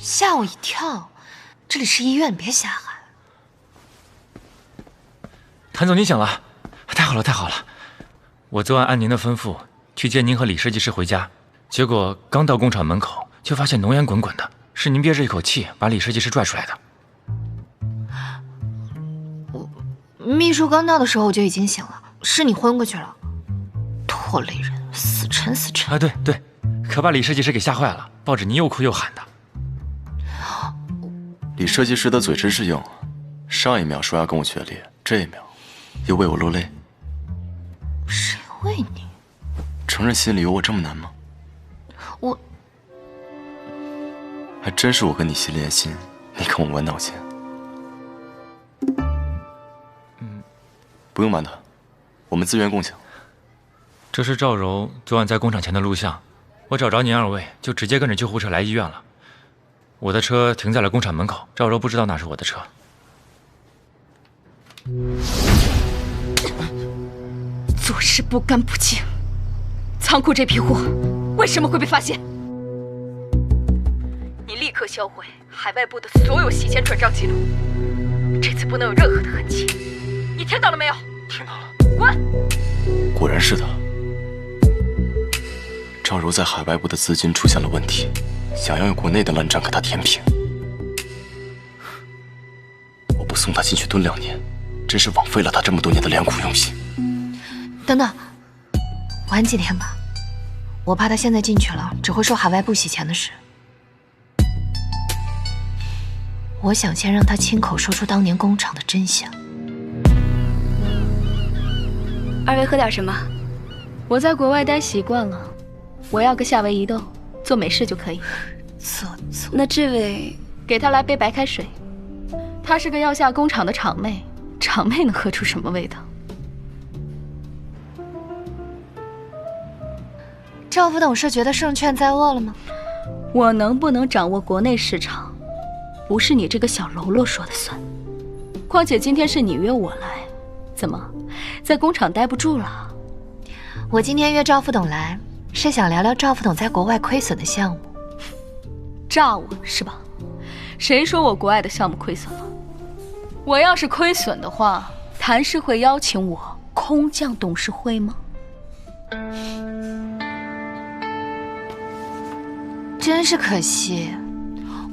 吓我一跳，这里是医院，别瞎喊。谭总，您醒了，太好了，太好了！我昨晚按您的吩咐去接您和李设计师回家，结果刚到工厂门口，就发现浓烟滚滚的，是您憋着一口气把李设计师拽出来的。秘书刚到的时候我就已经醒了，是你昏过去了。拖累人，死沉死沉！啊，对对，可把李设计师给吓坏了，抱着您又哭又喊的。李设计师的嘴真是硬，上一秒说要跟我决裂，这一秒又为我落泪。谁为你？承认心里有我这么难吗？我还真是我跟你心连心，你跟我玩脑筋。不用瞒他，我们资源共享。这是赵柔昨晚在工厂前的录像，我找着您2位，就直接跟着救护车来医院了。我的车停在了工厂门口，赵柔不知道那是我的车。做事不干不净，仓库这批货为什么会被发现？你立刻销毁海外部的所有洗钱转账记录，这次不能有任何的痕迹。你听到了没有？听到了。滚！果然是他。赵柔在海外部的资金出现了问题，想要用国内的烂账给他填平。我不送他进去蹲2年，真是枉费了他这么多年的良苦用心。等等，晚几天吧，我怕他现在进去了，只会说海外部洗钱的事。我想先让他亲口说出当年工厂的真相。2位喝点什么？我在国外待习惯了，我要个夏威夷豆，做美式就可以。做。那这位给她来杯白开水。她是个药下工厂的厂妹，厂妹能喝出什么味道？赵副董是觉得胜券在握了吗？我能不能掌握国内市场，不是你这个小喽啰说的算。况且今天是你约我来，怎么，在工厂待不住了？我今天约赵副董来，是想聊聊赵副董在国外亏损的项目。诈我是吧？谁说我国外的项目亏损了？我要是亏损的话，谭氏会邀请我空降董事会吗？真是可惜，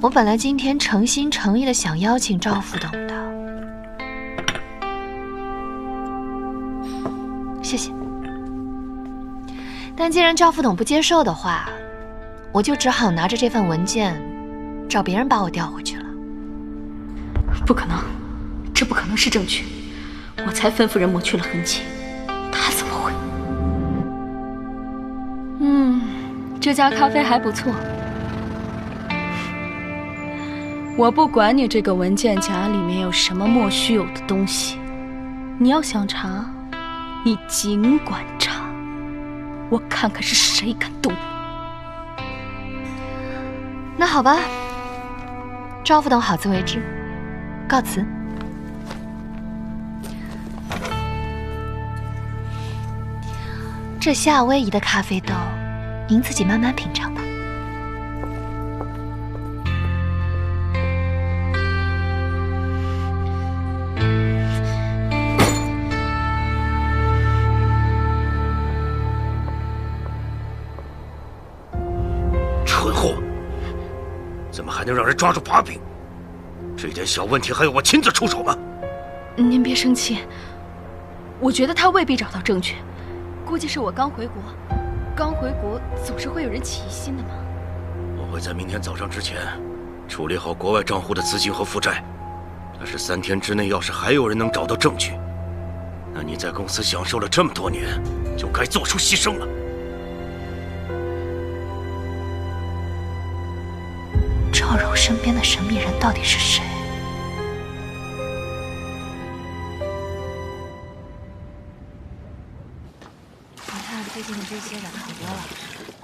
我本来今天诚心诚意的想邀请赵副董的。谢谢。但既然赵副董不接受的话，我就只好拿着这份文件，找别人把我调回去了。不可能，这不可能是证据。我才吩咐人抹去了痕迹，他怎么会？这家咖啡还不错。我不管你这个文件夹里面有什么莫须有的东西，你要想查，你尽管查，我看看是谁敢动我。那好吧，赵副董好自为之，告辞。这夏威夷的咖啡豆，您自己慢慢品尝吧。蠢货，怎么还能让人抓住把柄？这点小问题还要我亲自出手吗？您别生气，我觉得他未必找到证据，估计是我刚回国，刚回国总是会有人起疑心的嘛。我会在明天早上之前处理好国外账户的资金和负债，但是3天之内要是还有人能找到证据，那你在公司享受了这么多年，就该做出牺牲了。赵柔身边的神秘人到底是谁？你看最近的这些人好多了，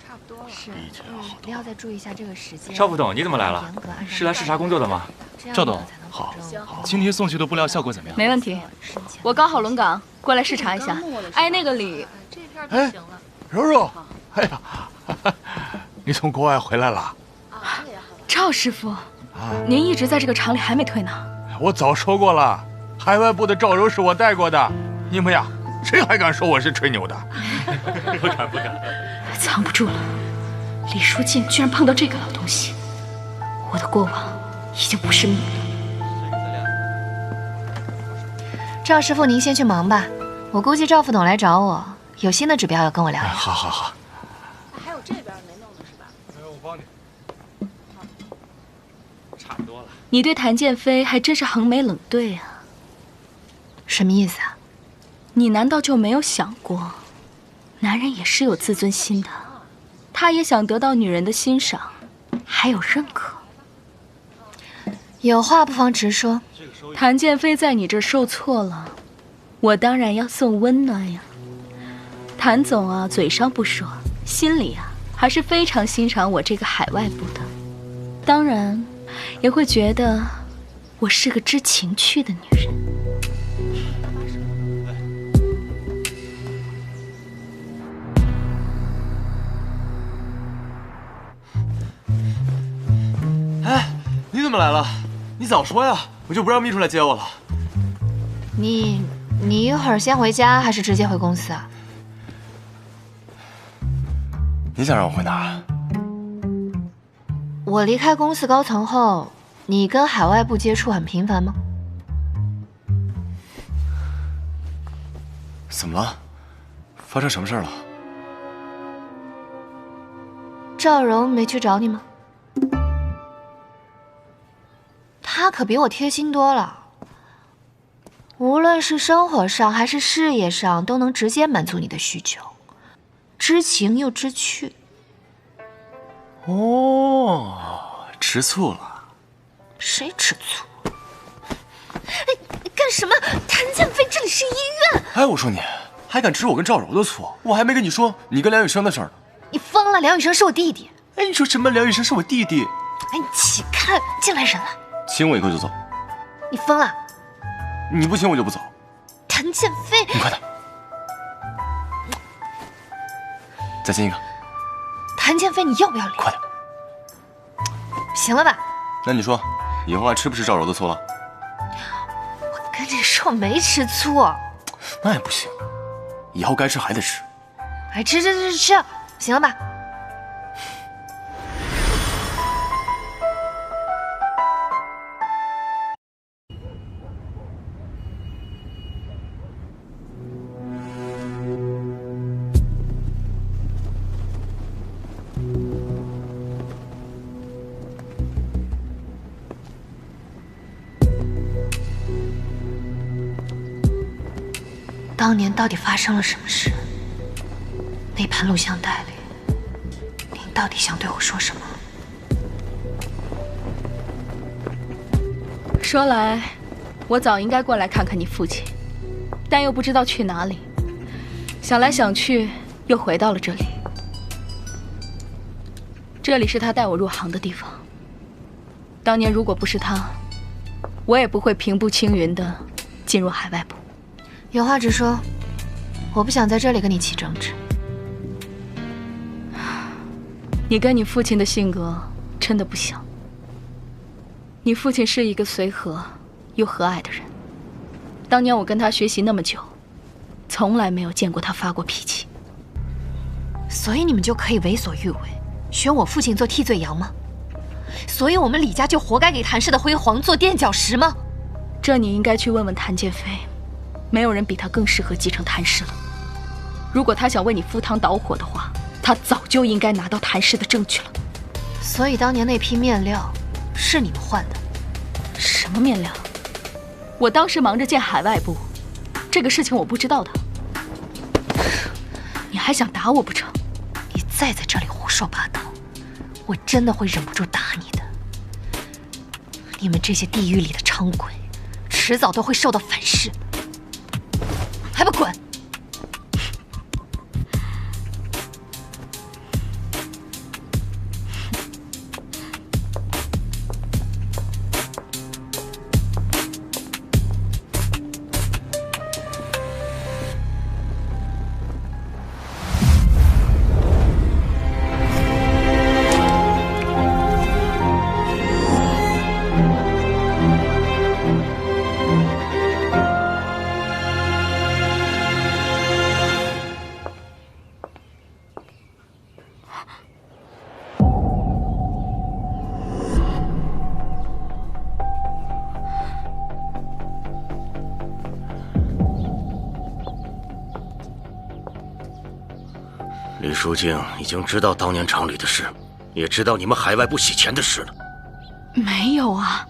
差不多了。是，一定要再注意一下这个时间。赵副董，你怎么来了？是来视察工作的吗？赵董，好，今天送去的布料效果怎么样？没问题，我刚好轮岗，过来视察一下。挨那个里。哎，柔柔，哎呀，你从国外回来了？赵师傅，您一直在这个厂里还没退呢。我早说过了，海外部的赵柔是我带过的。你们呀，谁还敢说我是吹牛的？不敢不敢。藏不住了，李书静居然碰到这个老东西，我的过往已经不是谜了。赵师傅，您先去忙吧，我估计赵副董来找我，有新的指标要跟我聊聊。好好好。还有这边没弄的是吧？我帮你。差不多了。你对谭建飞还真是横眉冷对啊。什么意思啊？你难道就没有想过，男人也是有自尊心的，他也想得到女人的欣赏，还有认可。有话不妨直说。谭建飞在你这儿受挫了，我当然要送温暖呀。谭总啊，嘴上不说，心里啊还是非常欣赏我这个海外部的，当然也会觉得我是个知情趣的女人。哎，你怎么来了？你早说呀，我就不让秘书来接我了。你一会儿先回家，还是直接回公司啊？你想让我回哪儿？我离开公司高层后，你跟海外部接触很频繁吗？怎么了？发生什么事了？赵柔没去找你吗？他可比我贴心多了，无论是生活上还是事业上，都能直接满足你的需求，知情又知趣。哦，吃醋了？谁吃醋？干什么？谭建飞，这里是医院。哎，我说你还敢指我跟赵柔的醋？我还没跟你说你跟梁羽生的事儿呢。你疯了？梁羽生是我弟弟。哎，你说什么？梁羽生是我弟弟？哎，你起开！进来人了。亲我一口就走。你疯了？你不亲我就不走。谭建飞，你快点。再亲一个。谭建飞，你要不要脸？快点。行了吧？那你说，以后还吃不吃赵柔的醋了？我跟你说，我没吃醋。那也不行，以后该吃还得吃。哎，吃，行了吧？当年到底发生了什么事？那盘录像带里，您到底想对我说什么？说来，我早应该过来看看你父亲，但又不知道去哪里。想来想去，又回到了这里。这里是他带我入行的地方。当年如果不是他，我也不会平步青云的进入海外部。有话直说，我不想在这里跟你起争执。你跟你父亲的性格真的不像。你父亲是一个随和又和蔼的人，当年我跟他学习那么久，从来没有见过他发过脾气。所以你们就可以为所欲为，选我父亲做替罪羊吗？所以我们李家就活该给谭氏的辉煌做垫脚石吗？这你应该去问问谭建飞。没有人比他更适合继承谭氏了。如果他想为你赴汤蹈火的话，他早就应该拿到谭氏的证据了。所以当年那批面料是你们换的？什么面料？我当时忙着建海外部，这个事情我不知道的。你还想打我不成？你再在这里胡说八道，我真的会忍不住打你的。你们这些地狱里的伥鬼，迟早都会受到反噬。还不滚！李淑静已经知道当年厂里的事，也知道你们海外部洗钱的事了。没有啊，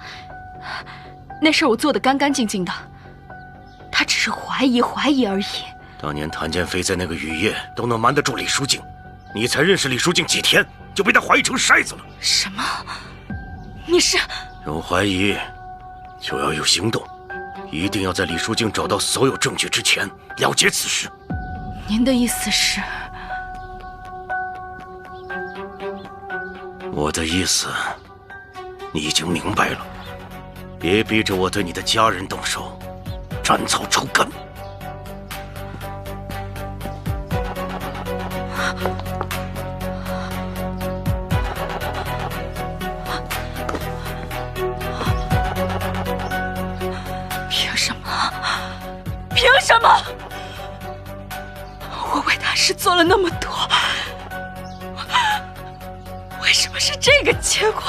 那事我做得干干净净的，他只是怀疑而已。当年谭建飞在那个雨夜都能瞒得住李淑静，你才认识李淑静几天就被他怀疑成筛子了。什么？你是？有怀疑就要有行动，一定要在李淑静找到所有证据之前了结此事。您的意思是？我的意思，你已经明白了。别逼着我对你的家人动手，斩草除根。凭什么？凭什么？我为他是做了那么多。为什么是这个结果？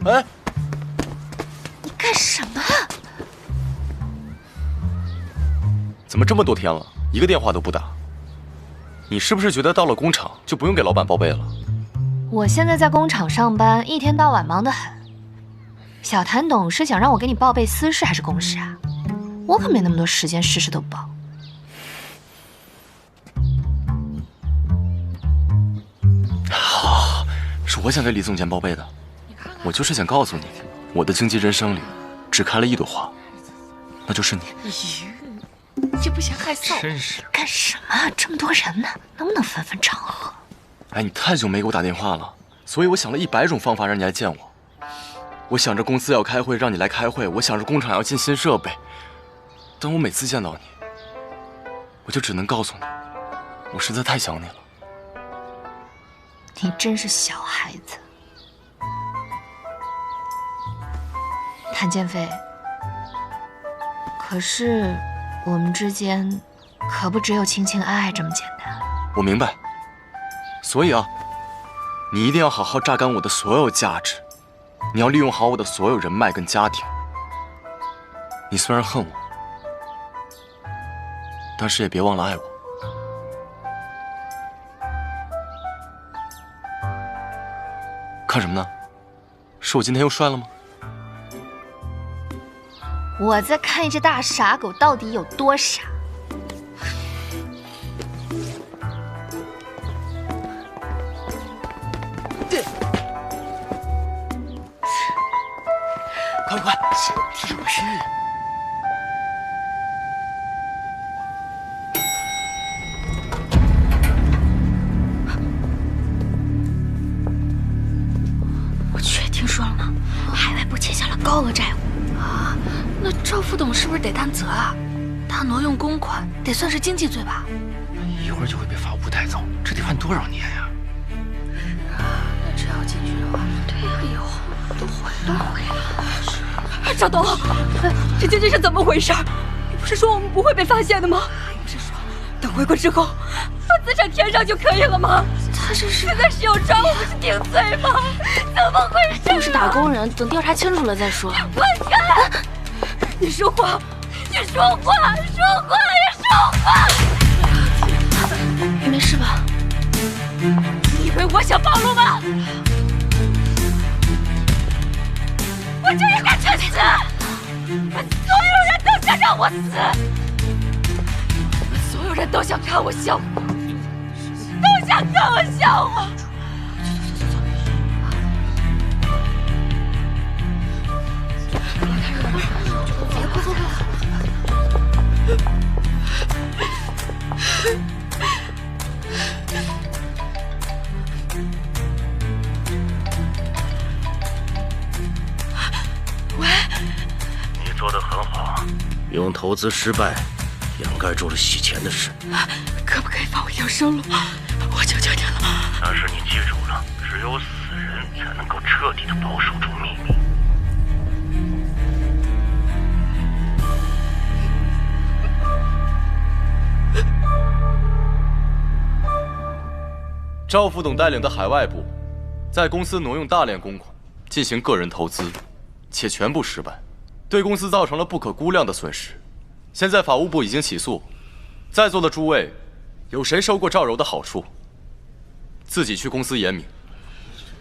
哎，你干什么？怎么这么多天了，一个电话都不打？你是不是觉得到了工厂就不用给老板报备了？我现在在工厂上班，一天到晚忙得很。小谭董是想让我给你报备私事还是公事啊？我可没那么多时间事事都报。好，是我想给李总监报备的。我就是想告诉你，我的经纪人生里只开了一朵花，那就是你。这不嫌害臊？真是干什么？这么多人呢，能不能分分场合？哎，你太久没给我打电话了，所以我想了100种方法让你来见我。我想着公司要开会，让你来开会；我想着工厂要进新设备，但我每次见到你，我就只能告诉你，我实在太想你了。你真是小孩子。谭建飞，可是我们之间可不只有情情爱爱这么简单。我明白，所以啊，你一定要好好榨干我的所有价值，你要利用好我的所有人脉跟家庭。你虽然恨我，但是也别忘了爱我。看什么呢？是我今天又帅了吗？我在看一只大傻狗到底有多傻。快快，是不是？我确听说了吗？海外部欠下了高额债务啊！那赵副董是不是得担责啊？他挪用公款，得算是经济罪吧？一会儿就会被法务部带走，这得判多少年呀？那这要进去的话，对呀，以后都毁了。赵董，这究竟是怎么回事？你不是说我们不会被发现的吗？不是说等回国之后把资产填上就可以了吗？他这是现在是要抓我们是定罪吗？怎么回事？都是打工人，等调查清楚了再说。滚开！你说话，你说话，说话呀，说话！你没事吧？你以为我想暴露吗？我就应该去死！所有人都想让我死，所有人都想看我笑话，都想看我笑话。你做得很好，用投资失败掩盖住了洗钱的事。可不可以放我一条生路？我求求你了。但是你记住了，只有死人才能够彻底的保守住秘密。赵副董带领的海外部，在公司挪用大量公款进行个人投资，且全部失败，对公司造成了不可估量的损失。现在法务部已经起诉，在座的诸位，有谁收过赵柔的好处？自己去公司言明。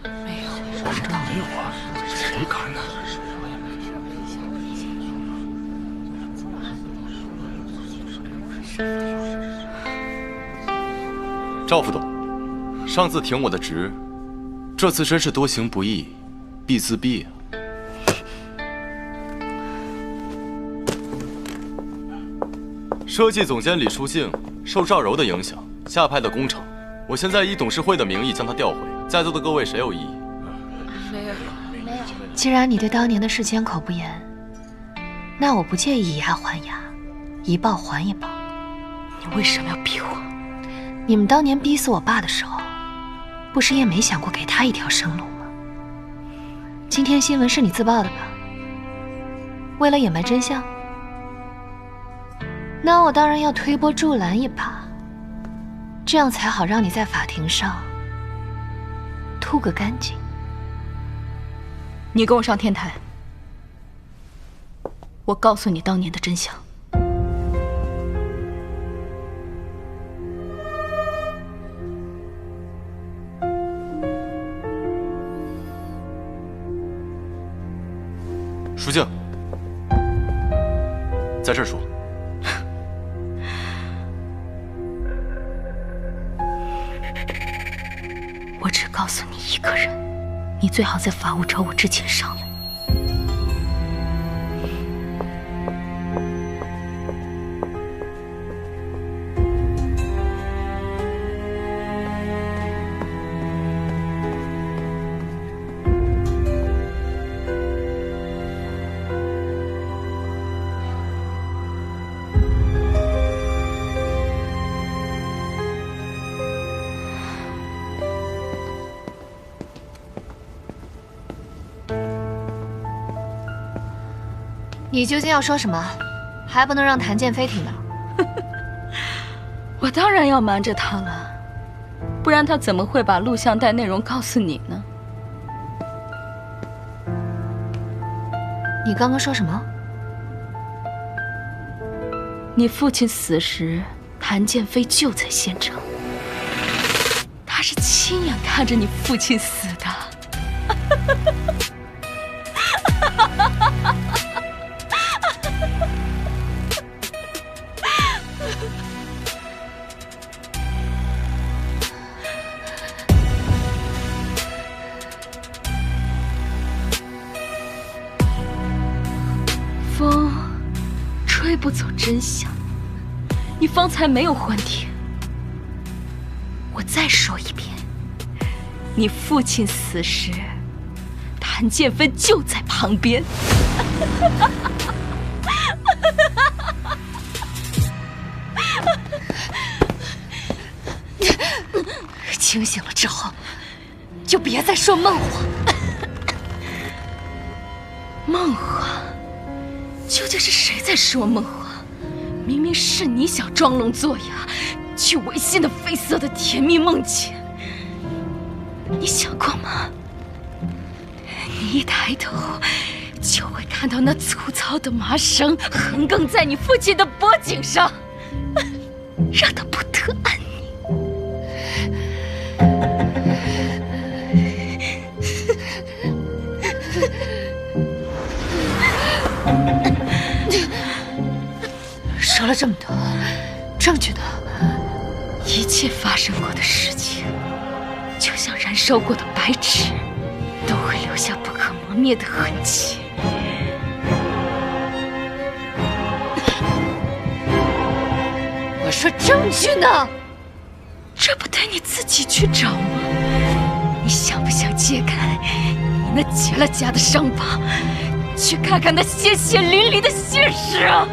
没有，真没有啊，谁敢呢？赵副董，上次挺我的职，这次真是多行不义必自毙啊！设计总监李书静受赵柔的影响，下派了工厂。我现在以董事会的名义将他调回。在座的各位谁有异议？没有。既然你对当年的事缄口不言，那我不介意以牙还牙，以报还一报。你为什么要逼我？你们当年逼死我爸的时候，不是也没想过给他一条生路吗？今天新闻是你自曝的吧？为了掩埋真相，那我当然要推波助澜一把，这样才好让你在法庭上吐个干净。你跟我上天台，我告诉你当年的真相。舒静，在这儿说。我只告诉你一个人，你最好在法务找我之前上来。你究竟要说什么？还不能让谭建飞听到？我当然要瞒着他了，不然他怎么会把录像带内容告诉你呢？你刚刚说什么？你父亲死时，谭建飞就在现场，他是亲眼看着你父亲死的。风吹不走真相，你方才没有幻听。我再说一遍，你父亲死时，谭建飞就在旁边。清醒了之后，就别再说梦话。梦话？究竟是谁在说梦话？明明是你想装聋作哑，去违心的绯色的甜蜜梦境。你想过吗？你一抬头，就会看到那粗糙的麻绳横亘在你父亲的脖颈上，让他不得安宁。说了这么多，证据呢？一切发生过的事情，就像燃烧过的白纸，都会留下不可磨灭的痕迹。我说证据呢？这不得你自己去找吗？你想不想揭开你那结了痂的伤疤，去看看那鲜血淋漓的现实啊？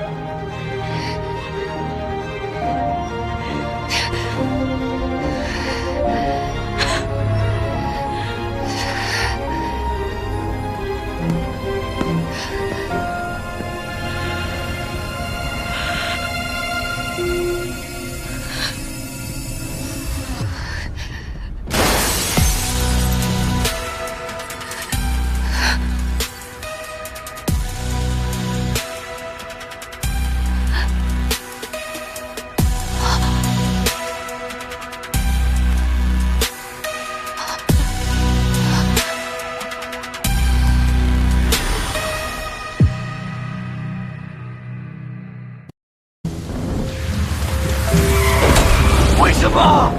为什么？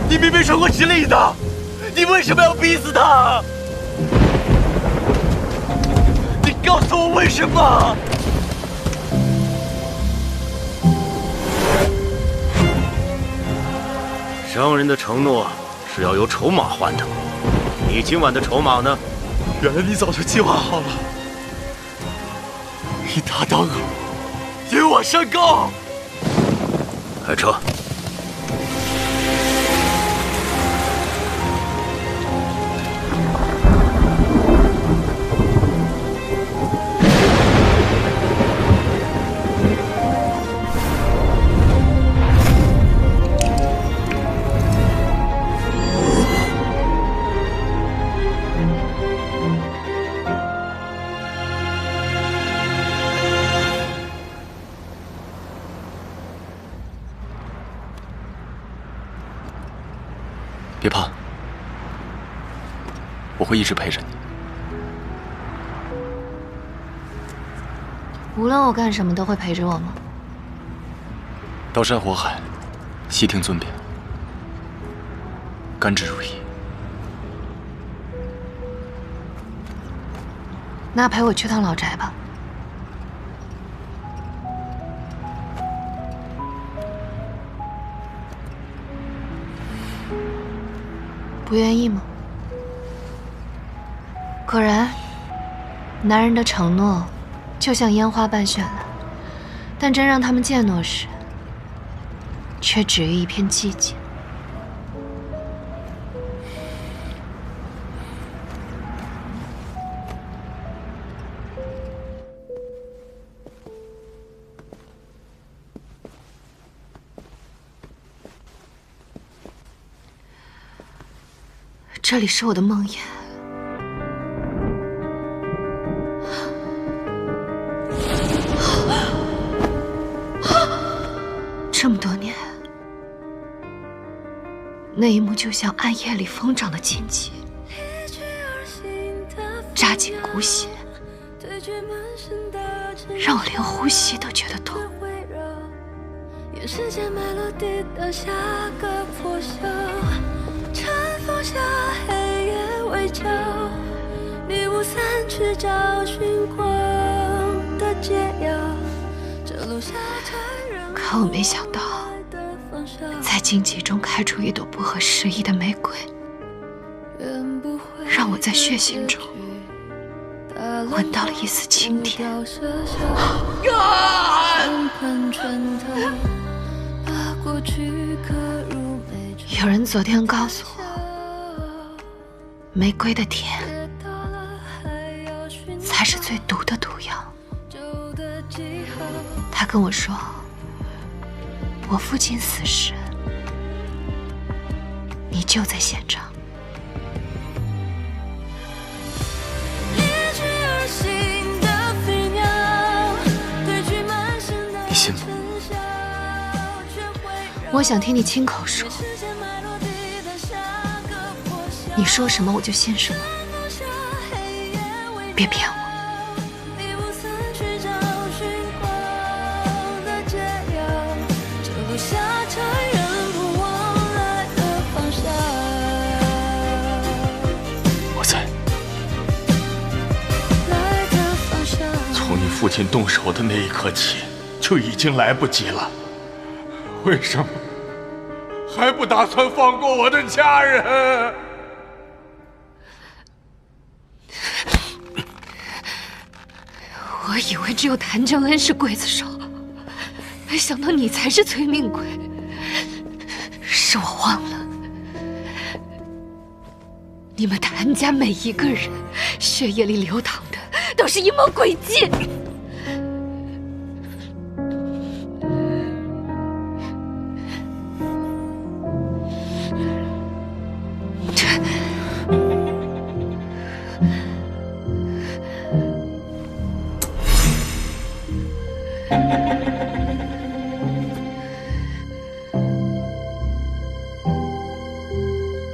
你明明受过洗礼的，你为什么要逼死他？你告诉我为什么？商人的承诺是要有筹码还的，你今晚的筹码呢？原来你早就计划好了，以他当饵，引我上钩。开车。别怕，我会一直陪着你。无论我干什么，都会陪着我吗？刀山火海，悉听尊便，甘之如饴。那陪我去趟老宅吧。不愿意吗？果然，男人的承诺就像烟花般绚烂，但真让他们践诺时，却止于一片寂静。这里是我的梦魇。这么多年，那一幕就像暗夜里疯长的荆棘，扎进骨血，让我连呼吸都觉得痛。愿世间埋落地的下个破晓，晨风下黑夜围剿，迷雾散去找寻光的解药，这路下残忍。可我没想到，在荆棘中开出一朵不合时宜的玫瑰，让我在血腥中闻到了一丝清甜。有人昨天告诉我，玫瑰的甜才是最毒的毒药。他跟我说，我父亲死时，你就在现场。你信吗？我想听你亲口说，你说什么我就信什么，别骗我。我在。从你父亲动手的那一刻起，就已经来不及了。为什么还不打算放过我的家人？我以为只有谭正恩是刽子手，没想到你才是催命鬼。是我忘了，你们谭家每一个人血液里流淌的都是阴谋诡计。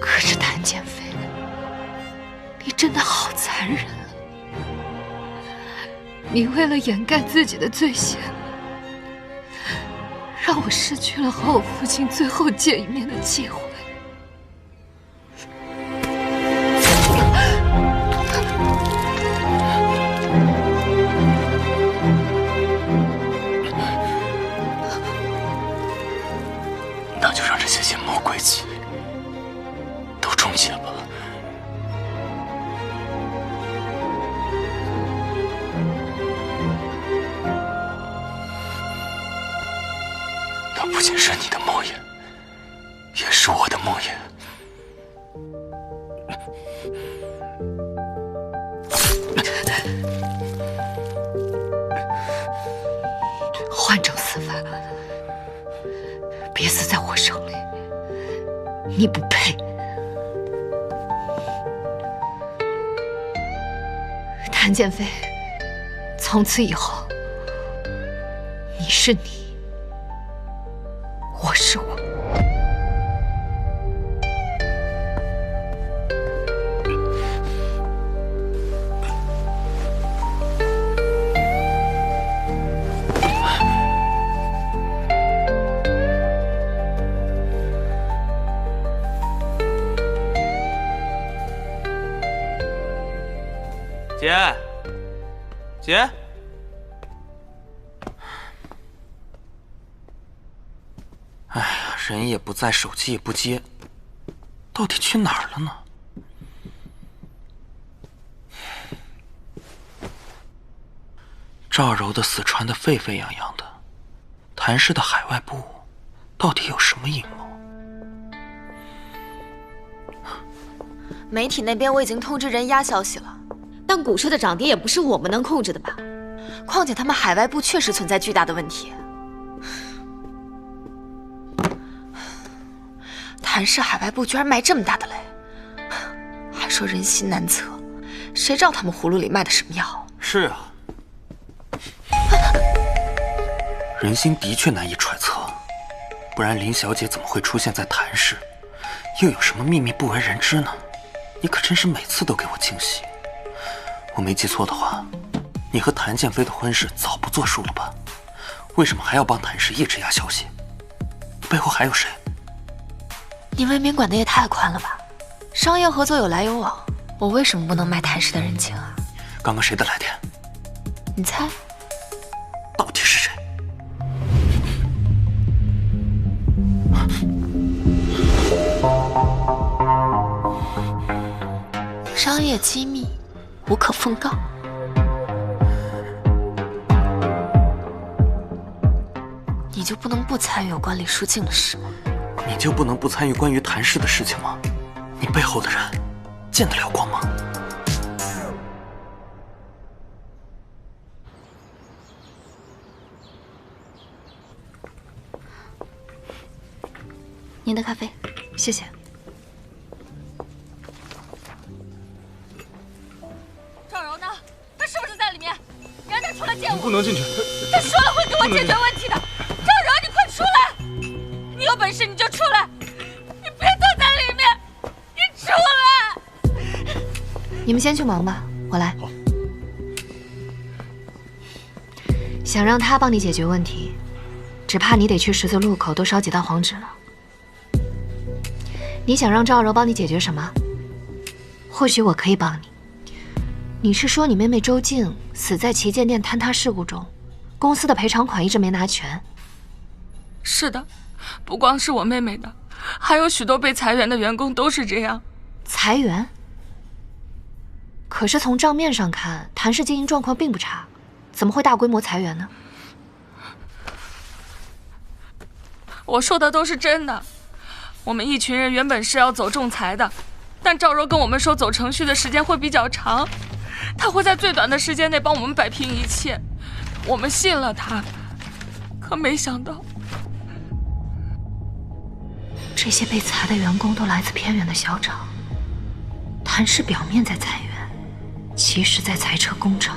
可是谭建飞，你真的好残忍啊！你为了掩盖自己的罪行，让我失去了和我父亲最后见一面的机会。那就让这些阴谋诡计都终结吧。那不仅是你的梦魇，也是我的梦魇。换种死法，别死在我手里，你不配。谭建飞，从此以后，你是你，我是我。姐，姐。哎呀，人也不在，手机也不接，到底去哪儿了呢？赵柔的死传得沸沸扬扬的，谭氏的海外部到底有什么阴谋？媒体那边我已经通知人压消息了，但股市的涨跌也不是我们能控制的吧？况且他们海外部确实存在巨大的问题。谭氏海外部居然卖这么大的雷，还说人心难测，谁知道他们葫芦里卖的什么药？是啊，人心的确难以揣测，不然林小姐怎么会出现在谭氏？又有什么秘密不为人知呢？你可真是每次都给我惊喜。我没记错的话，你和谭建飞的婚事早不作数了吧？为什么还要帮谭氏一直压消息？背后还有谁？你未免管得也太宽了吧？商业合作有来有往，我为什么不能卖谭氏的人情啊？刚刚谁的来电？你猜？到底是谁？商业机密，无可奉告。你就不能不参与有关李书静的事吗？你就不能不参与关于谭氏的事情吗？你背后的人见得了光吗？您的咖啡，谢谢。赵柔呢？他是不是在里面？让他出来见我。不能进去。他说了会给我解决问题的。赵柔，你快出来！你有本事你就出来，你别躲在里面，你出来！你们先去忙吧，我来。想让他帮你解决问题，只怕你得去十字路口多烧几道黄纸了。你想让赵柔帮你解决什么？或许我可以帮你。你是说你妹妹周静死在旗舰店坍塌事故中，公司的赔偿款一直没拿全？是的，不光是我妹妹的，还有许多被裁员的员工都是这样。裁员？可是从账面上看，谭氏经营状况并不差，怎么会大规模裁员呢？我说的都是真的。我们一群人原本是要走仲裁的，但赵柔跟我们说走程序的时间会比较长，他会在最短的时间内帮我们摆平一切。我们信了他，可没想到这些被裁的员工都来自偏远的小厂，谭氏表面在裁员，其实在裁撤工程。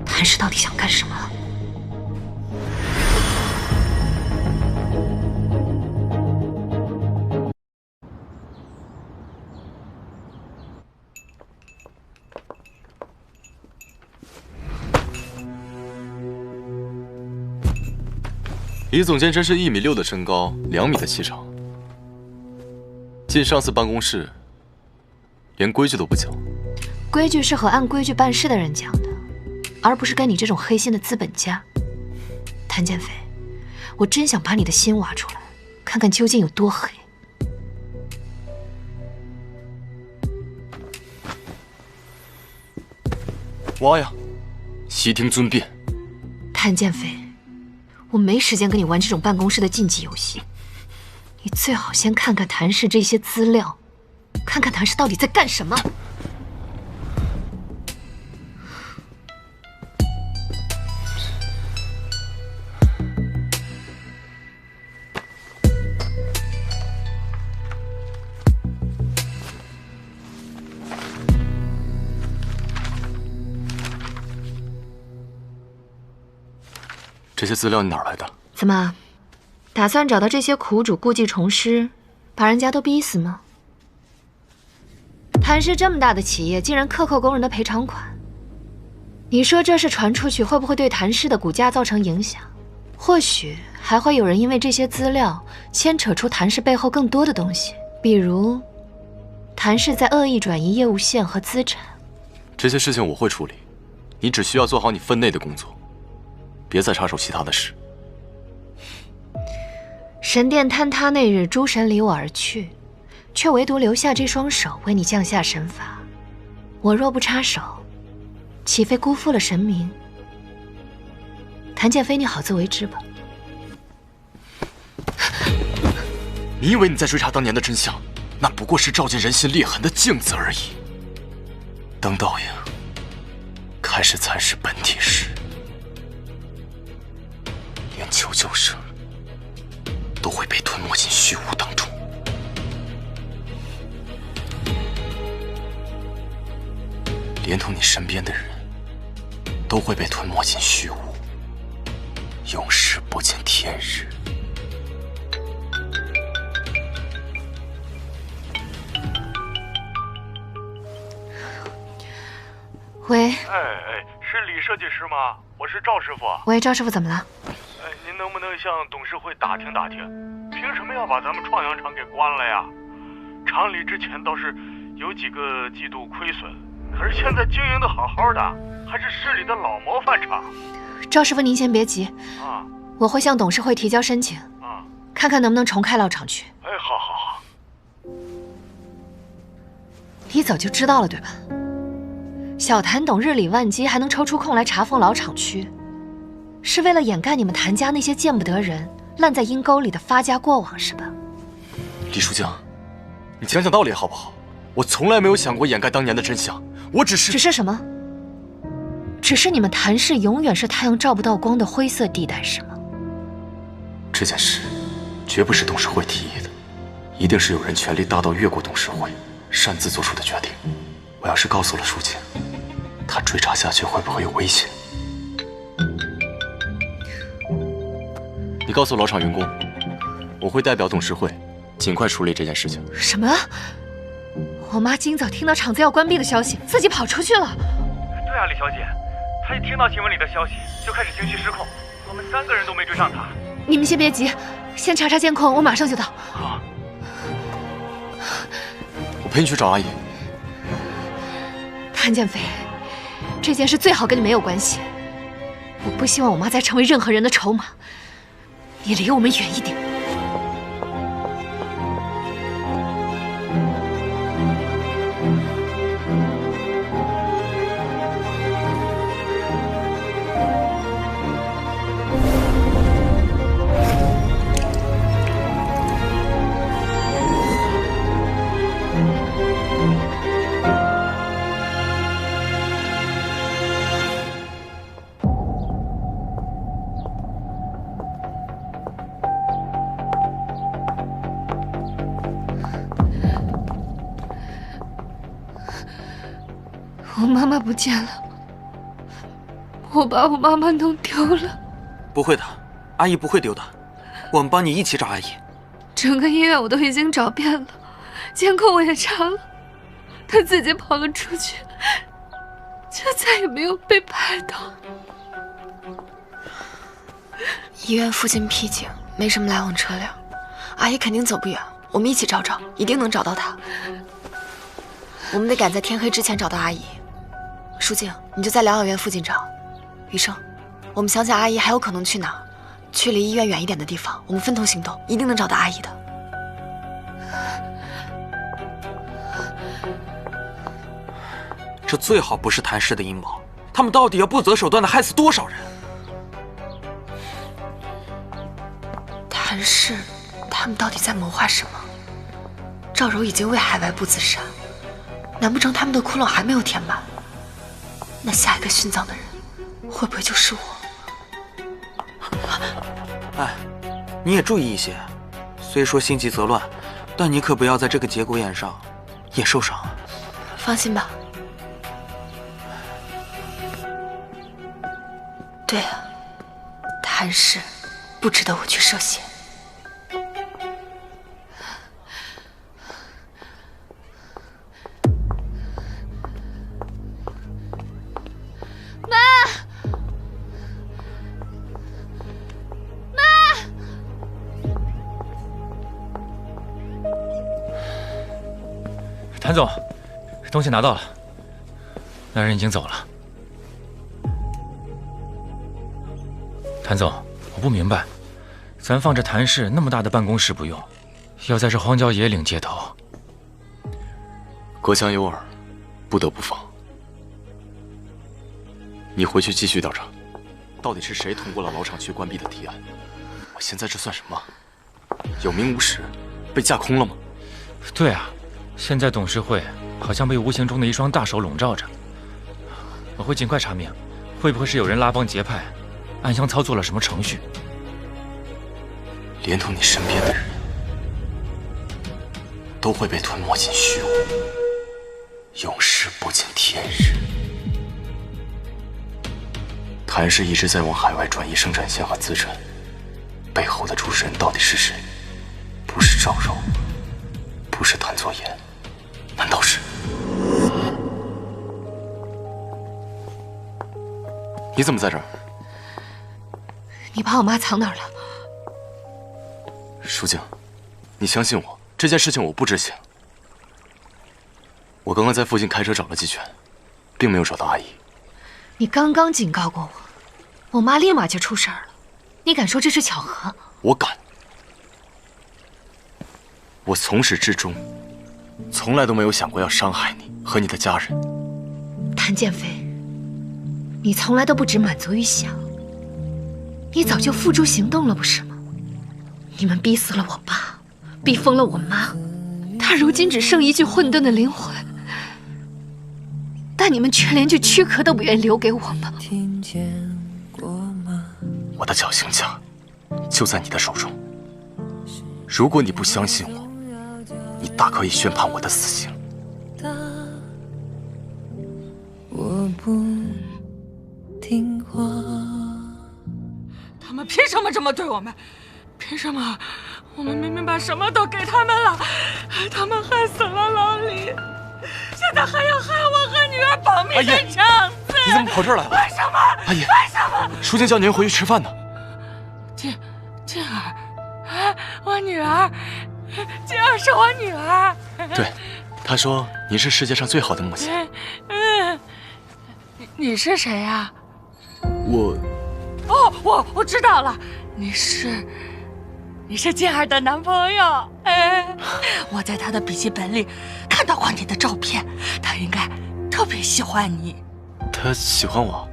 谭氏到底想干什么？李总监真是1.6米的身高，2米的气场。进上司办公室，连规矩都不讲。规矩是和按规矩办事的人讲的，而不是跟你这种黑心的资本家。谭建飞，我真想把你的心挖出来，看看究竟有多黑。挖呀，悉听尊便。谭建飞，我没时间跟你玩这种办公室的竞技游戏。你最好先看看谭氏这些资料，看看谭氏到底在干什么。这些资料你哪儿来的？怎么，打算找到这些苦主故技重施，把人家都逼死吗？谭氏这么大的企业，竟然克扣工人的赔偿款，你说这事传出去，会不会对谭氏的股价造成影响？或许还会有人因为这些资料牵扯出谭氏背后更多的东西，比如谭氏在恶意转移业务线和资产。这些事情我会处理，你只需要做好你分内的工作，别再插手其他的事。神殿坍塌那日，诸神离我而去，却唯独留下这双手为你降下神法。我若不插手，岂非辜负了神明？谭剑飞，你好自为之吧。你以为你在追查当年的真相？那不过是照见人心裂痕的镜子而已。当倒影开始蚕食本体时，连求救声都会被吞没进虚无当中。连同你身边的人都会被吞没进虚无，永世不见天日。喂，是李设计师吗？我是赵师傅。喂，赵师傅，怎么了？您能不能向董事会打听打听，凭什么要把咱们创阳厂给关了呀？厂里之前倒是有几个季度亏损，可是现在经营的好好的，还是市里的老模范厂。赵师傅，您先别急啊，我会向董事会提交申请，看看能不能重开老厂区。好好好。你早就知道了对吧？小谭董日理万机，还能抽出空来查封老厂区，是为了掩盖你们谭家那些见不得人、烂在阴沟里的发家过往，是吧？李书江，你讲讲道理好不好？我从来没有想过掩盖当年的真相，我只是……只是什么？只是你们谭氏永远是太阳照不到光的灰色地带，是吗？这件事绝不是董事会提议的，一定是有人权力大到越过董事会，擅自做出的决定。我要是告诉了书记，他追查下去会不会有危险？你告诉老厂员工，我会代表董事会尽快处理这件事情。什么？我妈今早听到厂子要关闭的消息，自己跑出去了。对啊，李小姐，她一听到新闻里的消息就开始情绪失控，我们3个人都没追上她。你们先别急，先查查监控，我马上就到。好。我陪你去找阿姨。谭建飞，这件事最好跟你没有关系。我不希望我妈再成为任何人的筹码，你离我们远一点。我妈妈不见了，我把我妈妈弄丢了。不会的，阿姨不会丢的，我们帮你一起找阿姨。整个医院我都已经找遍了，监控我也查了，她自己跑了出去，就再也没有被拍到。医院附近僻静，没什么来往车辆，阿姨肯定走不远，我们一起找找，一定能找到她。我们得赶在天黑之前找到阿姨。舒静，你就在疗养院附近找。余生，我们想想阿姨还有可能去哪儿，去离医院远一点的地方，我们分头行动，一定能找到阿姨的。这最好不是谭氏的阴谋，他们到底要不择手段的害死多少人？谭氏，他们到底在谋划什么？赵柔已经为海外部自杀，难不成他们的窟窿还没有填满？那下一个殉葬的人，会不会就是我？哎，你也注意一些。虽说心急则乱，但你可不要在这个节骨眼上也受伤啊。放心吧。对啊，谭氏不值得我去涉险。谭总，东西拿到了。那人已经走了。谭总，我不明白，咱放着谭氏那么大的办公室不用，要在这荒郊野岭接头。隔墙有耳，不得不防。你回去继续调查，到底是谁通过了老厂区关闭的提案？我现在这算什么？有名无实，被架空了吗？对啊，现在董事会好像被无形中的一双大手笼罩着。我会尽快查明，会不会是有人拉帮结派，暗箱操作了什么程序？连同你身边的人，都会被吞没进虚无，永世不见天日。谭氏一直在往海外转移生产线和资产，背后的主使人到底是谁？不是赵柔，不是谭作言，难道是？你怎么在这儿？你把我妈藏哪儿了？舒静，你相信我，这件事情我不知情。我刚刚在附近开车找了几圈，并没有找到阿姨。你刚刚警告过我妈立马就出事儿了，你敢说这是巧合？我敢。我从始至终，从来都没有想过要伤害你和你的家人。谭建飞，你从来都不只满足于想，你早就付诸行动了，不是吗？你们逼死了我爸，逼疯了我妈，她如今只剩一具混沌的灵魂，但你们却连句躯壳都不愿意留给我吗？我的绞刑架就在你的手中，如果你不相信我，你大可以宣判我的死刑。我不听话，他们凭什么这么对我们？凭什么？我们明明把什么都给他们了，他们害死了老李，现在还要害我和女儿保密的肠子。你怎么跑这儿来了？为什么？阿姨，为什么？舒静叫您回去吃饭呢。静儿，我女儿，静儿是我女儿。对，她说您是世界上最好的母亲。你是谁呀？我我知道了，你是静儿的男朋友。我在他的笔记本里看到过你的照片，他应该特别喜欢你。他喜欢我？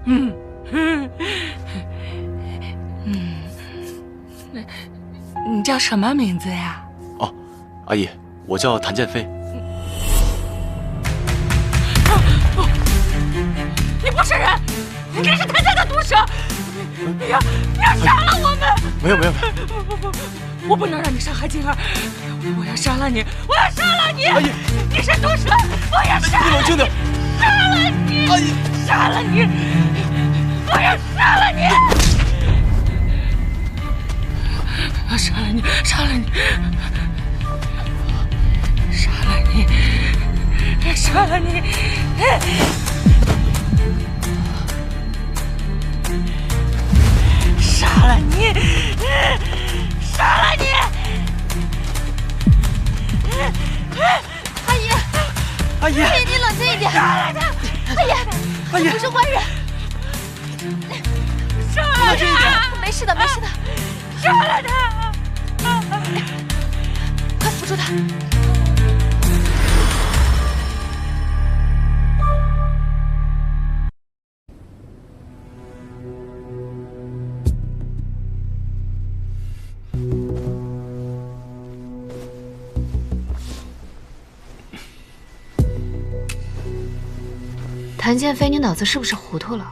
你叫什么名字呀？哦，阿姨，我叫谭建飞。你不是人，你是谭家的毒蛇！你要杀了我们！没有，我不能让你伤害静儿，我要杀了你！我要杀了你！阿姨，你是毒蛇！我要杀了你！你冷静点！杀了你！阿姨，杀了你！我要杀了你！我要杀了你！杀了你！杀了你！杀了你！杀了你！杀了你！阿姨，阿姨，你冷静一点。杀了他！阿姨，不是坏人。杀了他！没事的，没事的。杀了他！快扶住他！谭建飞，你脑子是不是糊涂了？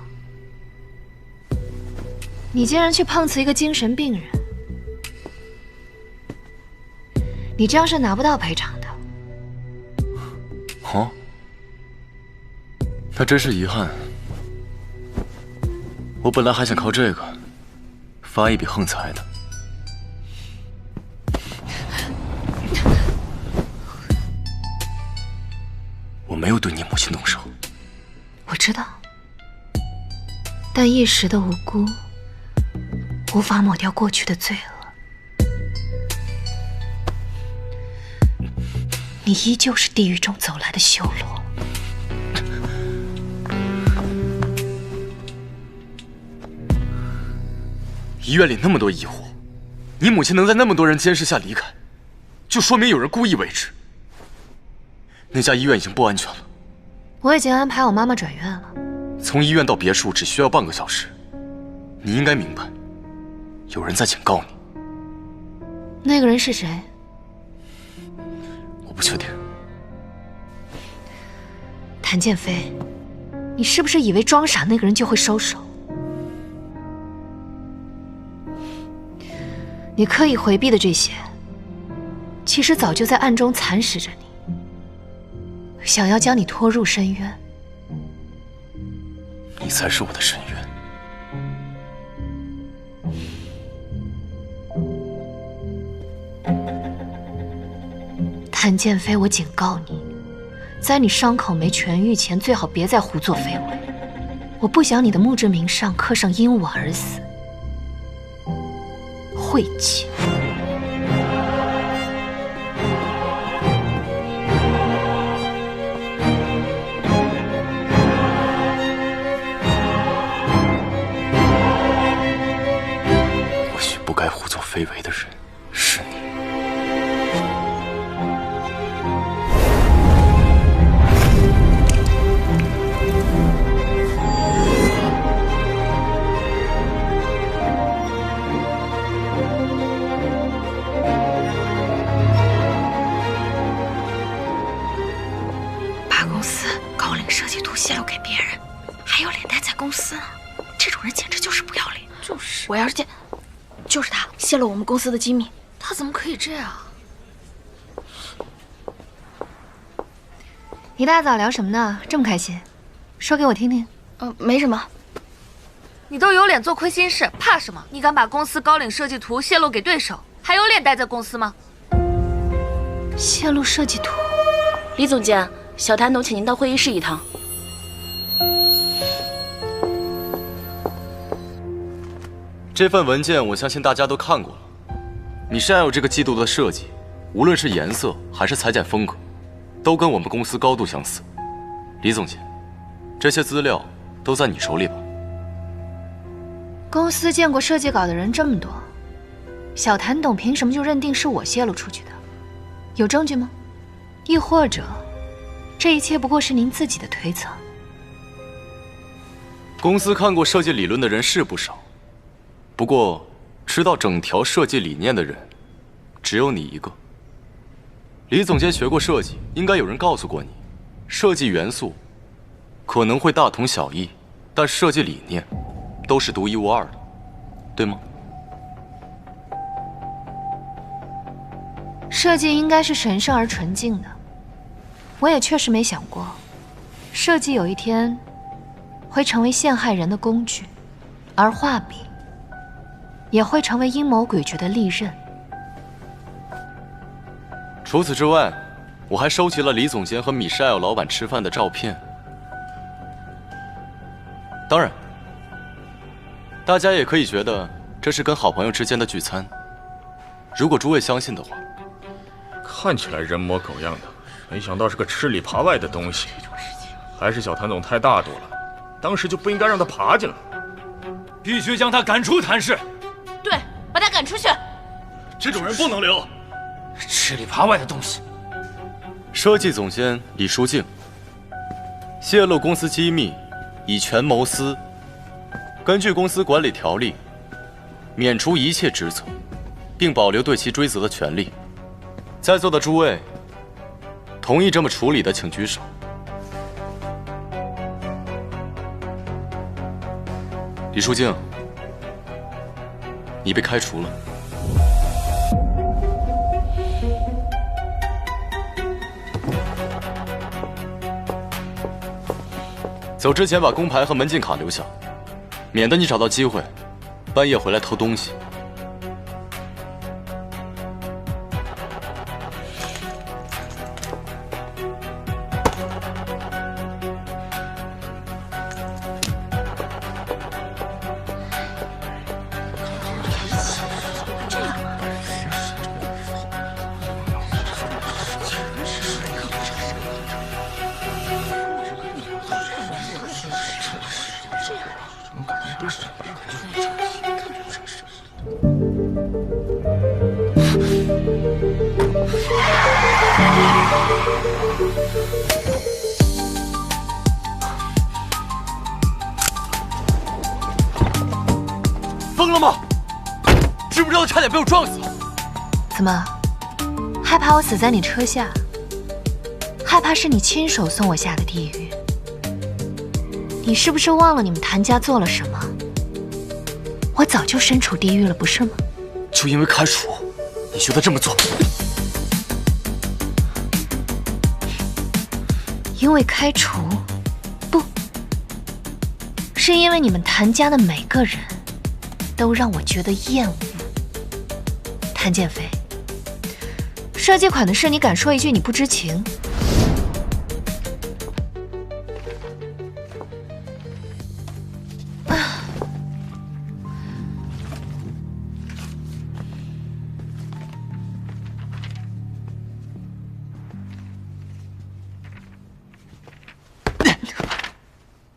你竟然去碰瓷一个精神病人，你这样是拿不到赔偿的。哦，那真是遗憾。我本来还想靠这个发一笔横财的。我没有对你母亲动手。我知道，但一时的无辜无法抹掉过去的罪恶。你依旧是地狱中走来的修罗。医院里那么多疑惑，你母亲能在那么多人监视下离开，就说明有人故意为之。那家医院已经不安全了。我已经安排我妈妈转院了。从医院到别墅只需要半个小时，你应该明白，有人在警告你。那个人是谁？我不确定。谭建飞，你是不是以为装傻那个人就会收手？你刻意回避的这些，其实早就在暗中蚕食着你，想要将你拖入深渊。你才是我的深渊。谭建飞，我警告你，在你伤口没痊愈前，最好别再胡作非为。我不想你的墓志铭上刻上因我而死。晦气！或许不该胡作非为的人是你。泄露给别人，还有脸待在公司呢？这种人简直就是不要脸。就是，我要是就是他泄露我们公司的机密，他怎么可以这样？一大早聊什么呢？这么开心，说给我听听。没什么。你都有脸做亏心事，怕什么？你敢把公司高领设计图泄露给对手，还有脸待在公司吗？泄露设计图？李总监，小谭董请您到会议室一趟。这份文件我相信大家都看过了。米山有这个季度的设计，无论是颜色还是裁剪风格，都跟我们公司高度相似。李总监，这些资料都在你手里吧？公司见过设计稿的人这么多，小谭董凭什么就认定是我泄露出去的？有证据吗？亦或者，这一切不过是您自己的推测？公司看过设计理论的人是不少。不过，知道整条设计理念的人，只有你一个。李总监学过设计，应该有人告诉过你，设计元素可能会大同小异，但设计理念都是独一无二的，对吗？设计应该是神圣而纯净的，我也确实没想过，设计有一天会成为陷害人的工具，而画笔也会成为阴谋诡谲的利刃。除此之外，我还收集了李总监和米沙尔老板吃饭的照片。当然，大家也可以觉得这是跟好朋友之间的聚餐。如果诸位相信的话，看起来人模狗样的，没想到是个吃里扒外的东西。还是小谭总太大度了，当时就不应该让他爬进来，必须将他赶出谭氏。对，把他赶出去。这种人不能留，吃里扒外的东西。设计总监李淑静泄露公司机密，以权谋私。根据公司管理条例，免除一切职责，并保留对其追责的权利。在座的诸位，同意这么处理的，请举手。李淑静，你被开除了。走之前把工牌和门禁卡留下，免得你找到机会，半夜回来偷东西。了吗？知不知道差点被我撞死？怎么，害怕我死在你车下？害怕是你亲手送我下的地狱？你是不是忘了你们谭家做了什么？我早就身处地狱了，不是吗？就因为开除，你觉得这么做？因为开除？不，是因为你们谭家的每个人都让我觉得厌恶。谭建飞，设计款的事你敢说一句你不知情？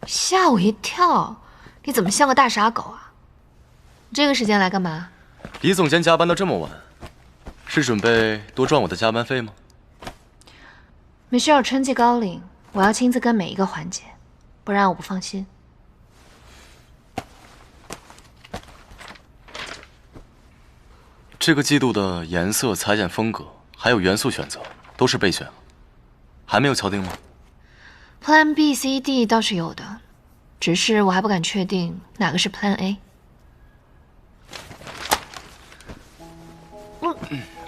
吓我一跳！你怎么像个大傻狗啊？这个时间来干嘛？李总监加班到这么晚，是准备多赚我的加班费吗？Michelle春季高龄，我要亲自跟每一个环节，不然我不放心。这个季度的颜色、裁剪风格还有元素选择都是备选了，还没有敲定吗 ？Plan B、C、D 倒是有的，只是我还不敢确定哪个是 Plan A。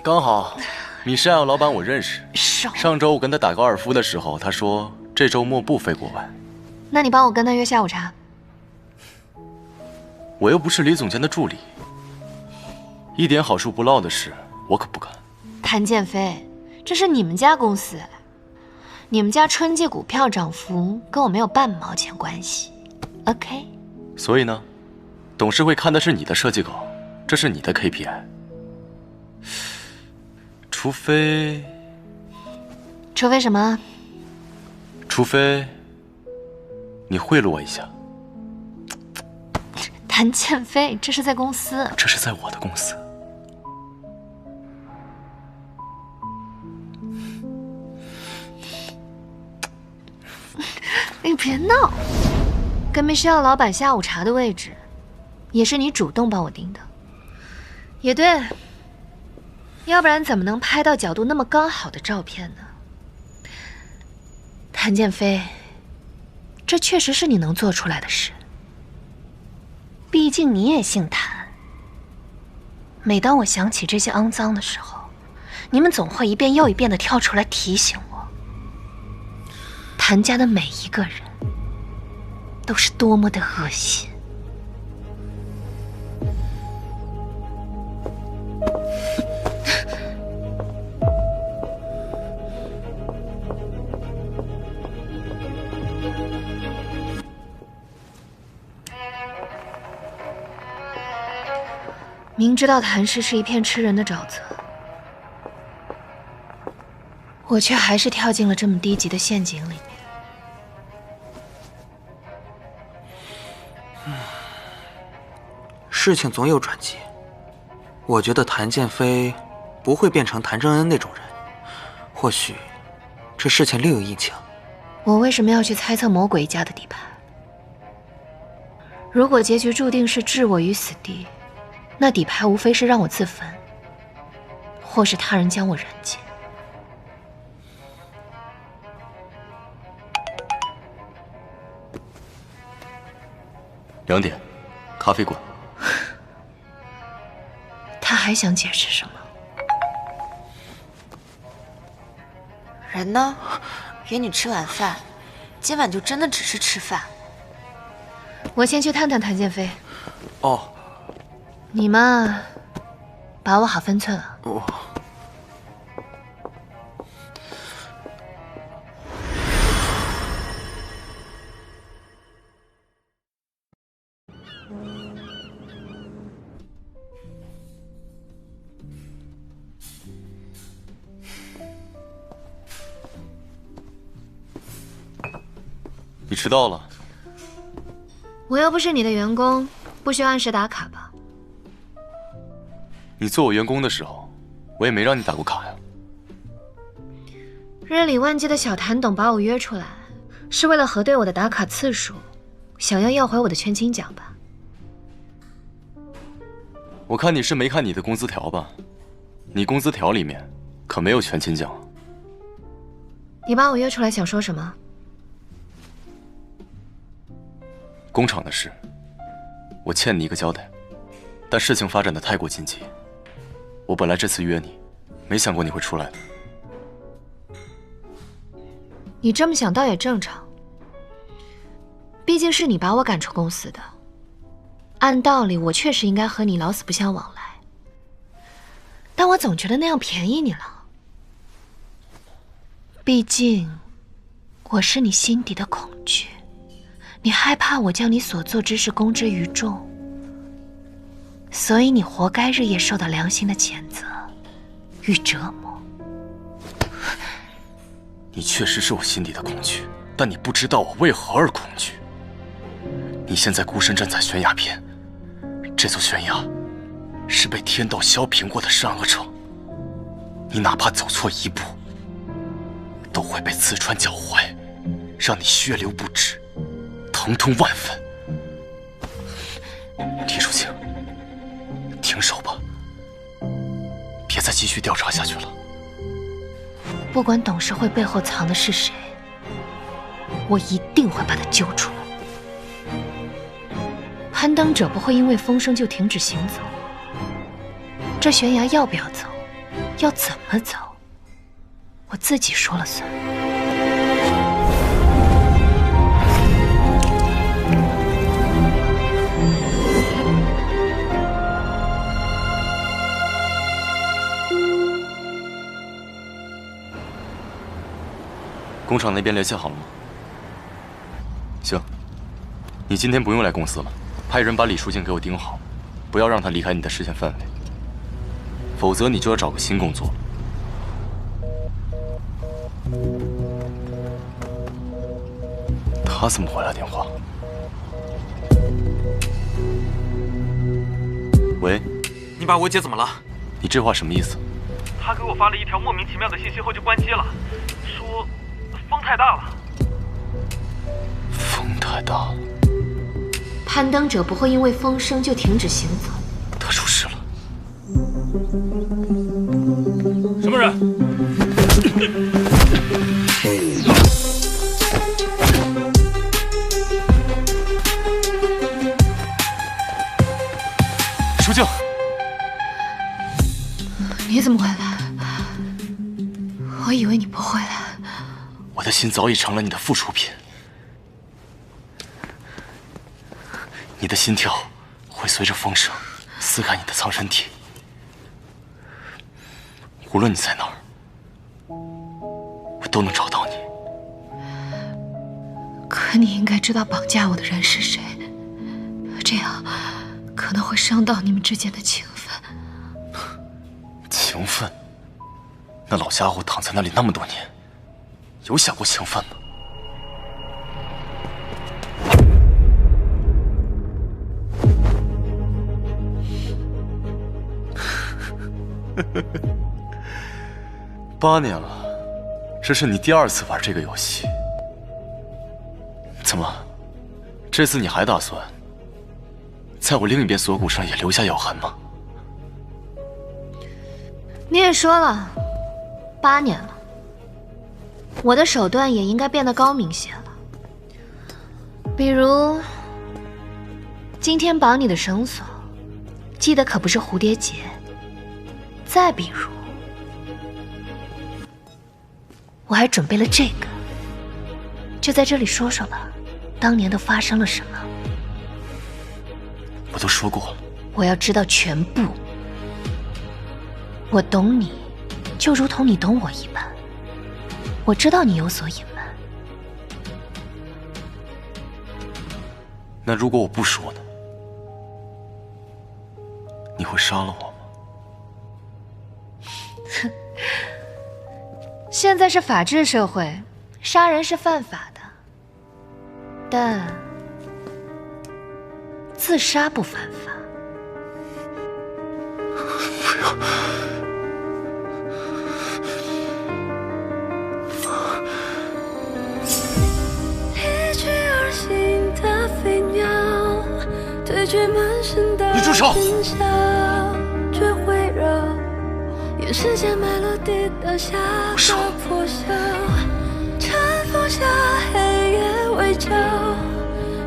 刚好，Michelle 老板我认识。上周我跟他打高尔夫的时候，他说这周末不飞国外。那你帮我跟他约下午茶。我又不是李总监的助理，一点好处不落的事我可不敢。谭建飞，这是你们家公司，你们家春季股票涨幅跟我没有半毛钱关系。OK。所以呢，董事会看的是你的设计稿，这是你的 KPI。除非什么？除非你贿赂我一下。谭建飞，这是在公司。这是在我的公司。你别闹！跟 Michelle 老板下午茶的位置，也是你主动帮我定的。也对。要不然怎么能拍到角度那么刚好的照片呢？谭建飞，这确实是你能做出来的事。毕竟你也姓谭。每当我想起这些肮脏的时候，你们总会一遍又一遍地跳出来提醒我，谭家的每一个人都是多么的恶心。明知道谭氏是一片吃人的沼泽，我却还是跳进了这么低级的陷阱里面。事情总有转机，我觉得谭建飞不会变成谭正恩那种人，或许这事情另有蹊跷。我为什么要去猜测魔鬼家的底牌？如果结局注定是置我于死地，那底牌无非是让我自焚，或是他人将我人间。2点，咖啡馆。他还想解释什么？人呢？约你吃晚饭，今晚就真的只是吃饭。我先去探探谭建飞。哦。你嘛，把握好分寸啊。哦。你迟到了。我又不是你的员工，不需要按时打卡吧？你做我员工的时候，我也没让你打过卡呀。日理万机的小谭董把我约出来，是为了核对我的打卡次数，想要回我的全勤奖吧？我看你是没看你的工资条吧？你工资条里面可没有全勤奖。你把我约出来想说什么？工厂的事，我欠你一个交代，但事情发展的太过紧急，我本来这次约你，没想过你会出来的。你这么想倒也正常，毕竟是你把我赶出公司的，按道理我确实应该和你老死不相往来，但我总觉得那样便宜你了。毕竟我是你心底的恐惧，你害怕我将你所做之事公之于众，所以你活该日夜受到良心的谴责与折磨。你确实是我心底的恐惧，但你不知道我为何而恐惧。你现在孤身站在悬崖边，这座悬崖是被天道削平过的善恶城，你哪怕走错一步，都会被刺穿脚踝，让你血流不止，疼痛万分。李淑清，停手吧，别再继续调查下去了。不管董事会背后藏的是谁，我一定会把他揪出来。攀登者不会因为风声就停止行走，这悬崖要不要走，要怎么走，我自己说了算。工厂那边联系好了吗？行，你今天不用来公司了，派人把李淑静给我盯好，不要让她离开你的视线范围，否则你就要找个新工作了。他怎么回来电话？喂，你把我姐怎么了？你这话什么意思？她给我发了一条莫名其妙的信息后就关机了，说风太大了。风太大，攀登者不会因为风声就停止行走。他出事了。什么人？淑静，你怎么回来？我以为你不会来。我的心早已成了你的附属品，你的心跳会随着风声撕开你的藏身体，无论你在哪儿，我都能找到你。可你应该知道绑架我的人是谁，这样可能会伤到你们之间的情分。情分？那老家伙躺在那里那么多年，有想过情分吗？8年了，这是你第2次玩这个游戏。怎么，这次你还打算在我另一边锁骨上也留下咬痕吗？你也说了，8年了，我的手段也应该变得高明些了。比如，今天绑你的绳索，系的可不是蝴蝶结。再比如，我还准备了这个，就在这里说说吧，当年都发生了什么？我都说过了，我要知道全部。我懂你，就如同你懂我一般。我知道你有所隐瞒。那如果我不说呢？你会杀了我吗？现在是法治社会，杀人是犯法的，但自杀不犯法。不要！离去而行的飞鸟，对你住手！我说。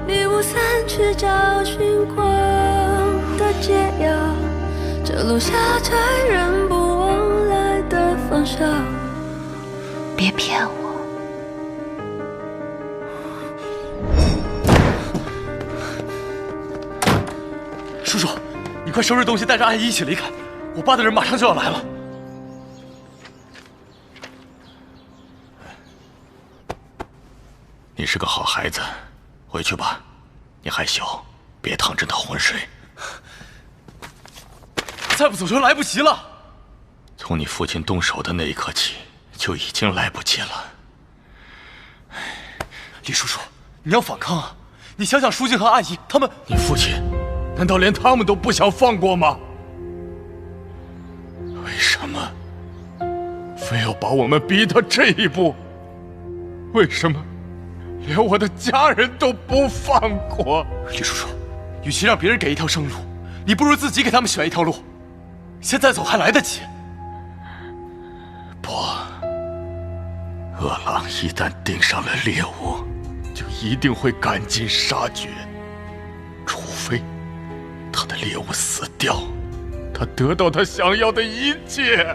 迷雾散去，找寻光的解药。这路下载人不往来的方向。别骗我！叔叔，你快收拾东西，带着阿姨一起离开。我爸的人马上就要来了。你是个好孩子，回去吧。你还小，别趟这趟浑水。再不走就来不及了。从你父亲动手的那一刻起，就已经来不及了。李叔叔，你要反抗啊！你想想书记和阿姨他们……你父亲难道连他们都不想放过吗？为什么非要把我们逼到这一步？为什么连我的家人都不放过？李叔叔，与其让别人给一条生路，你不如自己给他们选一条路。现在走还来得及。不，饿狼一旦盯上了猎物，就一定会赶尽杀绝，除非他的猎物死掉，他得到他想要的一切。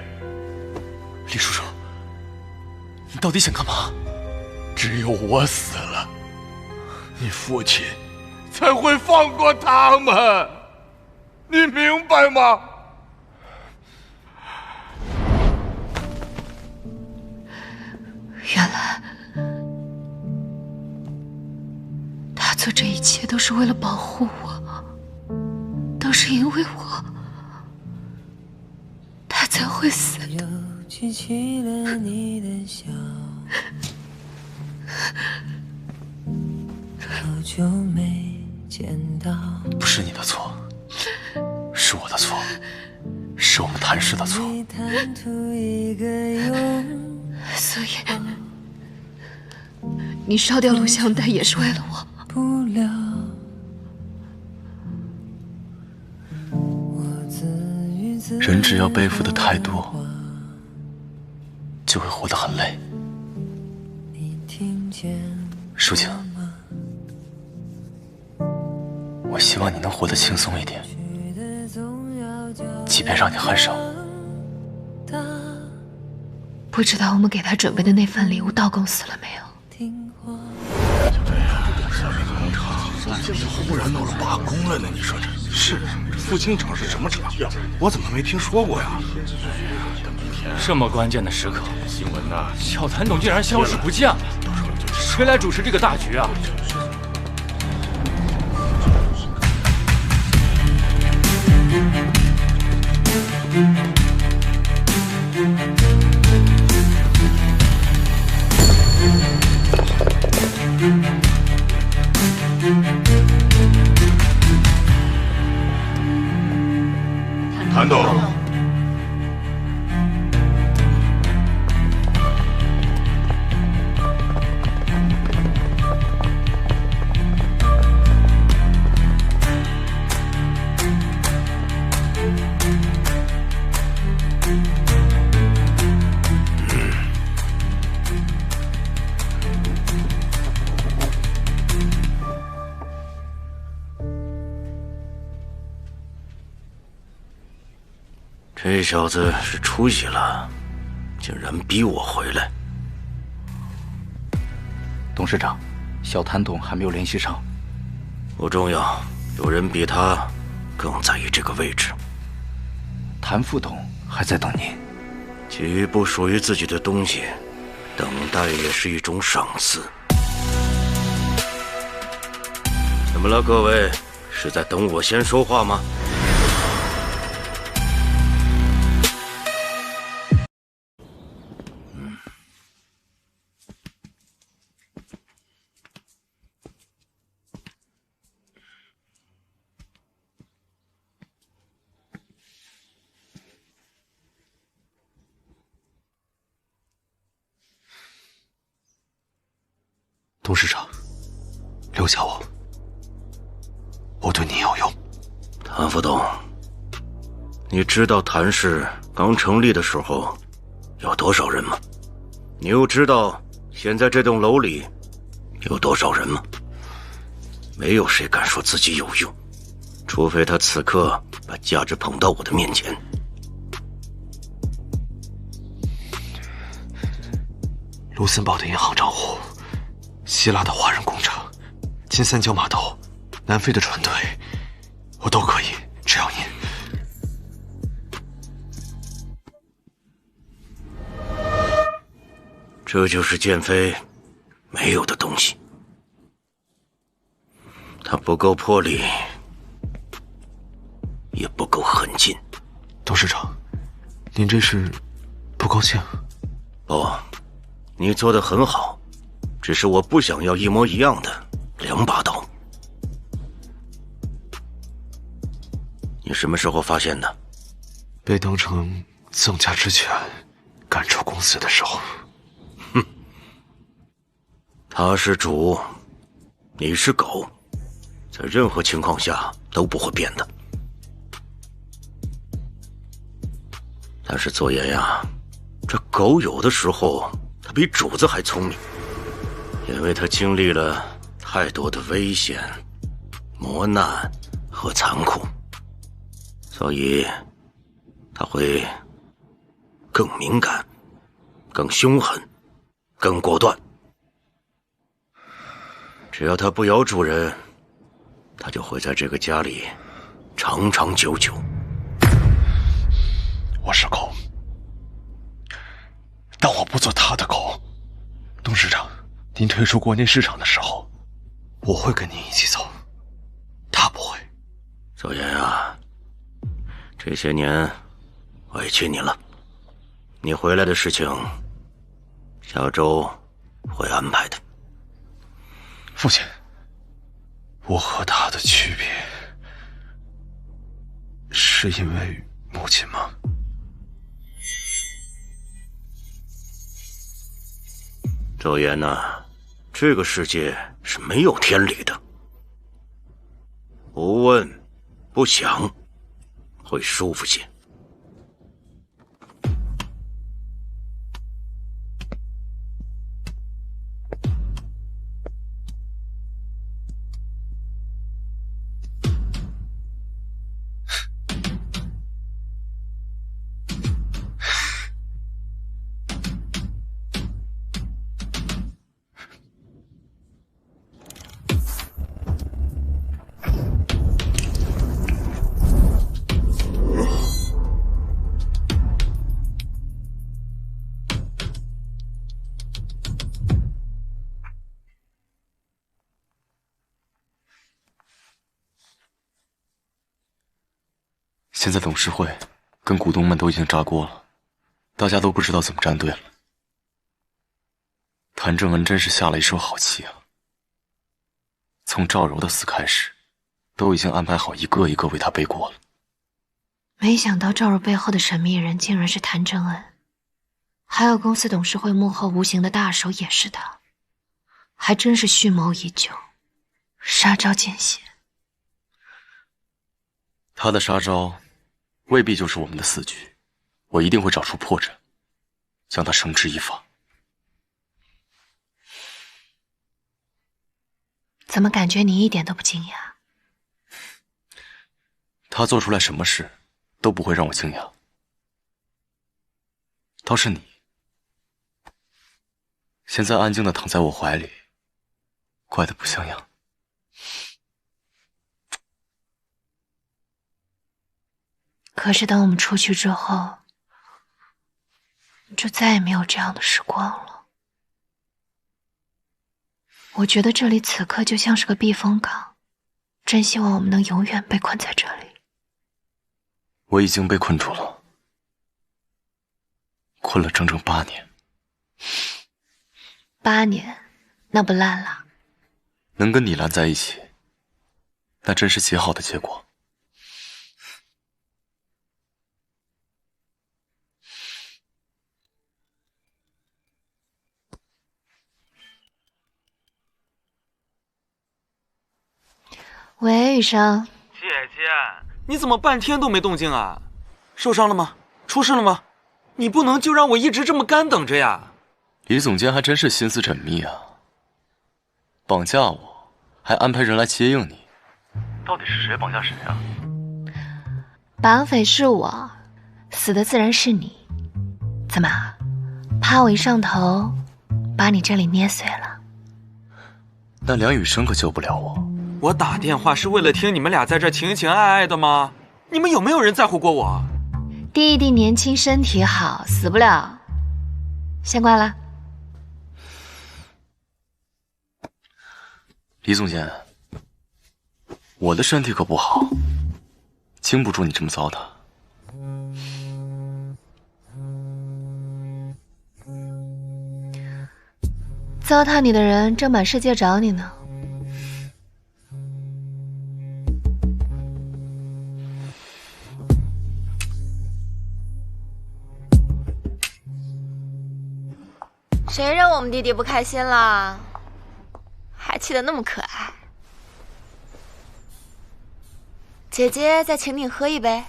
李叔叔，你到底想干嘛？只有我死了，你父亲才会放过他们，你明白吗？原来他做这一切都是为了保护我，都是因为我，他才会死的。举起了你的笑，好久没见到。不是你的错，是我的错，是我们谭氏的错。所以，你烧掉录像带也是为了我。人只要背负的太多，就会活得很累。舒静，我希望你能活得轻松一点，即便让你很少。不知道我们给他准备的那份礼物到公司了没有？忽然闹了罢工了呢？你说这是复兴厂是什么厂？我怎么没听说过呀？这么关键的时刻，新闻呐，小谭董竟然消失不见了，谁来主持这个大局啊？谭董，这小子是出息了，竟然逼我回来。董事长，小谭董还没有联系上。不重要，有人比他更在意这个位置。谭副董还在等您。给予不属于自己的东西，等待也是一种赏赐。怎么了，各位？是在等我先说话吗？董事长，留下我。我对你有用。谭副董，你知道谭氏刚成立的时候有多少人吗？你又知道现在这栋楼里有多少人吗？没有谁敢说自己有用，除非他此刻把价值捧到我的面前。卢森堡的银行账户，希腊的华人工厂，金三角码头，南非的船队，我都可以，只要您。这就是剑飞没有的东西。他不够魄力，也不够狠劲。董事长，您这是不高兴？不，你做得很好，只是我不想要一模一样的2把刀。你什么时候发现的？被当成赠价之权赶出公司的时候。哼，他是主，你是狗，在任何情况下都不会变的。但是左岩呀，这狗有的时候它比主子还聪明，因为它经历了太多的危险、磨难和残酷，所以它会更敏感、更凶狠、更果断。只要它不咬主人，它就会在这个家里长长久久。我是狗，但我不做他的狗。董事长，您退出国内市场的时候，我会跟您一起走，他不会。左岩啊，这些年委屈你了，你回来的事情，下周会安排的。父亲，我和他的区别，是因为母亲吗？周岩呐，这个世界是没有天理的，不问不想会舒服些。现在董事会跟股东们都已经炸锅了，大家都不知道怎么站队了。谭正恩真是下了一手好棋啊！从赵柔的死开始，都已经安排好一个一个为他背锅了。没想到赵柔背后的神秘人竟然是谭正恩，还有公司董事会幕后无形的大手也是他，还真是蓄谋已久，杀招见血。他的杀招未必就是我们的死局，我一定会找出破绽，将他绳之以法。怎么感觉你一点都不惊讶？他做出来什么事都不会让我惊讶，倒是你，现在安静地躺在我怀里，怪得不像样。可是等我们出去之后，就再也没有这样的时光了。我觉得这里此刻就像是个避风港，真希望我们能永远被困在这里。我已经被困住了，困了整整8年。8年，那不烂了？能跟你烂在一起，那真是极好的结果。喂，雨生。姐姐，你怎么半天都没动静啊？受伤了吗？出事了吗？你不能就让我一直这么干等着呀！李总监还真是心思缜密啊，绑架我，还安排人来接应你。到底是谁绑架谁啊？绑匪是我，死的自然是你。怎么，怕我一上头，把你这里捏碎了？那梁雨生可救不了我。我打电话是为了听你们俩在这情情爱爱的吗？你们有没有人在乎过我？弟弟年轻，身体好，死不了。先挂了。李总监，我的身体可不好，经不住你这么糟蹋。糟蹋你的人正满世界找你呢。谁让我们弟弟不开心了？还气得那么可爱。姐姐再请你喝一杯，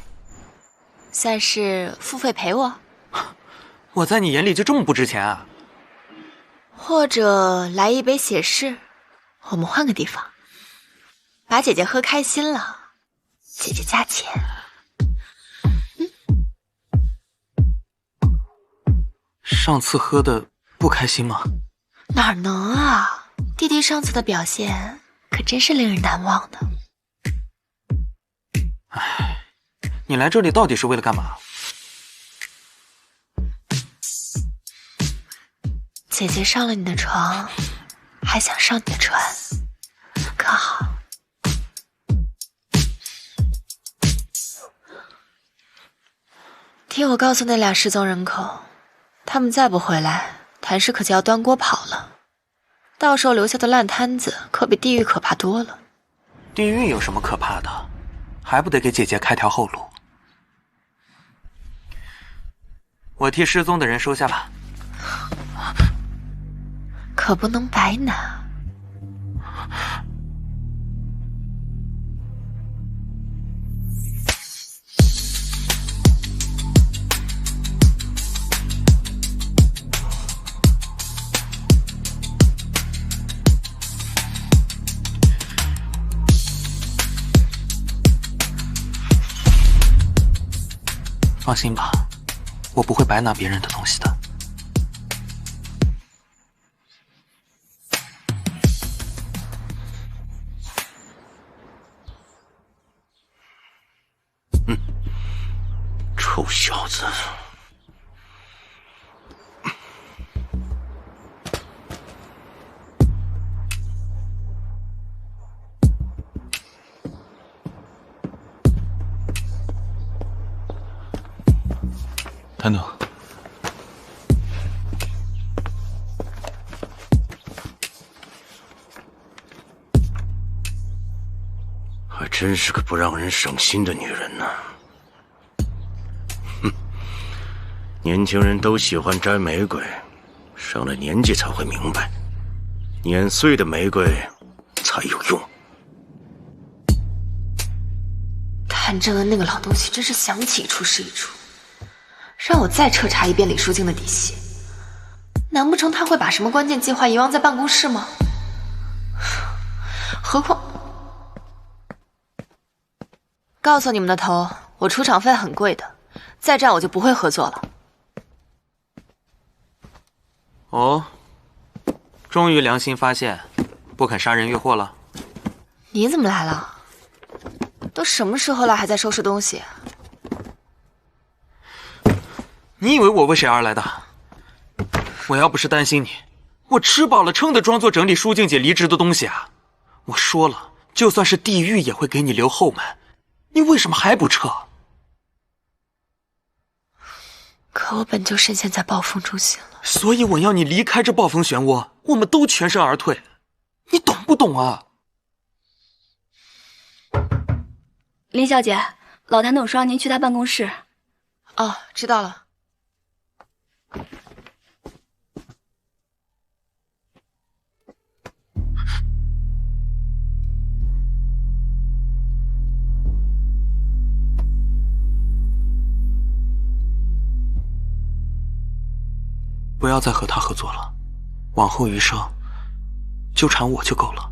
算是付费陪我。我在你眼里就这么不值钱啊？或者来一杯写诗，我们换个地方，把姐姐喝开心了，姐姐加钱。上次喝的不开心吗？哪能啊！弟弟上次的表现可真是令人难忘的。唉，你来这里到底是为了干嘛？姐姐上了你的床，还想上你的船，可好？听我告诉那俩失踪人口，他们再不回来，谭氏可就要端锅跑了。到时候留下的烂摊子可比地狱可怕多了。地狱有什么可怕的？还不得给姐姐开条后路？我替失踪的人收下吧。可不能白拿。放心吧，我不会白拿别人的东西的。臭小子！谭总，还真是个不让人省心的女人呢。哼，年轻人都喜欢摘玫瑰，上了年纪才会明白，碾碎的玫瑰才有用。谭正恩那个老东西真是想起一出是一出。让我再彻查一遍李淑静的底细，难不成他会把什么关键计划遗忘在办公室吗？何况，告诉你们的头，我出场费很贵的，再这样我就不会合作了。哦，终于良心发现，不肯杀人越货了。你怎么来了？都什么时候了，还在收拾东西？你以为我为谁而来的？我要不是担心你，我吃饱了撑的装作整理舒静姐离职的东西啊！我说了，就算是地狱也会给你留后门，你为什么还不撤？可我本就深陷在暴风中心了，所以我要你离开这暴风漩涡，我们都全身而退，你懂不懂啊？林小姐，老谭董说让您去他办公室。哦，知道了。要再和他合作了，往后余生纠缠我就够了。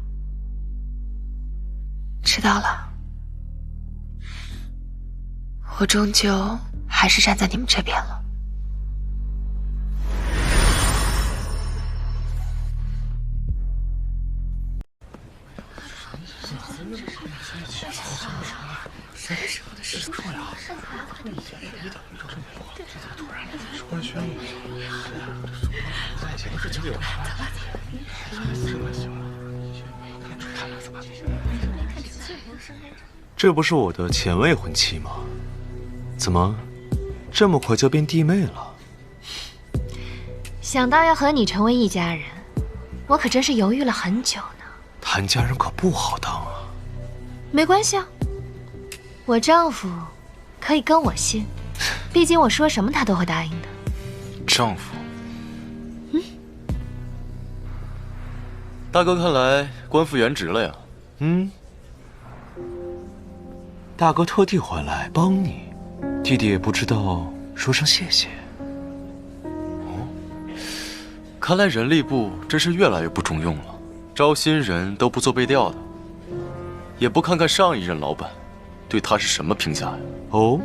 知道了，我终究还是站在你们这边了。这不是我的前未婚妻吗？怎么这么快就变弟妹了？想到要和你成为一家人，我可真是犹豫了很久呢。谭家人可不好当啊。没关系啊，我丈夫可以跟我姓，毕竟我说什么他都会答应的。丈夫？大哥看来官复原职了呀。大哥特地回来帮你，弟弟也不知道说声谢谢。看来人力部真是越来越不中用了，招新人都不做背调的，也不看看上一任老板对他是什么评价呀？哦，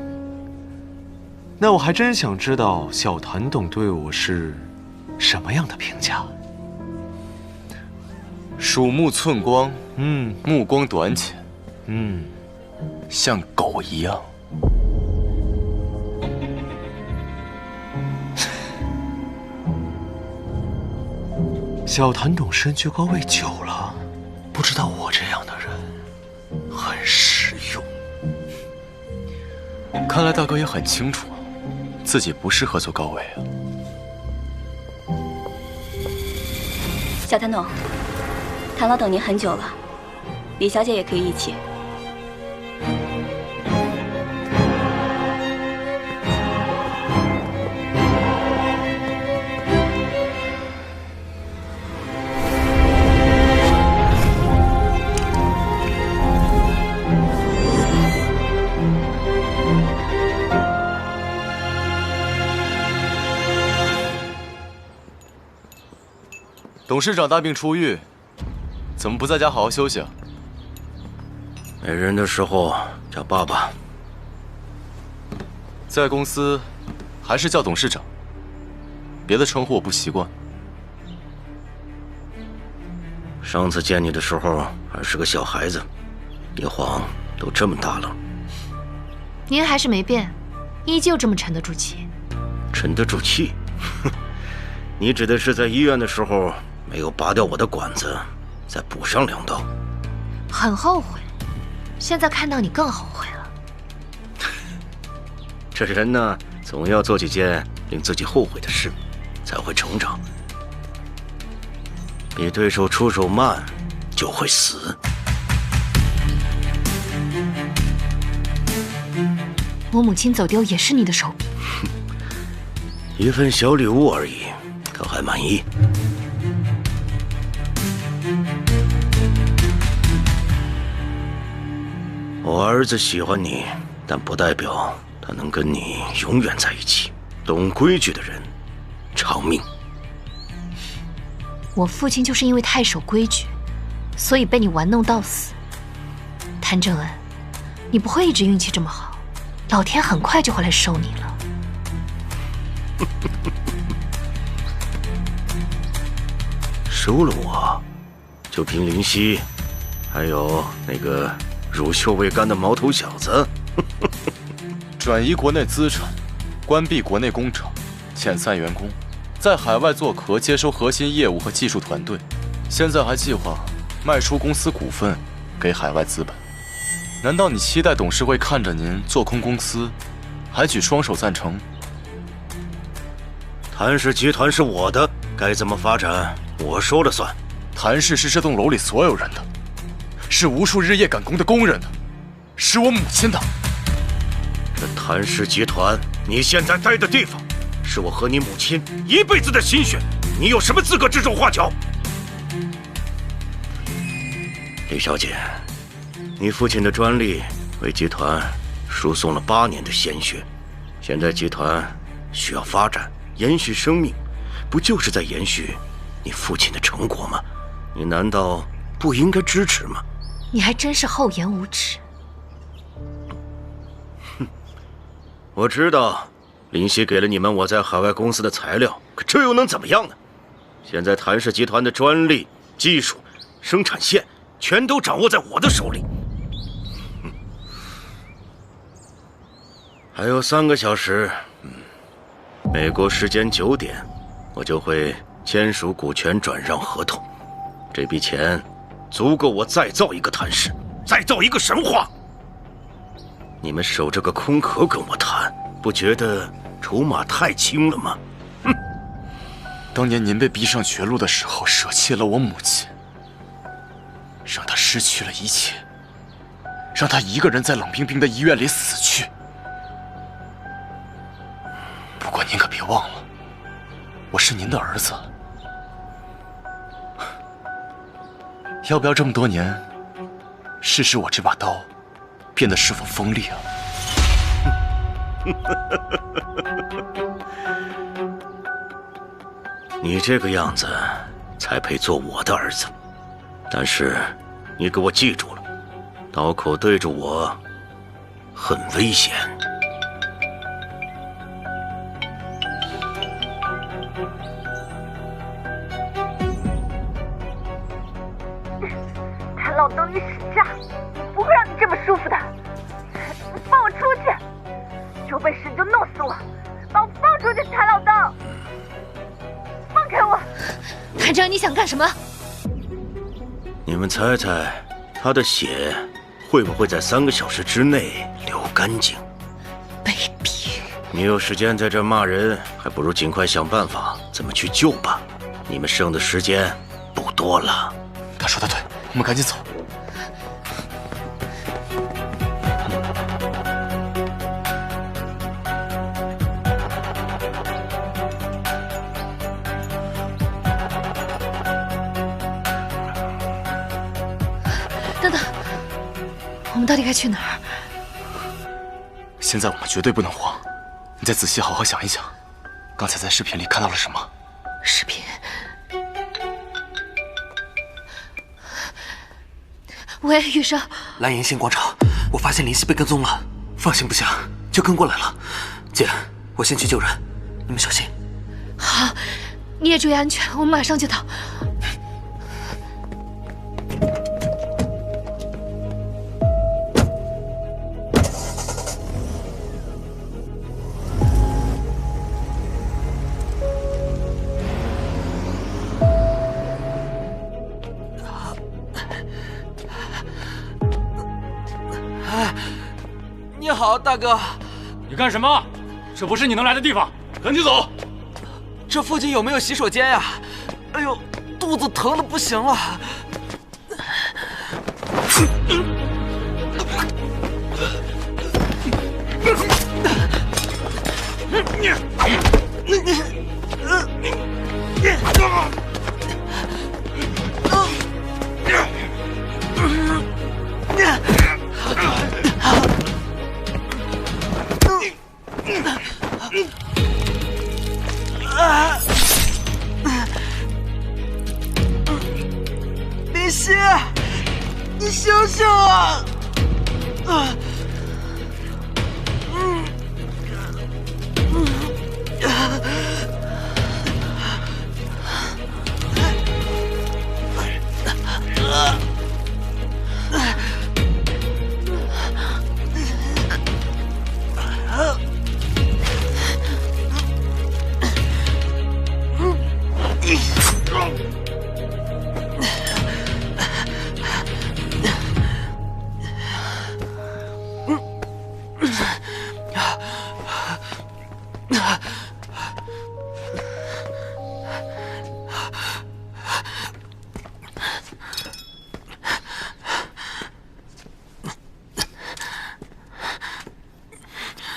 那我还真想知道小谭董对我是什么样的评价。鼠目寸光，目光短浅，像狗一样。小谭董身居高位久了，不知道我这样的人很实用。看来大哥也很清楚，自己不适合做高位啊。小谭董，谭老等您很久了，李小姐也可以一起。董事长大病初愈，怎么不在家好好休息啊？没人的时候叫爸爸。在公司还是叫董事长，别的称呼我不习惯。上次见你的时候还是个小孩子，一晃都这么大了。您还是没变，依旧这么沉得住气。沉得住气？你指的是在医院的时候没有拔掉我的管子，再补上2刀。很后悔，现在看到你更后悔了。这人呢，总要做几件令自己后悔的事，才会成长。比对手出手慢，就会死。我母亲走丢也是你的手笔。一份小礼物而已，他还满意。我儿子喜欢你，但不代表他能跟你永远在一起。懂规矩的人，长命。我父亲就是因为太守规矩，所以被你玩弄到死。谭正恩，你不会一直运气这么好，老天很快就会来收你了。收了我，就凭林夕，还有那个乳臭未干的毛头小子。转移国内资产，关闭国内工厂，遣散员工，在海外做壳接收核心业务和技术团队，现在还计划卖出公司股份给海外资本。难道你期待董事会看着您做空公司，还举双手赞成？谭氏集团是我的，该怎么发展我说了算。谭氏是这栋楼里所有人的，是无数日夜赶工的工人的，是我母亲的。这谭氏集团，你现在待的地方，是我和你母亲一辈子的心血，你有什么资格指手画脚？李小姐，你父亲的专利为集团输送了8年的鲜血，现在集团需要发展，延续生命，不就是在延续你父亲的成果吗？你难道不应该支持吗？你还真是厚颜无耻。我知道，林夕给了你们我在海外公司的材料，可这又能怎么样呢？现在谭氏集团的专利、技术、生产线全都掌握在我的手里。还有3个小时，美国时间9点，我就会签署股权转让合同。这笔钱足够我再造一个谭氏，再造一个神话。你们守着个空壳跟我谈，不觉得筹码太轻了吗？当年您被逼上绝路的时候，舍弃了我母亲，让她失去了一切，让她一个人在冷冰冰的医院里死去。不过您可别忘了，我是您的儿子。要不要这么多年，试试我这把刀变得是否锋利啊？你这个样子才配做我的儿子。但是你给我记住了，刀口对着我很危险。谭老登，你使诈！不会让你这么舒服的。放我出去！有本事你就弄死我，把我放出去！谭老登，放开我！谭哲，你想干什么？你们猜猜，他的血会不会在3个小时之内流干净？卑鄙！你有时间在这骂人，还不如尽快想办法怎么去救吧。你们剩的时间不多了。他说的对，我们赶紧走。等等，我们到底该去哪儿？现在我们绝对不能慌，你再仔细好好想一想，刚才在视频里看到了什么？视频。喂，雨生，蓝银杏广场，我发现林夕被跟踪了，放心不下就跟过来了。姐，我先去救人，你们小心。好，你也注意安全，我们马上就到。你好，大哥。你干什么？这不是你能来的地方，赶紧走。这附近有没有洗手间呀？哎呦，肚子疼的不行了。林夕，你醒醒啊！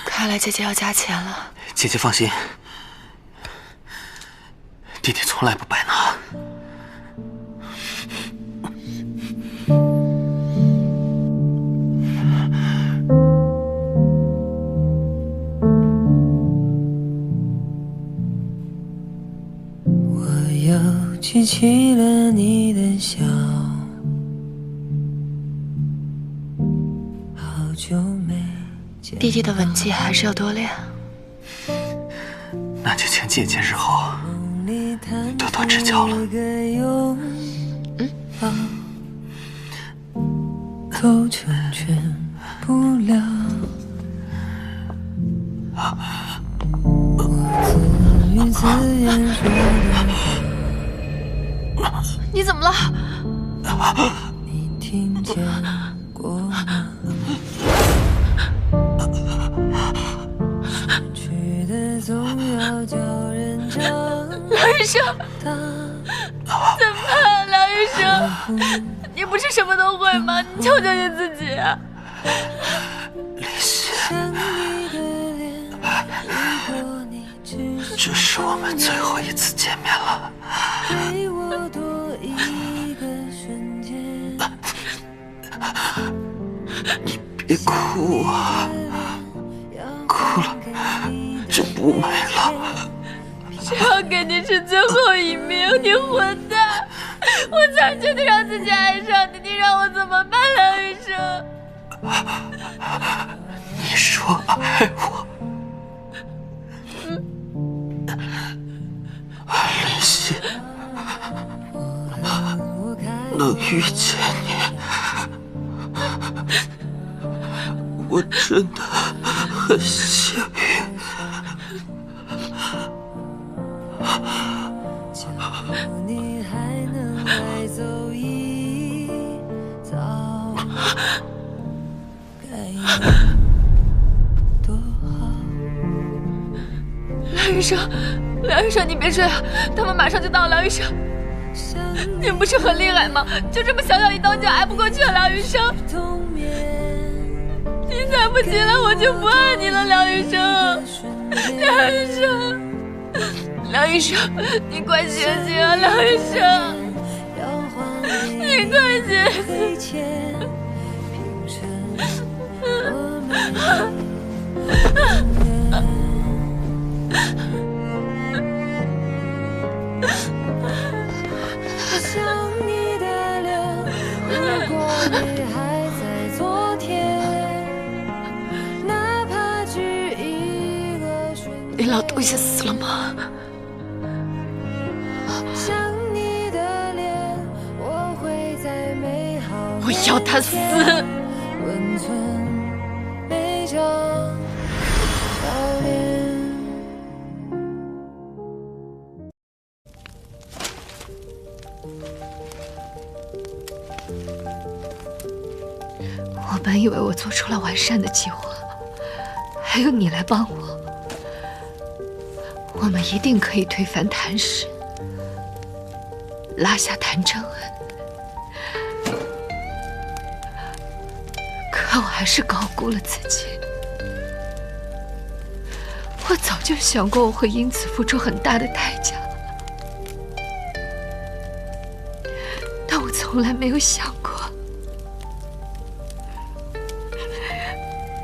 看来姐姐要加钱了。姐姐放心，弟弟从来不白拿。记起了你的笑，好久没见。弟弟的吻技还是要多练。那就请姐姐日后多多指教了。都成全不了。我自语自言说的话，你怎么了？你听见过吗？失去的总要叫人长梁医生，怎么办？梁医生，你不是什么都会吗？你救救你自己啊！林夕，这是我们最后一次见面了。你别哭啊，哭了就不美了。谁要给你吃最后一命？你混蛋！我才决定让自己爱上你，你让我怎么办，梁医生？你说爱我，林夕，能遇见你，我真的很幸运。你还能再走一遭，该有多好。梁医生，梁医生，你别睡啊，他们马上就到。梁医生，你不是很厉害吗？就这么小小一刀就挨不过去了，梁医生。你再不起来，我就不爱你了，梁医生。梁医生。梁医生，你快醒醒啊！梁医生，你快醒醒！想你的脸，如果你还在昨天，哪怕只一个瞬间。林老东西死了吗？我要他死！我本以为我做出了完善的计划，还有你来帮我，我们一定可以推翻谭氏，拉下谭正恩。可我还是高估了自己。我早就想过我会因此付出很大的代价，但我从来没有想过，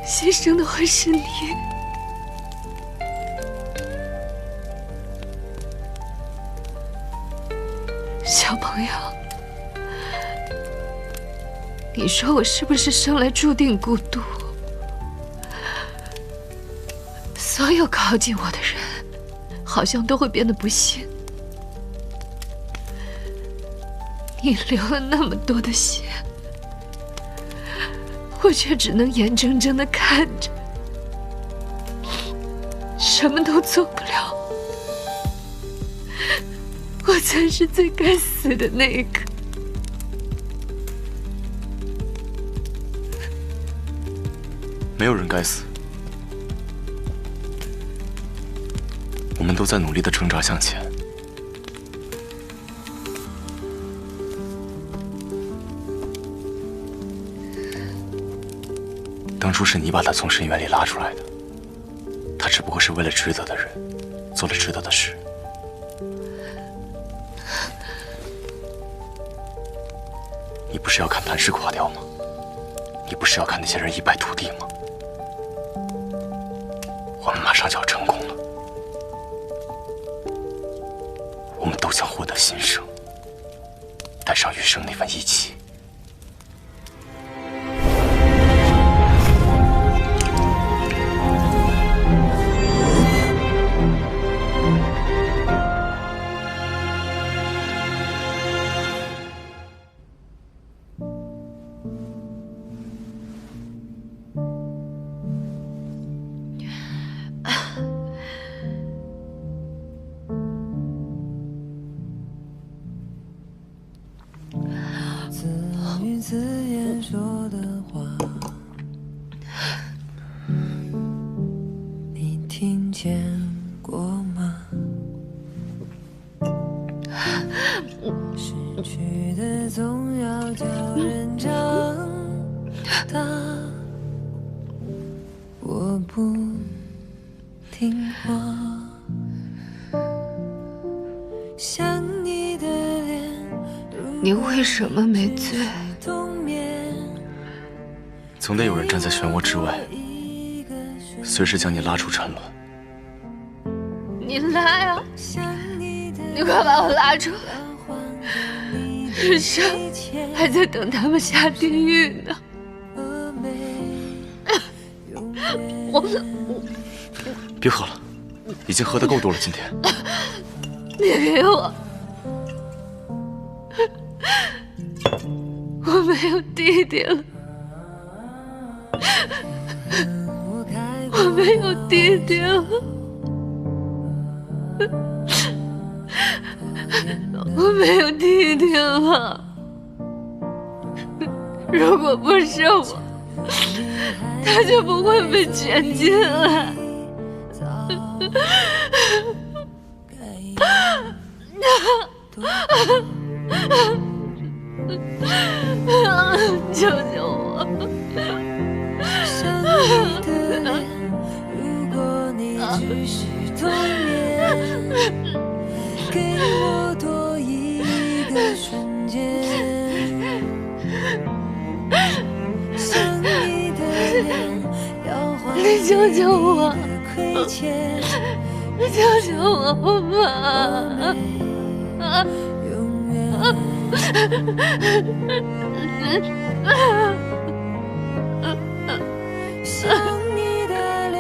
牺牲的会是你。小朋友，你说我是不是生来注定孤独？所有靠近我的人，好像都会变得不幸。你流了那么多的血，我却只能眼睁睁地看着，什么都做不了。我才是最该死的那个。没有人该死，我们都在努力地挣扎向前。当初是你把他从深渊里拉出来的，他只不过是为了值得的人，做了值得的事。你不是要看谭氏垮掉吗？你不是要看那些人一败涂地吗？我们马上就要成功了，我们都想获得新生。带上余生那份义气。自言说的话，你听见过吗？失去的总要叫人长大，我不听话，想你的脸。你为什么没醉？总得有人站在漩涡之外，随时将你拉出沉沦。你拉呀！你快把我拉出来！余生还在等他们下地狱呢。别喝了，已经喝得够多了。今天，你给我！我没有弟弟了。我没有弟弟了，我没有弟弟了。如果不是我，他就不会被卷进来。救救我！如果你只是童年，给我多一个瞬间，想你的脸，要还你救救我！你救救我吧！永远。想你的脸，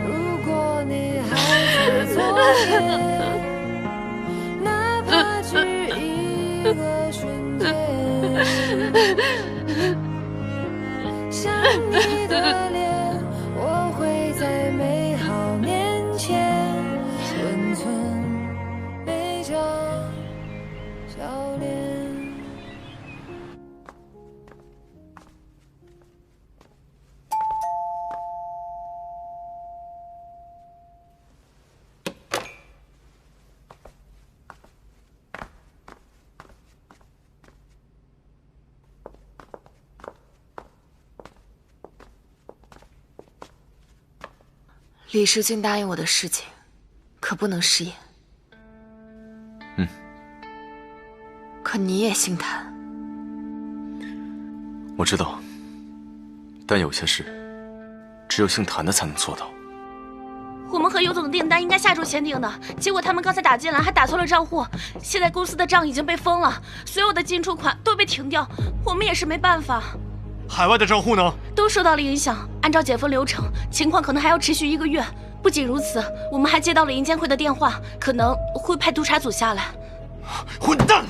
如果你还在昨天，哪怕只一个瞬间。想你的脸，我会在美好面前，温存每张笑脸。李世俊答应我的事情，可不能食言。可你也姓谭。我知道，但有些事，只有姓谭的才能做到。我们和尤总的订单应该下周签订的，结果他们刚才打进来，还打错了账户。现在公司的账已经被封了，所有的进出款都被停掉，我们也是没办法。海外的账户呢？都受到了影响。按照解封流程，情况可能还要持续1个月。不仅如此，我们还接到了银监会的电话，可能会派督察组下来。混蛋！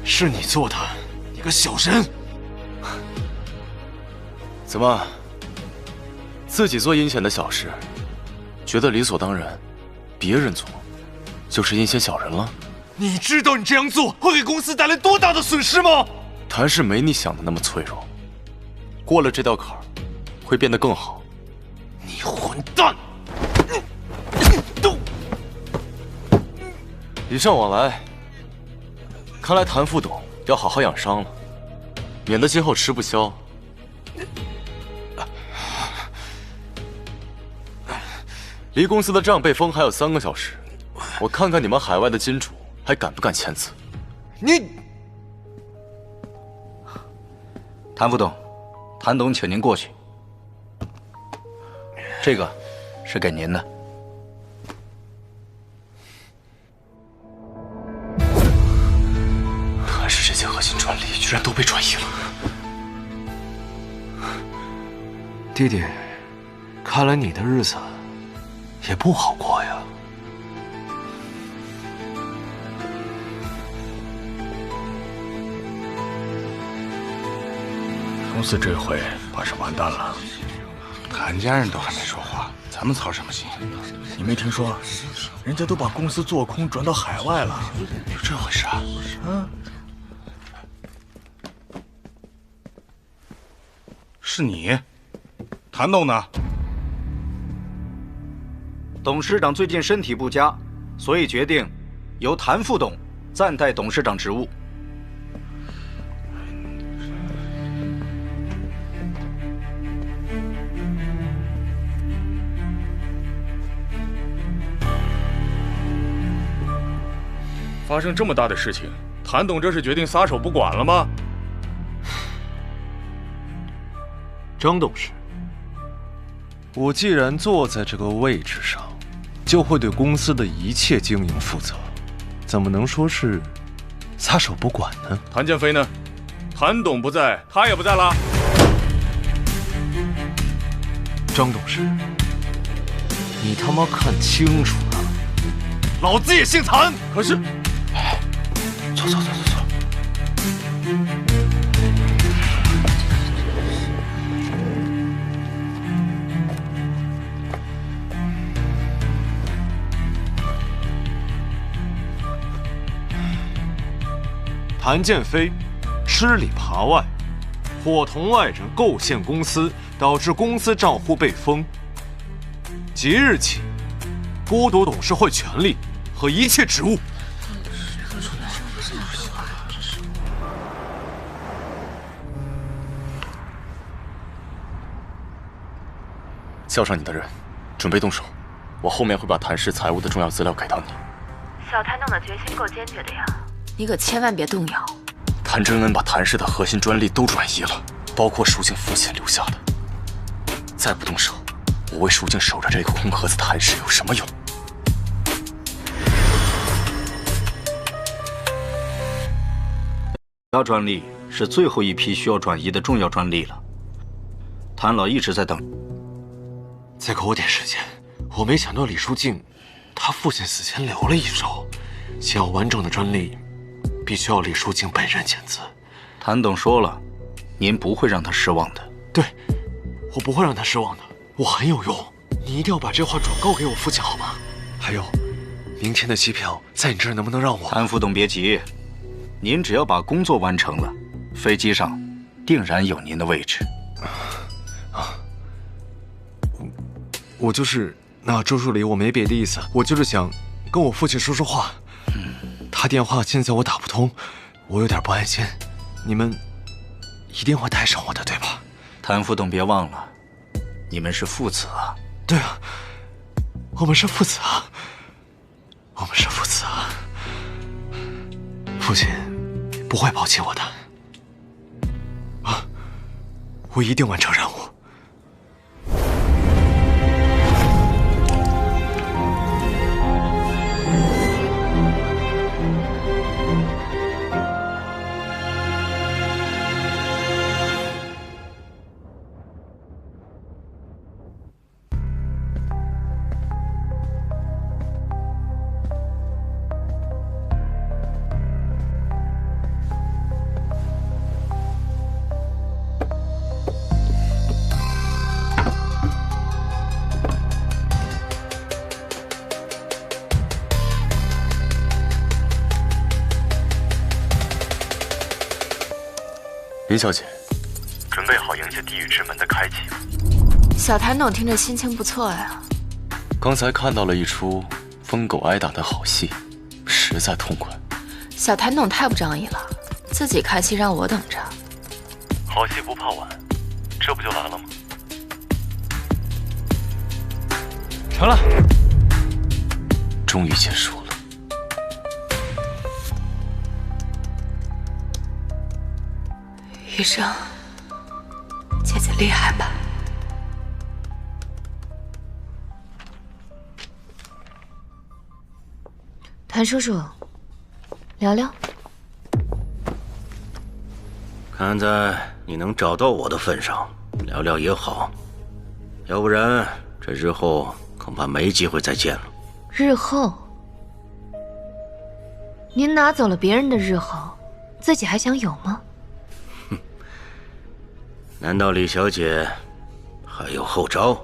是你做的，你个小人！怎么，自己做阴险的小事，觉得理所当然，别人做就是阴险小人了？你知道你这样做会给公司带来多大的损失吗？谭氏没你想的那么脆弱，过了这道坎儿，会变得更好。你混蛋！礼尚往来。看来谭副董要好好养伤了，免得今后吃不消。离公司的账被封还有3个小时，我看看你们海外的金主还敢不敢签字。你，谭副董，谭董，请您过去。这个是给您的。谭氏这些核心专利居然都被转移了。弟弟，看来你的日子也不好过呀。公司这回怕是完蛋了。谭家人都还没说话，咱们操什么心？你没听说，人家都把公司做空转到海外了，有这回事啊？是你，谭董呢？董事长最近身体不佳，所以决定由谭副董暂代董事长职务。发生这么大的事情，谭董这是决定撒手不管了吗？张董事，我既然坐在这个位置上，就会对公司的一切经营负责，怎么能说是撒手不管呢？谭建飞呢？谭董不在，他也不在了。张董事，你他妈看清楚了，老子也姓谭。可是，走。谭建飞吃里扒外，伙同外人构陷公司，导致公司账户被封。即日起，剥夺董事会权利和一切职务。叫上你的人，准备动手。我后面会把谭氏财务的重要资料给到你。小谭董的决心够坚决的呀，你可千万别动摇。谭真恩把谭氏的核心专利都转移了，包括蜀静父亲留下的。再不动手，我为蜀静守着这个空盒子谭氏有什么用？要专利是最后一批需要转移的重要专利了。谭老一直在等。再给我点时间。我没想到李书静，他父亲死前留了一手，想要完整的专利，必须要李书静本人签字。谭董说了，您不会让他失望的。对，我不会让他失望的，我很有用。你一定要把这话转告给我父亲，好吗？还有，明天的机票在你这儿能不能让我？谭副董别急，您只要把工作完成了，飞机上定然有您的位置。我就是那周助理，我没别的意思，我就是想跟我父亲说说话。他电话现在我打不通，我有点不安心。你们一定会带上我的，对吧？谭副董别忘了，你们是父子啊。对啊，我们是父子啊，我们是父子啊。父亲不会抛弃我的啊，我一定完成任务。林小姐，准备好迎接地狱之门的开启了。小谭董听着心情不错呀。刚才看到了一出疯狗挨打的好戏，实在痛快。小谭董太不仗义了，自己开戏让我等着。好戏不怕晚，这不就来了吗？全来！终于结束了。余生，姐姐厉害吧？谭叔叔，聊聊。看在你能找到我的份上，聊聊也好。要不然这日后恐怕没机会再见了。日后？您拿走了别人的日后，自己还想有吗？难道李小姐还有后招？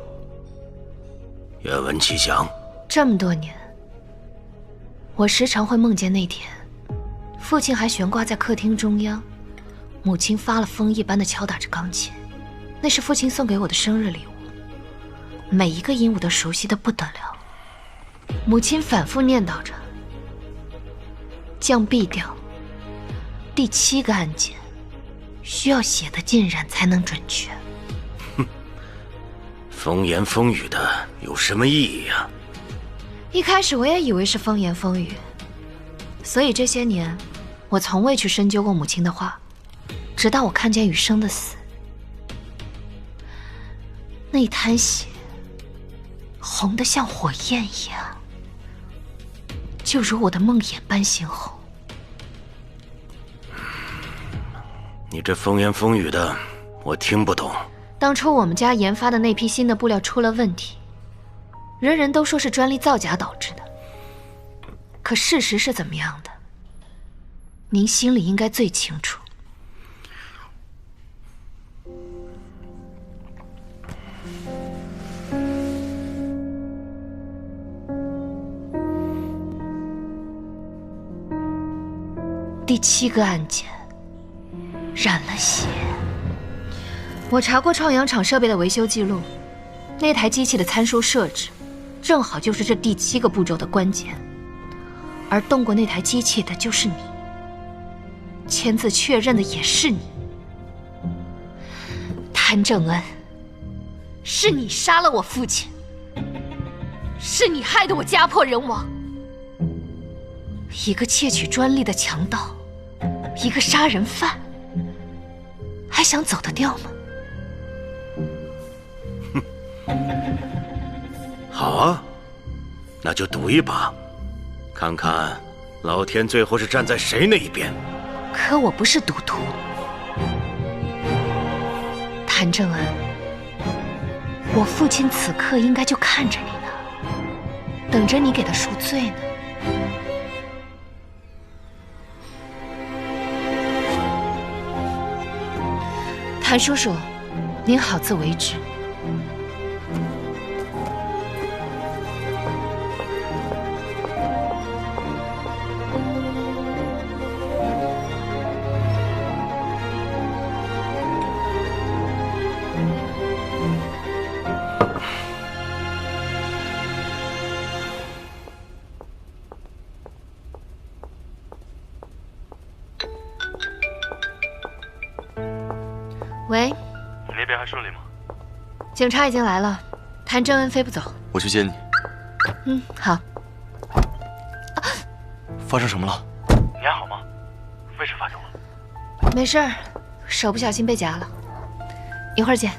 愿闻其详。这么多年，我时常会梦见那天，父亲还悬挂在客厅中央，母亲发了疯一般的敲打着钢琴，那是父亲送给我的生日礼物，每一个音我都熟悉的不得了。母亲反复念叨着降 B 调，第7个按键需要写得尽然才能准确。哼，风言风语的有什么意义呀？一开始我也以为是风言风语，所以这些年我从未去深究过母亲的话，直到我看见雨生的死，那滩血红得像火焰一样，就如我的梦魇般猩红。你这风言风语的，我听不懂。当初我们家研发的那批新的布料出了问题，人人都说是专利造假导致的，可事实是怎么样的，您心里应该最清楚。第7个按键染了血。我查过创阳厂设备的维修记录，那台机器的参数设置正好就是这第7个步骤的关键，而动过那台机器的就是你，签字确认的也是你，谭正恩，是你杀了我父亲，是你害得我家破人亡。一个窃取专利的强盗，一个杀人犯，还想走得掉吗？好啊，那就赌一把，看看老天最后是站在谁那一边。可我不是赌徒，谭正恩，我父亲此刻应该就看着你呢，等着你给他赎罪呢。谭叔叔，您好自为之。喂，你那边还顺利吗？警察已经来了，谭正恩飞不走。我去接你。嗯，好。发生什么了？你还好吗？为什么发给我？没事儿，手不小心被夹了。一会儿见。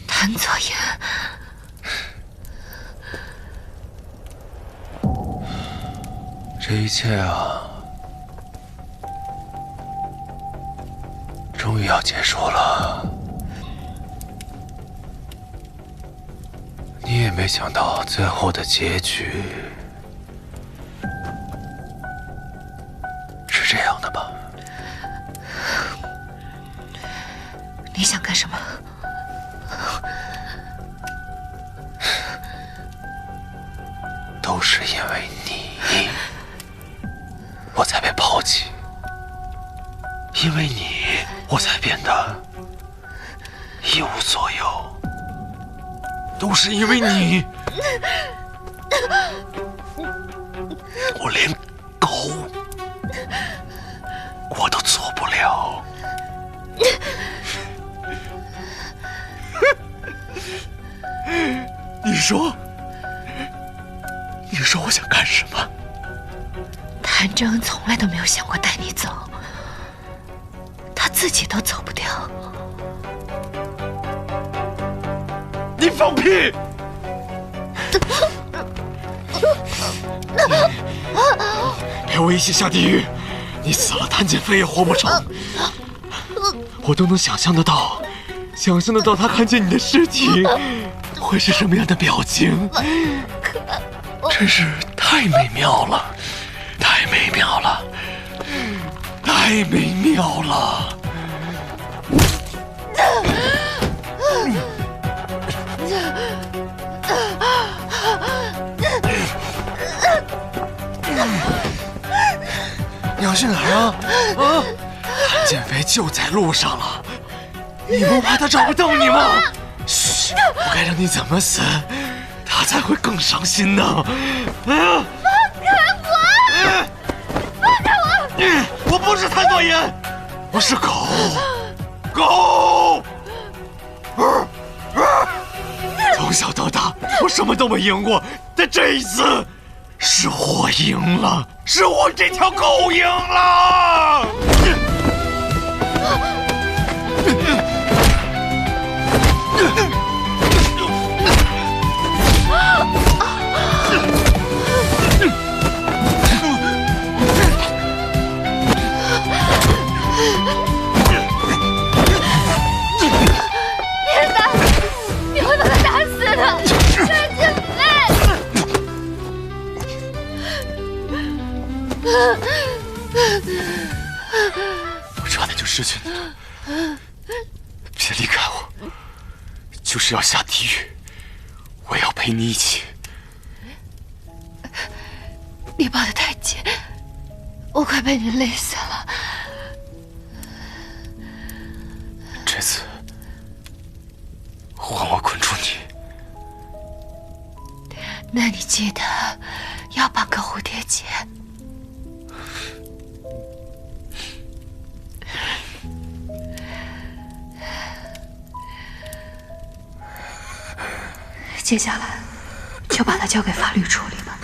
谭左言，这一切啊，终于要结束了。你你也没想到最后的结局是这样的吧？你想干什么？都是因为你，我才被抛弃；因为你，我才变得一无所有。都是因为你，我连狗我都做不了。你说我想干什么？谭正恩从来都没有想过带你走，他自己都走不掉。你放屁！陪我一起下地狱，你死了，谭建飞也活不成。我都能想象得到他看见你的尸体会是什么样的表情。真是太美妙了，太美妙了，太美妙了！你要去哪儿啊？谭建飞就在路上了，你不怕他找不到你吗？嘘，不该让你怎么死，他才会更伤心呢。放开我！放开我！我不是谭左言，我是狗。狗。从小到大，我什么都没赢过，但这一次，是我赢了，是我这条狗赢了。别打！你会把他打死的，谭建飞！我差点就失去你了，别离开我！就是要下地狱，我也要陪你一起。你抱得太紧，我快被你累死了。这次换我捆住你。那你记得要绑个蝴蝶结。接下来就把它交给法律处理吧。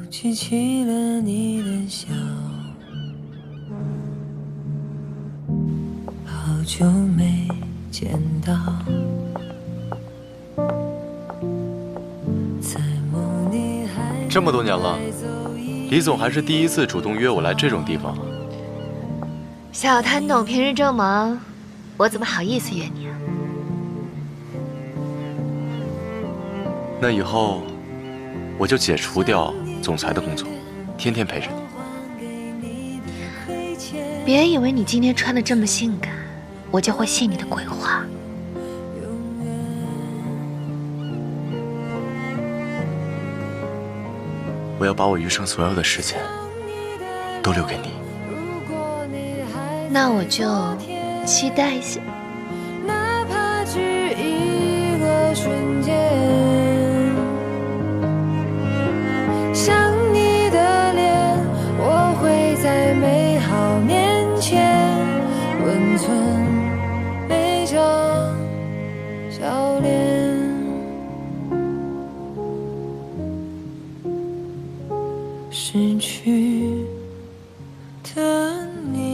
记起了你的笑，好久没见到。这么多年了，李总还是第一次主动约我来这种地方。小谭董平日正忙，我怎么好意思约你啊？那以后我就解除掉总裁的工作，天天陪着你。别以为你今天穿的这么性感，我就会信你的鬼话。我要把我余生所有的时间都留给你。那我就期待一下。哪怕只一个瞬间，想你的脸，我会在美好面前温存每张笑脸。失去的你。